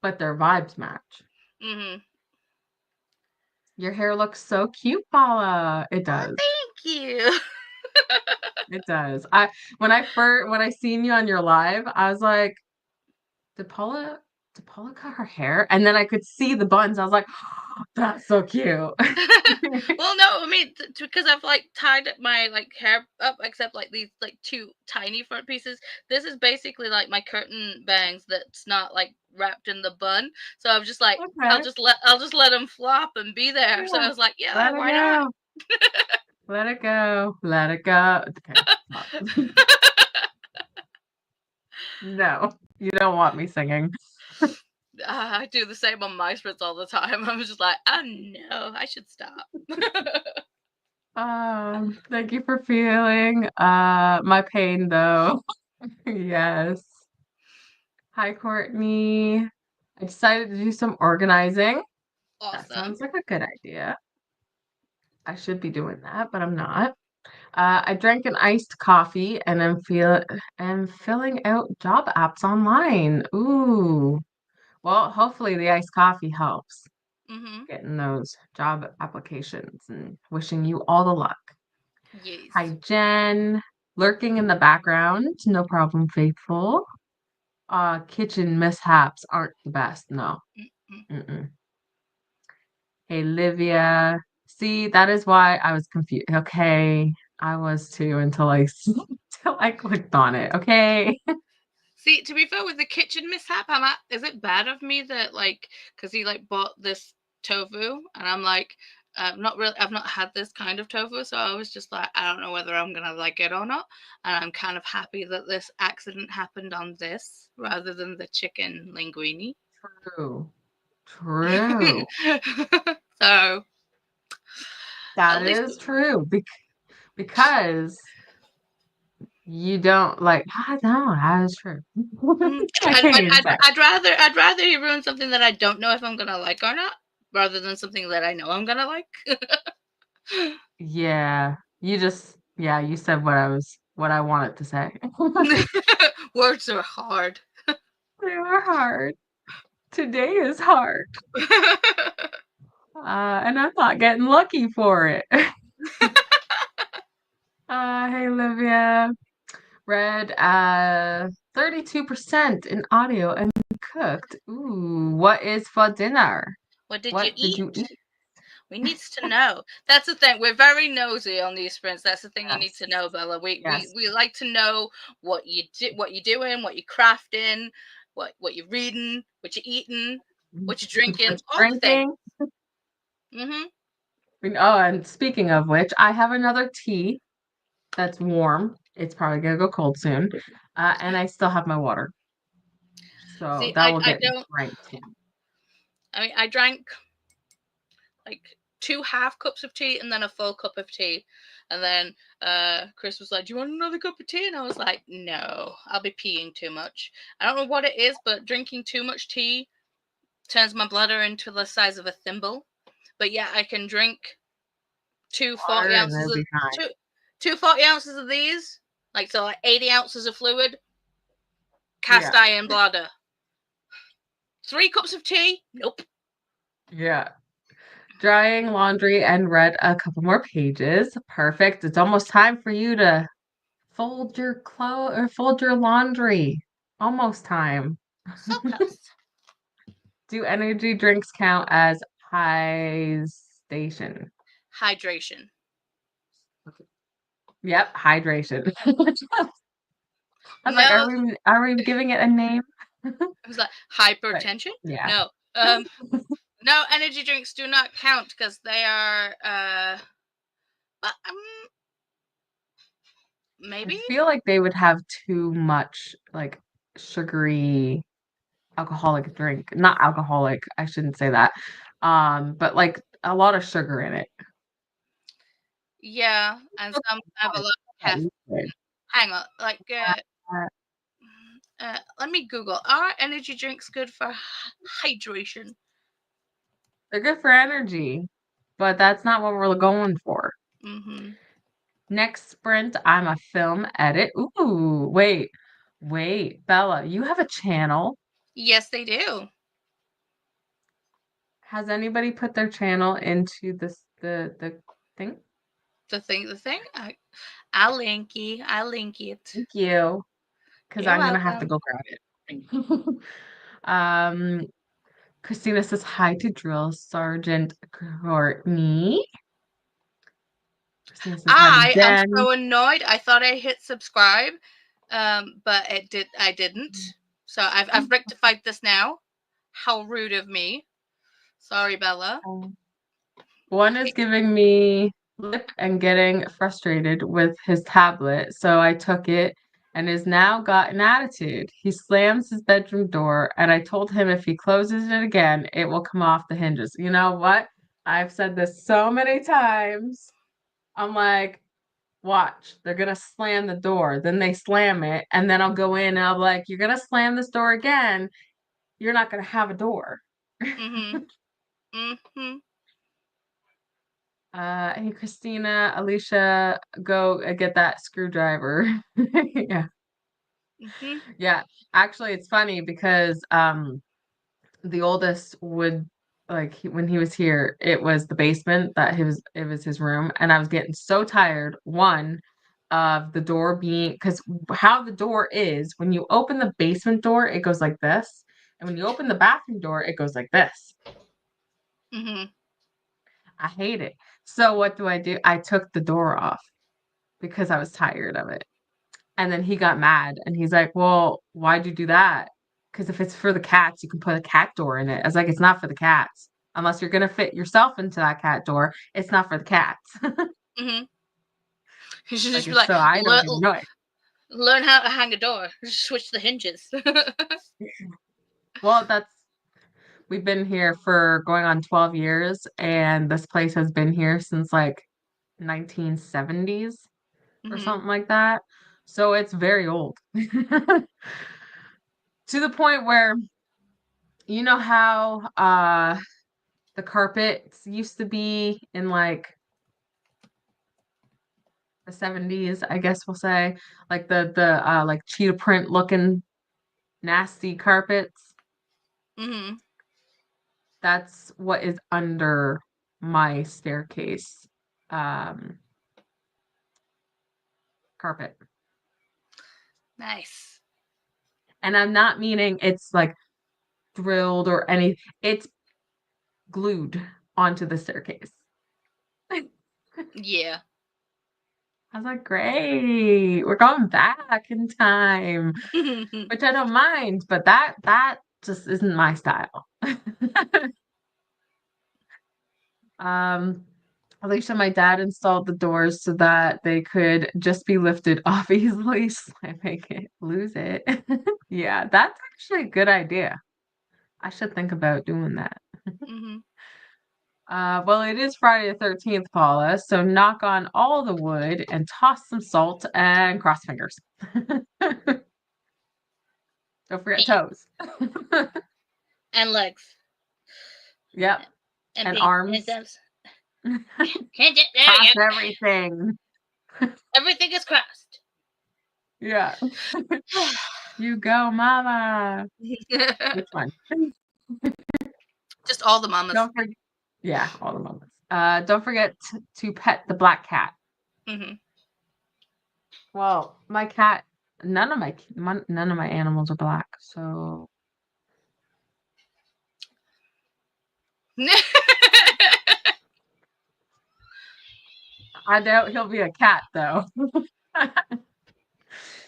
but their vibes match. Mhm. Your hair looks so cute, Paula. It Oh, does. thank you. It does. When I seen you on your live, I was like, did Paula cut her hair? And then I could see the buns. I was like, oh, that's so cute. Well, no, I mean because I've like tied my like hair up, except like these like two tiny front pieces. This is basically like my curtain bangs that's not like wrapped in the bun. So I'm just like, Okay. I'll just let them flop and be there. So Yeah. I was like, yeah, Let it why not? go. Let it go. Let it go. Okay. Stop. No, you don't want me singing. I do the same on my splits all the time. I'm just like, oh no, I should stop. Thank you for feeling my pain though. Yes. Hi, Courtney. I decided to do some organizing. That Awesome. sounds like a good idea. I should be doing that, but I'm not. I drank an iced coffee and I'm filling out job apps online. Ooh. Well, hopefully the iced coffee helps Mhm. getting those job applications and wishing you all the luck. Yes. Hi, Jen. Lurking in the background. No problem, faithful. Kitchen mishaps aren't the best. No. Mm-mm. Mm-mm. Hey, Livia. See, that is why I was confused. Okay, I was too until until I clicked on it. Okay. See, to be fair, with the kitchen mishap, is it bad of me that like, because he like bought this tofu, and I'm like, not really, I've not had this kind of tofu, so I was just like, I don't know whether I'm gonna like it or not, and I'm kind of happy that this accident happened on this rather than the chicken linguine. True. True. So That at least, is true. Because you don't like, I know, that is true. I I'd, can't I'd, even I'd, say. I'd rather he ruin something that I don't know if I'm gonna like or not, rather than something that I know I'm gonna like. Yeah. Yeah, you said what I wanted to say. Words are hard. They are hard. Today is hard. And I'm not getting lucky for it. Hey, Olivia. Read 32% in audio and cooked. Ooh, what is for dinner? What did you What did you eat? eat? We needs to know. That's the thing. We're very nosy on these sprints. That's the thing you need Yes. to know, Bella. Yes. We like to know what you're doing, what you're crafting, what you're reading, what you're eating, what you're drinking, What's all the things. drinking? Mhm. Oh, and speaking of which, I have another tea that's warm. It's probably gonna go cold soon. And I still have my water. So See, that will I get don't. drank soon. I mean, I drank like 2 half cups of tea and then a full cup of tea. And then Chris was like, "Do you want another cup of tea?" And I was like, "No, I'll be peeing too much." I don't know what it is, but drinking too much tea turns my bladder into the size of a thimble. But yeah, I can drink two Water forty and ounces it'll of be fine. two 40 ounces of these, like so like 80 ounces of fluid, cast Yeah. iron bladder. 3 cups of tea? Nope. Yeah. Drying laundry and read a couple more pages. Perfect. It's almost time for you to fold your laundry. Almost time. So close. Do energy drinks count as high station? Hydration. Yep, hydration. I was like, No, are we giving it a name? it was like But hypertension. yeah. No, no, energy drinks do not count because they are. But I maybe feel like they would have too much like sugary. alcoholic drink. Not alcoholic, I shouldn't say that. But like a lot of sugar in it. Yeah, and some have a lot of That caffeine. liquid. Hang on, like, Uh, let me Google. Are energy drinks good for hydration? they're good for energy, but that's not what we're going for. Mm-hmm. Next sprint, I'm a film edit. Ooh, wait, Bella, you have a channel. Yes, they do. Has anybody put their channel into the thing? The thing. I'll link you. I'll link it. Thank you, because You're I'm gonna have to welcome. go grab it. um, Christina says hi to Drill Sergeant Courtney. Christina says hi to I am Jen. so annoyed. I thought I hit subscribe, but I didn't. So I've rectified this now. How rude of me. Sorry, Bella. One is giving me lip and getting frustrated with his tablet, so I took it and has now got an attitude. He slams his bedroom door, and I told him if he closes it again, it will come off the hinges. You know what? I've said this so many times. I'm like, watch, they're gonna slam the door. Then they slam it, and then I'll go in and I'll be like, you're gonna slam this door again. You're not gonna have a door. Mm-hmm. Mm-hmm. Hey, Christina, Alicia, go get that screwdriver. Yeah. Mm-hmm. Yeah. Actually, it's funny because the oldest would like when he was here, it was the basement that it was his room, and I was getting so tired, one of the door being because how the door is when you open the basement door, it goes like this, and when you open the bathroom door, it goes like this. Mm-hmm. I hate it. So what do? I took the door off because I was tired of it. And then he got mad and he's like, "Well, why'd you do that? Because if it's for the cats, you can put a cat door in it." I was like, "It's not for the cats. Unless you're gonna fit yourself into that cat door, it's not for the cats." Mm-hmm. You should Like just be it's like, so I don't get annoyed. learn how to hang a door. Just switch the hinges. Well, that's we've been here for going on 12 years, and this place has been here since like 1970s or Mm-hmm. something like that. So it's very old. To the point where you know how the carpets used to be in like the 70s, I guess we'll say, like the like cheetah print looking nasty carpets. Mm-hmm. That's what is under my staircase um carpet. Nice. And I'm not meaning it's like drilled or any it's glued onto the staircase. I Yeah. was like, great, we're going back in time. Which I don't mind, but that just isn't my style. Um, Alicia, my dad installed the doors so that they could just be lifted off easily, slamming it, lose it. Yeah, that's actually a good idea. I should think about doing that. Mm-hmm. Well, it is Friday the 13th, Paula, so knock on all the wood and toss some salt and cross fingers. Don't forget toes. And legs. Yep, And and being and arms. thumbs. There we Cross go. everything. Everything is crossed. Yeah. You go, mama. Which one? Just all the mamas. Don't forget. Yeah, all the mamas. Don't forget to pet the black cat. Mm-hmm. Well, my cat, none of my animals are black, so I doubt he'll be a cat though.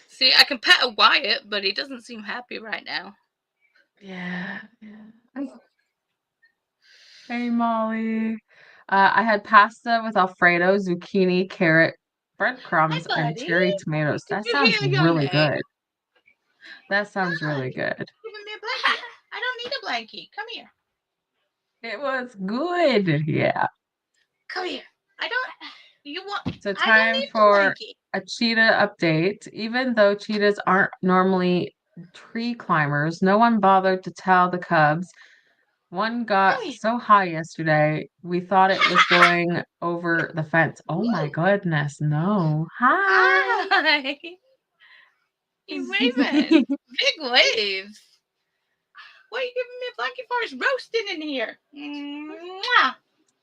See, I can pet a Wyatt, but he doesn't seem happy right now. Yeah, yeah. Hey, Molly. I had pasta with Alfredo, zucchini, carrot, Hi, breadcrumbs, and buddy. cherry tomatoes. Did That you sounds hear your really name? good. That sounds Hi. really good. Giving me a blanket. blankie. Come here. It was good. Yeah. Come here. I don't. You want? So I don't time need the for blankie. a cheetah update. Even though cheetahs aren't normally tree climbers, no one bothered to tell the cubs. One Come got here. so high yesterday, we thought it was going over the fence. Oh my Woo. goodness, no. Hi. Hi. You waving? Big waves. What are you giving me a blankie for? It's roasting in here.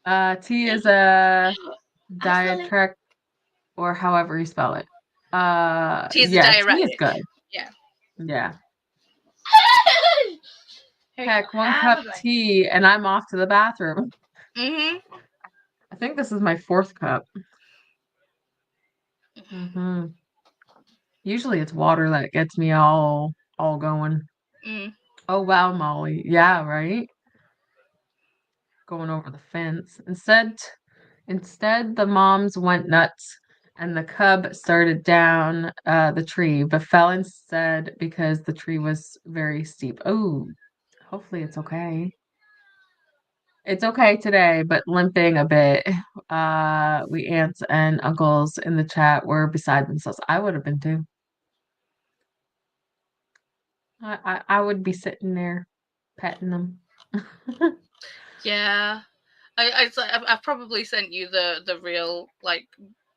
Mwah. T is a I feel it. diatric, or however you spell it. Tea a Yeah, tea is diuretic. good. Yeah. Yeah. Here you go. Heck, one Have cup a blankie. tea and I'm off to the bathroom. Mm-hmm. I think this is my fourth cup. hmm Usually it's water that gets me all going. Mm. Oh wow, Molly. Yeah, right? Going over the fence. Instead the moms went nuts and the cub started down the tree, but fell instead because the tree was very steep. Oh, hopefully it's okay. It's okay today, but limping a bit. We aunts and uncles in the chat were beside themselves. I would have been too. I would be sitting there petting them. Yeah. I've probably sent you the real like.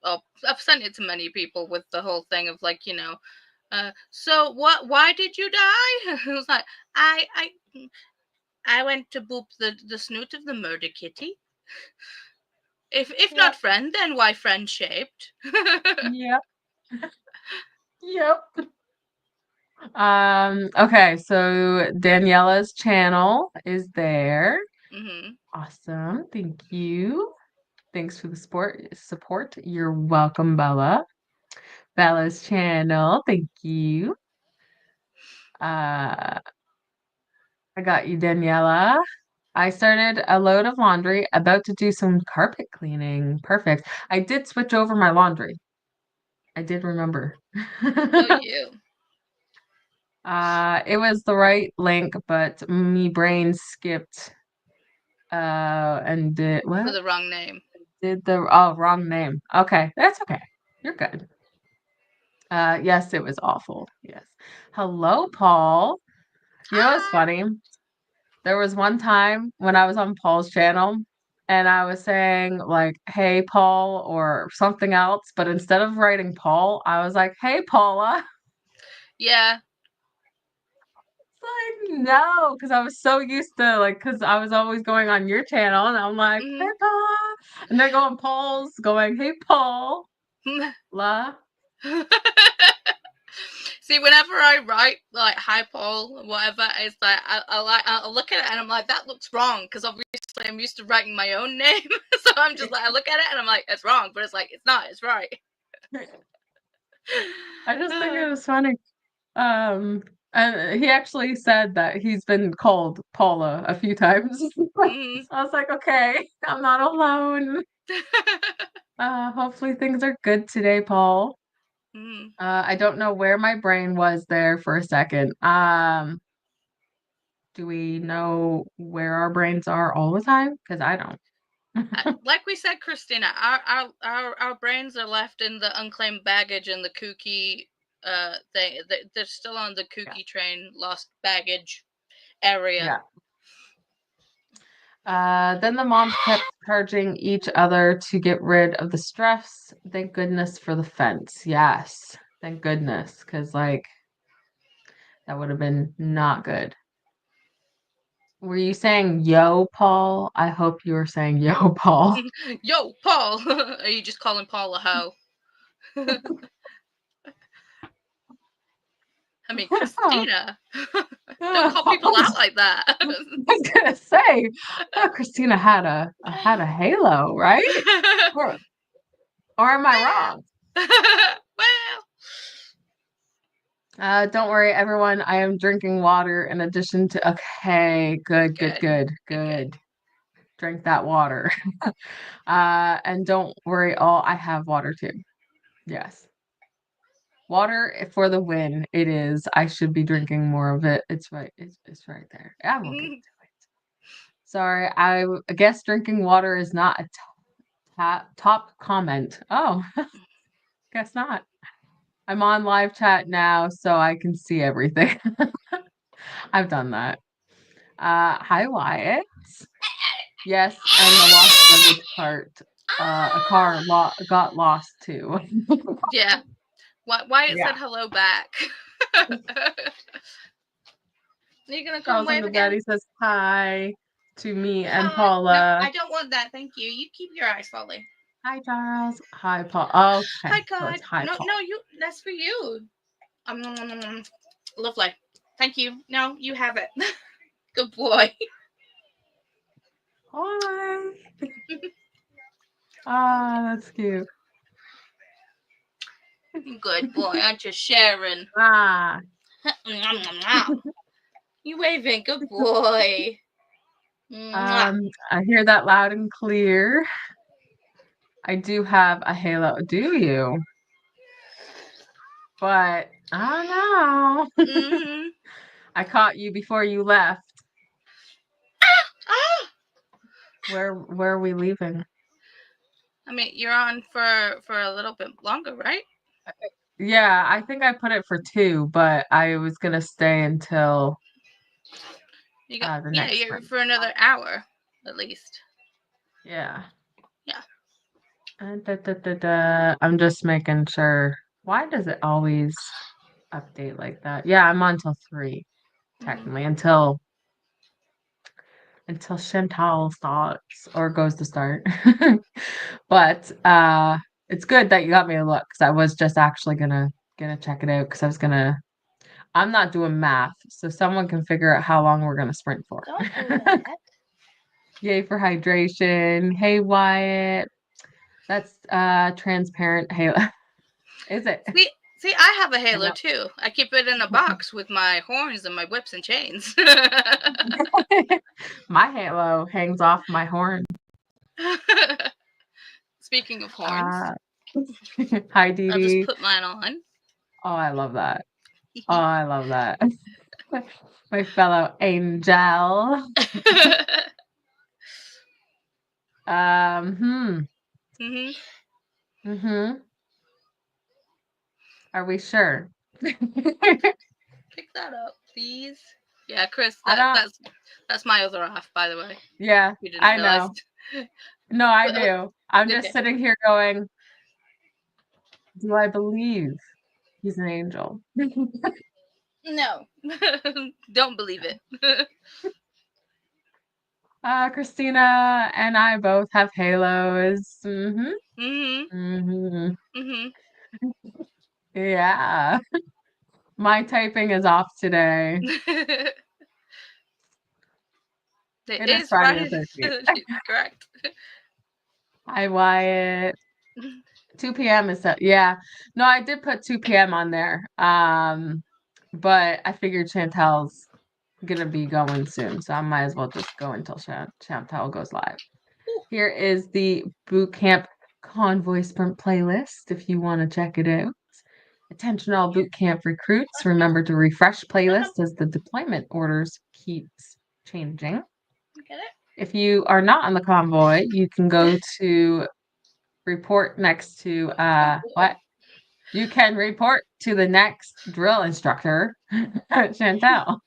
Oh, I've sent it to many people with the whole thing of like so what? Why did you die? It was like I I I went to boop the snoot of the murder kitty. If not Yep. friend, then why friend shaped? Yep. Yep. Okay, so Daniela's channel is there. Mm-hmm. Awesome. Thank you. Thanks for the support. You're welcome, Bella. Bella's channel. Thank you. Uh, I got you, Daniela. I started a load of laundry, about to do some carpet cleaning. Perfect. I did switch over my laundry. I did remember. Oh, you. It was the right link, but me brain skipped and did For what? the wrong name. Did the wrong name. Okay, that's okay. You're good. Yes, it was awful. Yes. Hello, Paul. You know what's Hi. funny? There was one time when I was on Paul's channel and I was saying like, "Hey, Paul," or something else, but instead of writing Paul, I was like, "Hey, Paula." Yeah. It's like, no, because I was so used to like, because I was always going on your channel and I'm like, "Hey, Mm-hmm. Paula," and they're going Paul's going, "Hey, Paul." La. See, whenever I write like "Hi Paul" or whatever, it's like I look at it and I'm like, that looks wrong because obviously I'm used to writing my own name, so I'm just like I look at it and I'm like, it's wrong, but it's like it's not, it's right. I just think it was funny. And he actually said that he's been called Paula a few times. Mm-hmm. So I was like, okay, I'm not alone. Hopefully things are good today, Paul. Mm-hmm. I don't know where my brain was there for a second. Do we know where our brains are all the time? Because I don't. Like we said, Christina, our brains are left in the unclaimed baggage and the kooky thing. They're still on the Yeah. kooky train, lost baggage area. Yeah. Then the moms kept charging each other to get rid of the stress. Thank goodness for the fence. Yes. Thank goodness. Because, like, that would have been not good. Were you saying yo, Paul? I hope you were saying yo, Paul. Yo, Paul. Are you just calling Paul a hoe? I mean, Christina. Don't call I people out like that. was gonna say, I thought Christina had a halo, right? Or, or am I wrong? Well, Don't worry, everyone. I am drinking water in addition to. Okay, good, good, good, good, good, good. good. Drink that water. And don't worry, all I have water too. Yes. Water for the win. It is. I should be drinking more of it. It's right. It's right there. I will get to it. Sorry, I guess drinking water is not a top comment. Oh, guess not. I'm on live chat now, so I can see everything. I've done that. Hi Wyatt. Yes, and the lost luggage part. A car got lost too. Yeah. Wyatt Yeah. said hello back. Are you gonna come Charles in wave the bed, again? he says hi to me and Hi. No, Paula. I don't want that. Thank you. You keep your eyes slowly. Hi, Charles. Hi, Paul. Okay, Hi, so it's God. hi, No, Paul. no, you. That's for you. Lovely. Thank you. No, you have it. Good boy. Hi. Ah, that's cute. Good boy. I'm just sharing. Ah. You waving. Good boy. I hear that loud and clear. I do have a halo. Do you? But I don't know. Mm-hmm. I caught you before you left. Ah! Where are we leaving? I mean, you're on for a little bit longer, right? Yeah, I think I put it for 2, but I was gonna stay until You got the yeah, next you're sprint. for another hour at least. Yeah. Yeah. I'm just making sure. Why does it always update like that? Yeah, I'm on till 3, Mm-hmm. technically, until Chantal starts or goes to start. But it's good that you got me a look because I was just actually gonna check it out because I'm not doing math, so someone can figure out how long we're gonna sprint for. Don't do that. Yay for hydration. Hey Wyatt. That's transparent halo. Is it? See, I have a I halo know. too. I keep it in a box with my horns and my whips and chains. My halo hangs off my horn. Speaking of horns, Uh, hi Dee I'll just Dee. put mine on. Oh, I love that. Oh, I love that. My fellow angel. Hmm. Mm-hmm. Mm-hmm. Are we sure? Pick that up, please. Yeah, Chris, I don't. that's my other half, by the way. Yeah, You didn't I realize. know. No, I But do. I'm just okay. sitting here going, do I believe he's an angel? No. Don't believe it. Christina and I both have halos. Mm-hmm. Mhm. Mm-hmm. Mhm. Yeah. My typing is off today. It It is is Friday the Friday 13th. correct. Hi, Wyatt. 2 p.m. is that? Yeah. No, I did put 2 p.m. on there. But I figured Chantel's gonna be going soon, so I might as well just go until Chantel goes live. Here is the Boot Camp Convoy Sprint playlist if you want to check it out. Attention all boot camp recruits, remember to refresh playlist as the deployment orders keeps changing. Get it? If you are not on the convoy, you can go to report next to Oh boy. what? You can report to the next drill instructor, Chantel.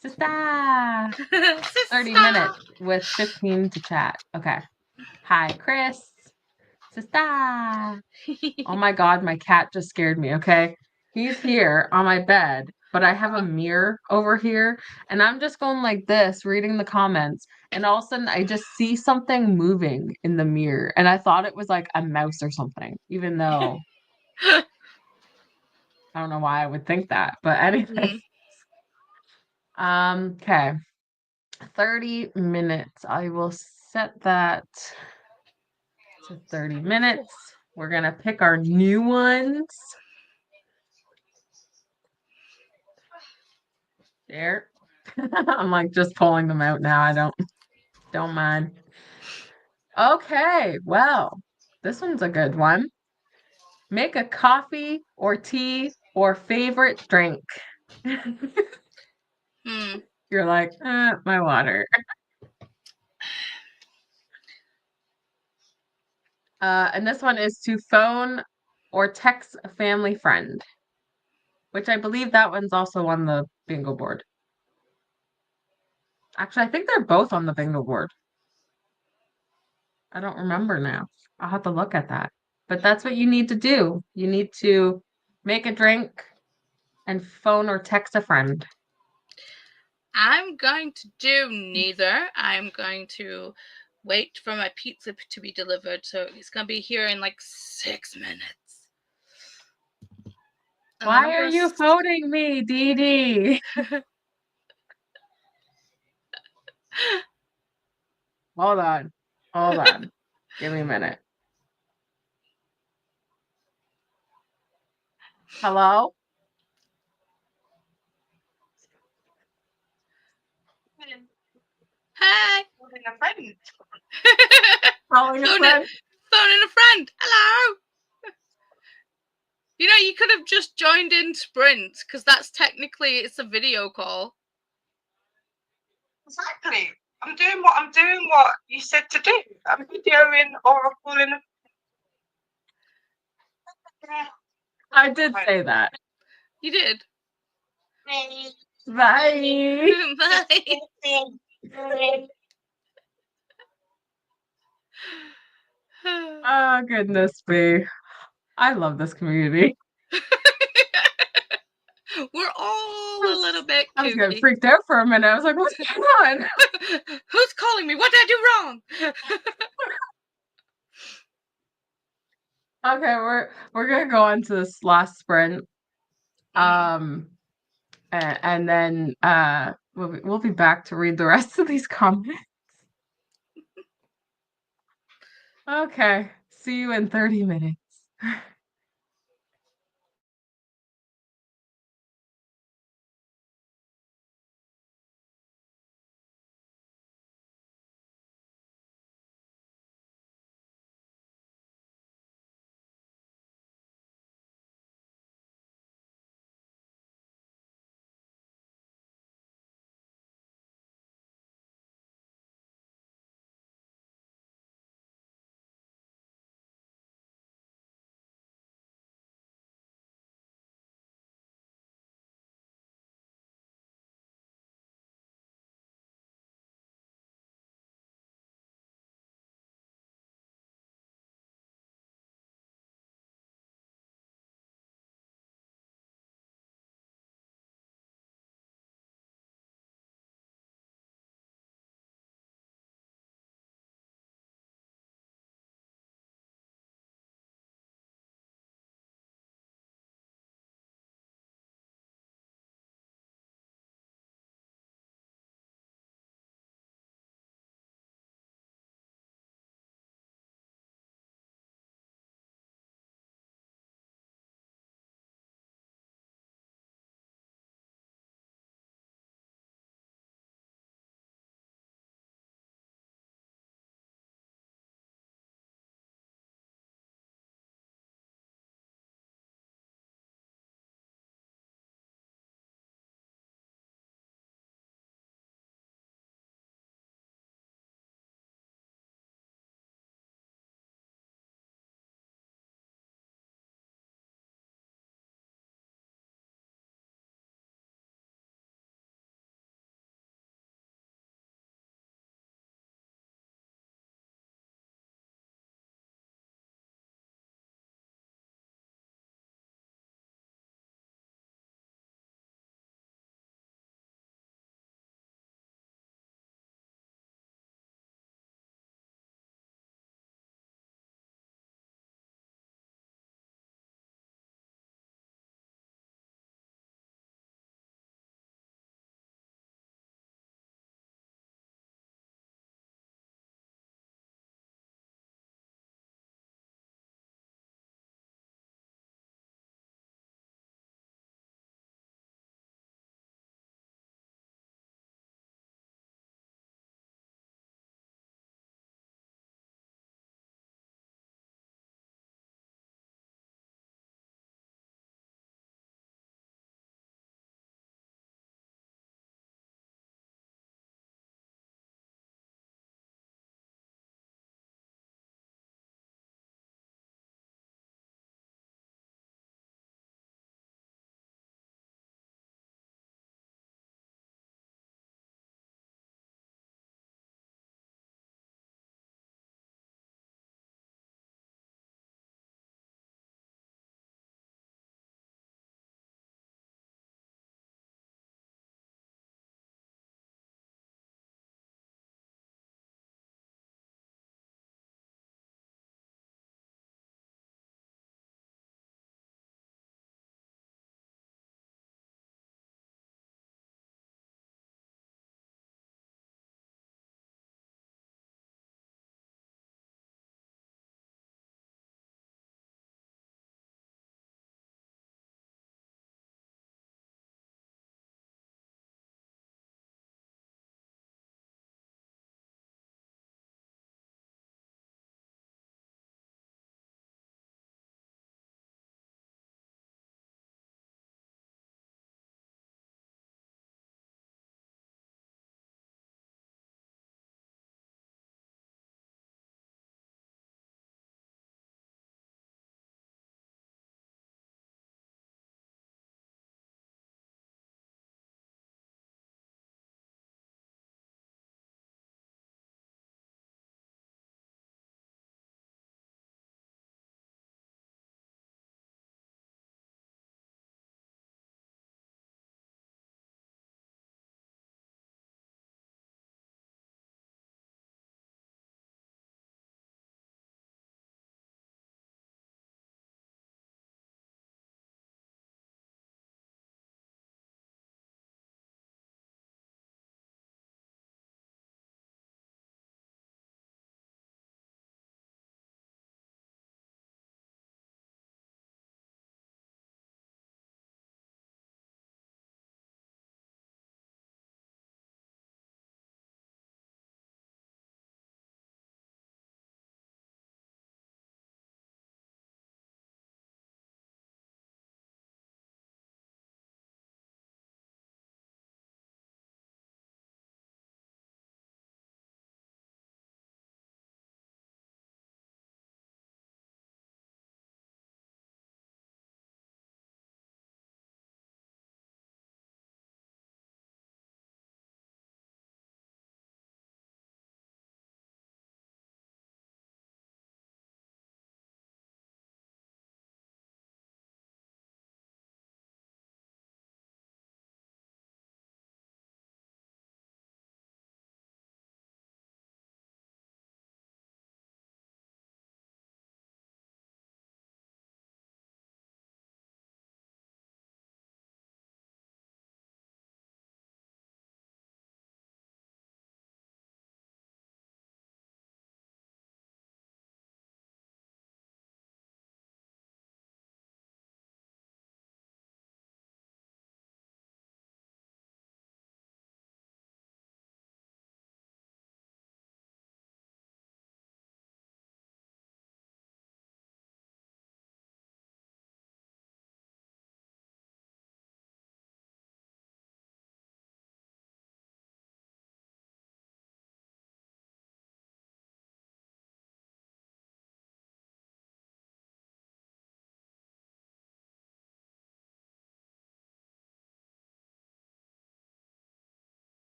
Sister. 30 Sister. minutes with 15 to chat. Okay. Hi, Chris. Sister. Oh my God, my cat just scared me. Okay. He's here on my bed, but I have a mirror over here, and I'm just going like this, reading the comments. And all of a sudden, I just see something moving in the mirror. And I thought it was like a mouse or something, even though I don't know why I would think that. But anyway, Mhm. okay. 30 minutes. I will set that to 30 minutes. We're going to pick our new ones. There. I'm like just pulling them out now. I don't mind. Okay, well, this one's a good one. Make a coffee or tea or favorite drink. Hmm. You're like, my water. And this one is to phone or text a family friend, which I believe that one's also on the bingo board. Actually, I think they're both on the bingo board. I don't remember now. I'll have to look at that. But that's what you need to do. You need to make a drink and phone or text a friend. I'm going to do neither. I'm going to wait for my pizza to be delivered. So it's going to be here in like 6 minutes. And Why are you phoning me, Dee Dee? Hold on. Hold on. Give me a minute. Hello? Hi. Calling a friend. Calling a friend? Phoning a friend. Hello. You know, you could have just joined in Sprint because that's technically it's a video call. Exactly. I'm doing what you said to do. I'm videoing or calling a I did say that. You did. Bye. Bye. Oh, goodness me. I love this community. We're all a little bit I was getting kooky. freaked out for a minute. I was like, what's going on? Who's calling me? What did I do wrong? Okay, we're gonna go on to this last sprint. And then we'll be back to read the rest of these comments. Okay. See you in 30 minutes.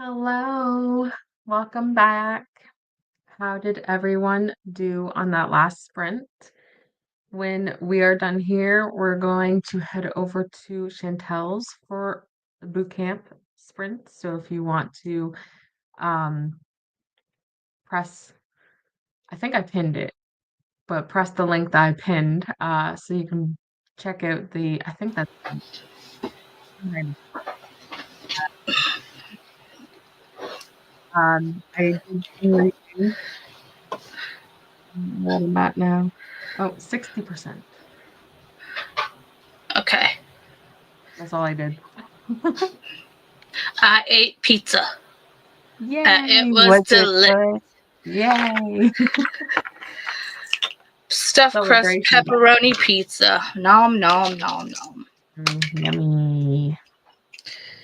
Hello, welcome back. How did everyone do on that last sprint? When we are done here, we're going to head over to Chantel's for the boot camp sprint. So if you want to um, press, I think I pinned it, but press the link that I pinned so you can check out I think that's I did some reading. What am I at now? Oh, 60%. Okay. That's all I did. I ate pizza. Yay! It was Was it delicious. good? Yay! Stuffed crust Celebration. pepperoni pizza. Nom nom nom nom. Yummy.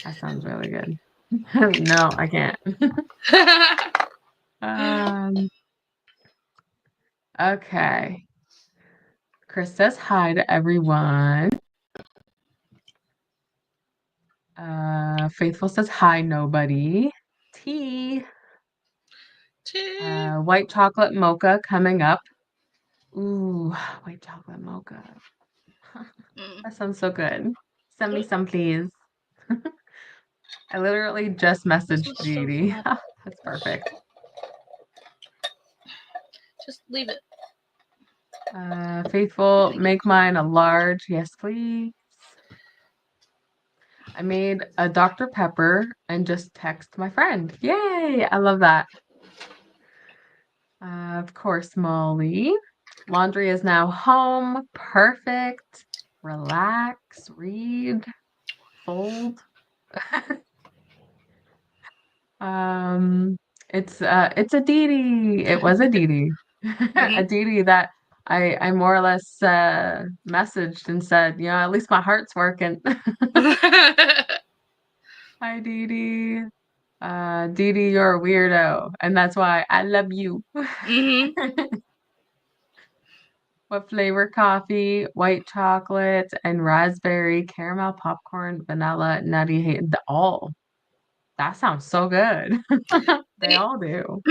That sounds really good. No, I can't. Okay. Chris says hi to everyone. Faithful says hi, nobody. Tea. White chocolate mocha coming up. Ooh, white chocolate mocha. That sounds so good. Send me some, please. I literally just messaged Dee. That's perfect. Just leave it. Faithful, make mine a large. Yes, please. I made a Dr. Pepper and just text my friend. Yay! I love that. Of course, Molly. Laundry is now home. Perfect. Relax, read, fold. It's a Dee Dee. It was a Dee Dee. A Dee Dee that I more or less messaged and said, at least my heart's working. Hi, Dee Dee. Dee Dee, you're a weirdo, and that's why I love you. What flavor coffee? White chocolate and raspberry, caramel popcorn, vanilla, nutty, all. That sounds so good. They all do.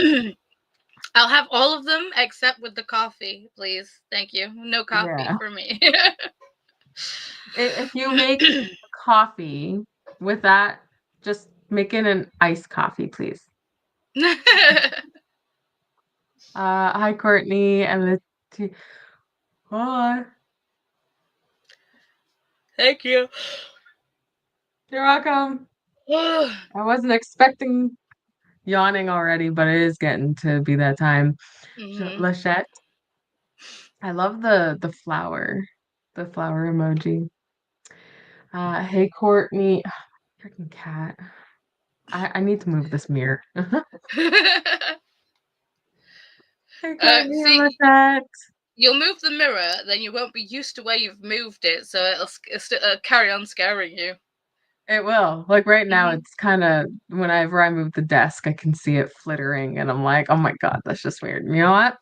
I'll have all of them except with the coffee, please. Thank you. No coffee for me. If you make coffee with that, just make it an iced coffee, please. Hi, Courtney and the Hi. Thank you. You're welcome. I wasn't expecting yawning already, but it is getting to be that time. Lachette. I love the flower emoji. Hey, Courtney. Freaking cat. I need to move this mirror. Hey, Courtney and Lachette. You'll move the mirror, then you won't be used to where you've moved it, so it'll carry on scaring you. It will. Like right now, it's kind of whenever I move the desk, I can see it flittering, and I'm like, oh my God, that's just weird. You know what?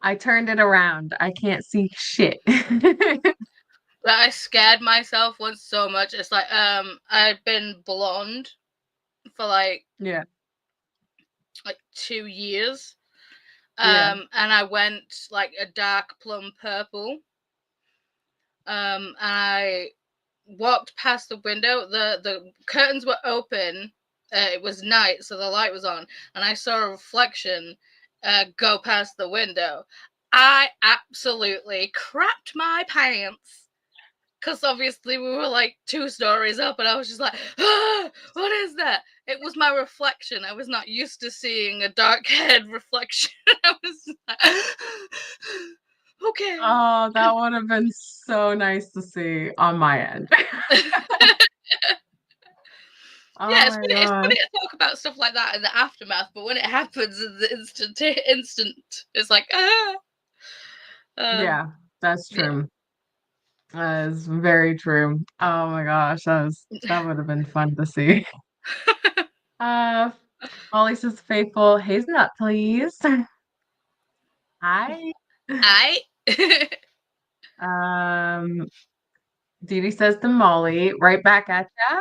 I turned it around. I can't see shit. I scared myself once so much. It's like I'd been blonde for like 2 years. And I went like a dark plum purple. And I walked past the window. The curtains were open. It was night, so the light was on, and I saw a reflection go past the window. I absolutely crapped my pants. Because obviously we were like 2 stories up, and I was just like, what is that? It was my reflection. I was not used to seeing a dark-haired reflection. I was like, okay. Oh, that would have been so nice to see on my end. Yeah, it's funny to talk about stuff like that in the aftermath, but when it happens in the instant, it's like, yeah, that's true. That is very true. Oh my gosh, that would have been fun to see. Molly says faithful hazelnut, please. Hi. Dee Dee says to Molly, right back at ya.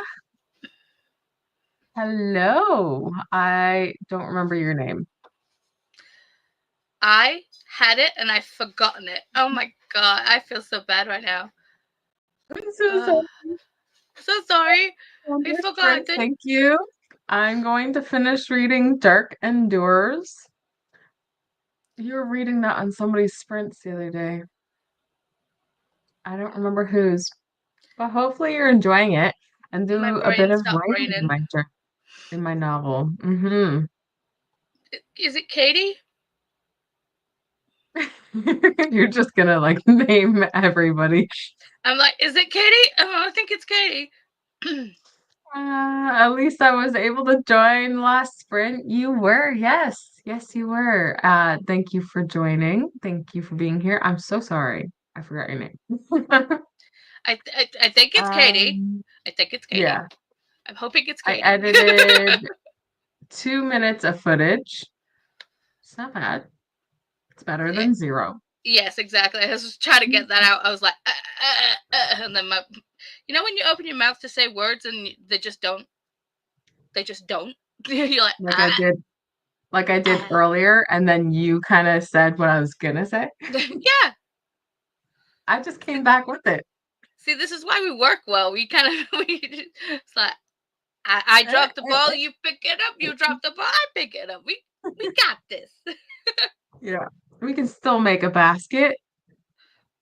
Hello. I don't remember your name. I had it and I've forgotten it. Oh my god, I feel so bad right now. I'm so Uh, sorry. so sorry. I forgot. Sprint, thank you. I'm going to finish reading Dark Endures. You were reading that on somebody's sprints the other day. I don't remember whose, but hopefully you're enjoying it and My do a bit brain of stopped writing in braining. my novel. Mm-hmm. Is it Katie? You're just gonna like name everybody. I'm like, is it Katie? Oh, I think it's Katie. At least I was able to join last sprint. You were, yes. Yes, you were. Thank you for joining. Thank you for being here. I'm so sorry. I forgot your name. I think it's Katie. Um, I think it's Katie. yeah, I'm hoping it's I Katie. edited 2 minutes of footage. It's not bad. It's better than zero. Yes, exactly. I was just trying to get that out. I was like, and then you know when you open your mouth to say words and they just don't. They just don't. You're like, Like I did earlier, and then you kind of said what I was gonna say. Yeah. I just came back with it. See, this is why we work well. We kind of, it's like, I drop the ball, you pick it up. You drop the ball, I pick it up. We got this. Yeah, we can still make a basket.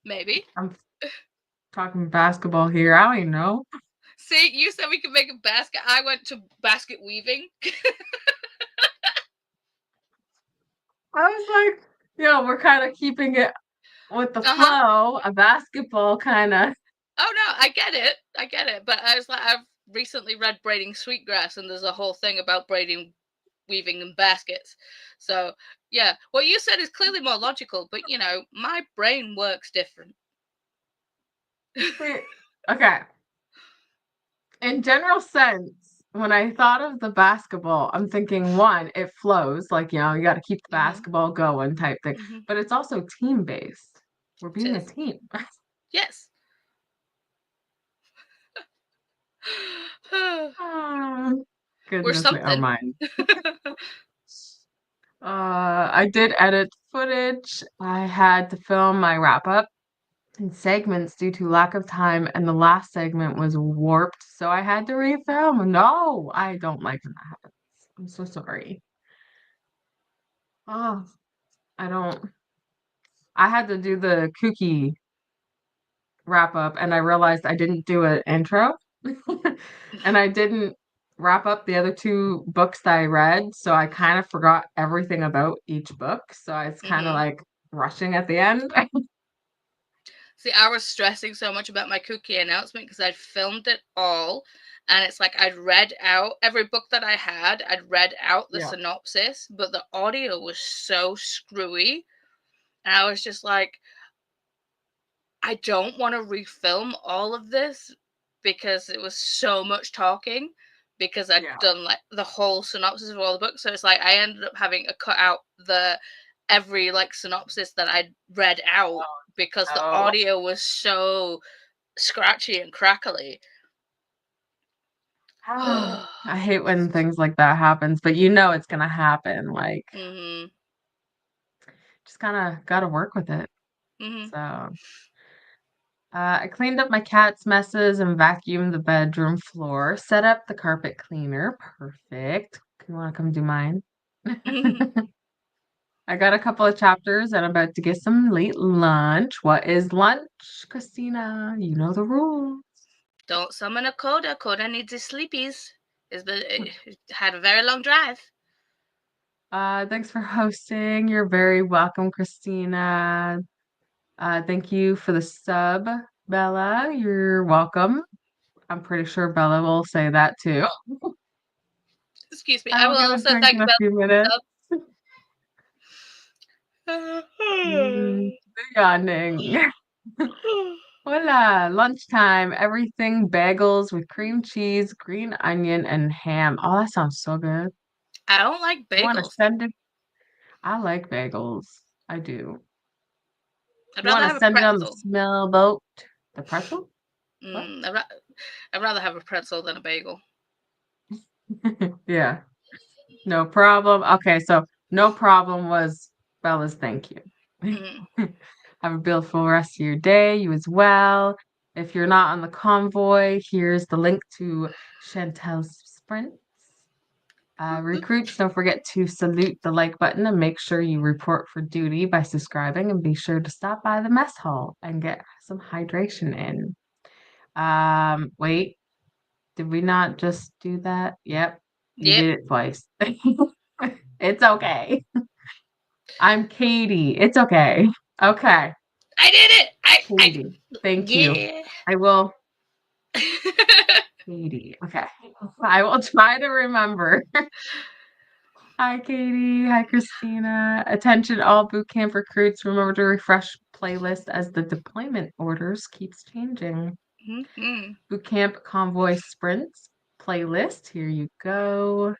Maybe. I'm talking basketball here. I don't even know. See, you said we could make a basket. I went to basket weaving. I was like, we're kind of keeping it with the Uh-huh. flow, a basketball kind of. Oh no, I get it. But I was like, I've recently read Braiding Sweetgrass, and there's a whole thing about braiding, weaving, and baskets. So yeah, what you said is clearly more logical, but my brain works different. Okay. In general sense, when I thought of the basketball, I'm thinking one, it flows, like, you got to keep the Mm-hmm. basketball going type thing, Mm-hmm. but it's also team based. We're being a team. Yes. Oh, We're goodness me, or something. mine. I did edit footage. I had to film my wrap up in segments due to lack of time, and the last segment was warped, so I had to refilm. No, I don't like when that happens. I'm so sorry. Oh, I don't. I had to do the kooky wrap up, and I realized I didn't do an intro, and I didn't wrap up the other two books that I read, so I kind of forgot everything about each book. So I was kind of Mm-hmm. like rushing at the end. See, I was stressing so much about my cookie announcement because I'd filmed it all. And it's like I'd read out every book that I had, I'd read out the Yeah. synopsis, but the audio was so screwy. And I was just like, I don't want to refilm all of this because it was so much talking because I'd Yeah. done like the whole synopsis of all the books. So it's like I ended up having to cut out every like synopsis that I'd read out because the Oh. audio was so scratchy and crackly. Oh, I hate when things like that happens, but it's gonna happen. Like, Mm-hmm. just kind of gotta work with it. Mm-hmm. So, I cleaned up my cat's messes and vacuumed the bedroom floor, set up the carpet cleaner. Perfect. You want to come do mine? Mm-hmm. I got a couple of chapters and I'm about to get some late lunch. What is lunch, Christina? You know the rules. Don't summon a coda. Coda needs his sleepies. It had a very long drive. Thanks for hosting. You're very welcome, Christina. Thank you for the sub, Bella. You're welcome. I'm pretty sure Bella will say that too. Excuse me. I I will will get a also drink thank in a few minutes. Bella. Yawning. Hola, lunchtime. Everything bagels with cream cheese, green onion, and ham. Oh, that sounds so good. I don't like You want to bagels. send it? I like bagels. I do. I'd You rather want to have a send it on the pretzel. smell boat? The pretzel? What? I'd rather have a pretzel than a bagel. Yeah, no problem. Okay, so no problem was Bella's thank you. Mhm. Have a beautiful rest of your day. You as well. If you're not on the convoy, here's the link to Chantel's sprints. Recruits, don't forget to salute the like button and make sure you report for duty by subscribing and be sure to stop by the mess hall and get some hydration in. Wait, did we not just do that? Yep, you Yep. did it twice. It's okay. I'm Katie. It's okay. Okay, I did it. Katie. Thank you. Yeah. I will. Katie. Okay. I will try to remember. Hi, Katie. Hi, Christina. Attention, all boot camp recruits. Remember to refresh playlist as the deployment orders keeps changing. Mhm. Boot camp convoy sprints playlist. Here you go.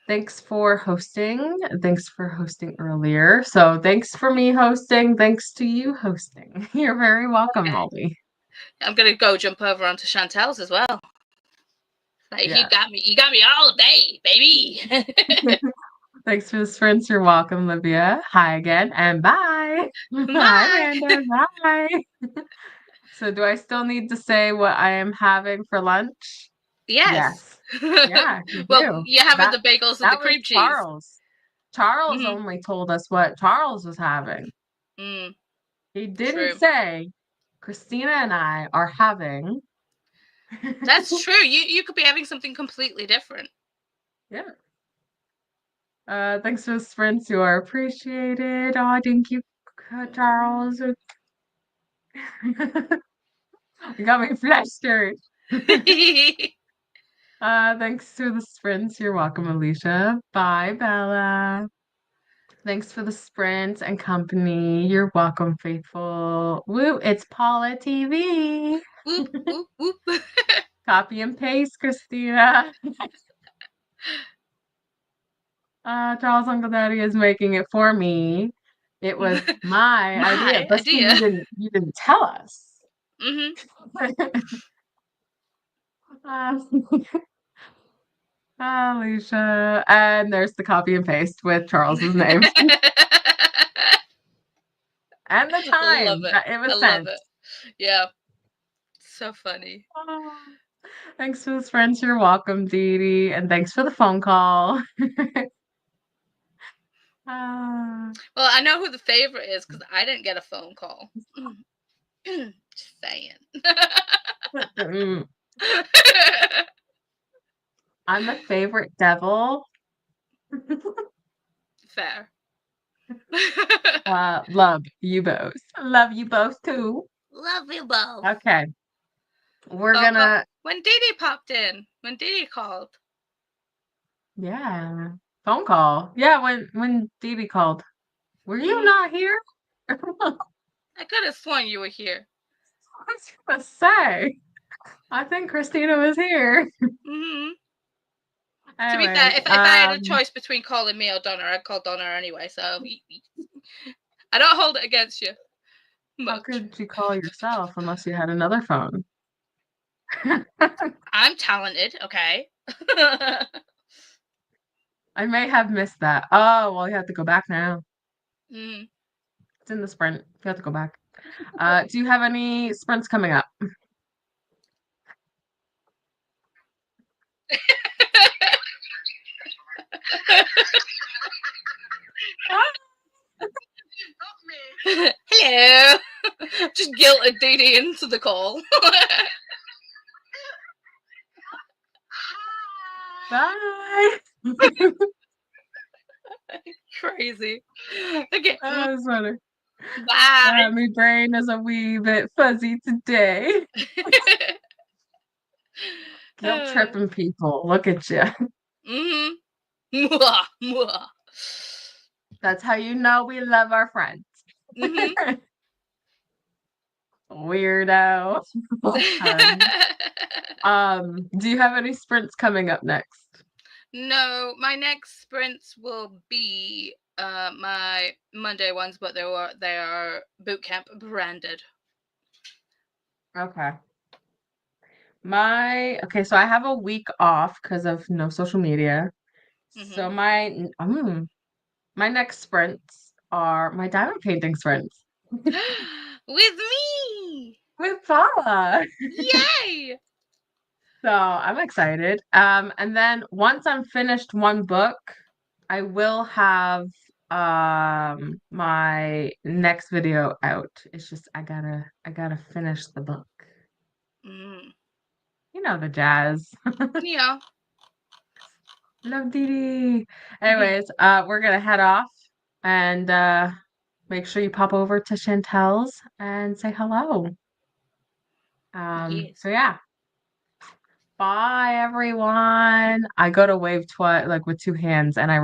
Thanks for hosting. Thanks for hosting earlier. So thanks for me hosting. Thanks to you hosting. You're very welcome, Okay. Molly. I'm gonna go jump over onto Chantel's as well. Like Yeah. you got me all day, baby. Thanks for the sprints. You're welcome, Livia. Hi again and bye. Hi, Bye. Amanda. Bye. So do I still need to say what I am having for lunch? Yes. Yes. Yeah, you Well, do. you're having That the bagels and the that was cream cheese. Charles. Charles Mhm. only told us what Charles was having. Mm, He didn't true. say Christina and I are having. That's true. You could be having something completely different. Yeah. Thanks for the sprints. You are appreciated. Oh, thank you, Charles. You got me flustered. Thanks to the sprints. You're welcome, Alicia. Bye, Bella. Thanks for the sprints and company. You're welcome, faithful. Woo, it's Paula TV. Whoop, whoop, whoop. Copy and paste, Christina. Charles Uncle Daddy is making it for me. It was my idea, My but see, idea. you didn't tell us. Mhm. Uh, Alicia. And there's the copy and paste with Charles's name and the Love time it. that it I was love sent. it. Yeah. So funny. Oh, thanks for the friends. You're welcome, Dee Dee. And thanks for the phone call. Ah. Well, I know who the favorite is because I didn't get a phone call. Just saying. Mm, I'm the favorite devil. Fair. Love you both. Love you both too. Love you both. Okay. We're Oh, well, gonna, when Dee popped in, when Dee called. yeah, phone call. Yeah, when Dee Dee called. Were you not here? I I could have sworn you were here. was gonna say. I think Christina was here. Hmm To be fair, Anyway, if I had a choice between calling me or Donna, I'd call Donna anyway. So I don't hold it against you how much. could you call yourself unless you had another phone? I'm talented, okay? I may have missed that. Oh, well, you have to go back now. Mm. It's in the sprint. You have to go back. Do you have any sprints coming up? Hello. Just guilted Dee into the call. Bye. Crazy. Okay. That was funny. Bye. My brain is a wee bit fuzzy today. Guilt tripping people. Look at you. Mhm. Mwah, mwah. That's how you know we love our friends. Mhm. Weirdo. Do you have any sprints coming up next? No, my next sprints will be my Monday ones, but they are boot camp branded. Okay. Okay, so I have a week off because of no social media. So Hmm. my next sprints are my diamond painting sprints With me! with Paula. Yay! So I'm excited. And then once I'm finished one book, I will have my next video out. It's just I gotta finish the book. Mm. You know the jazz. Yeah. Love Dee Dee. Anyways, we're gonna head off and make sure you pop over to Chantel's and say hello. Yes. So yeah. Bye everyone. I go to wave twice like with two hands and I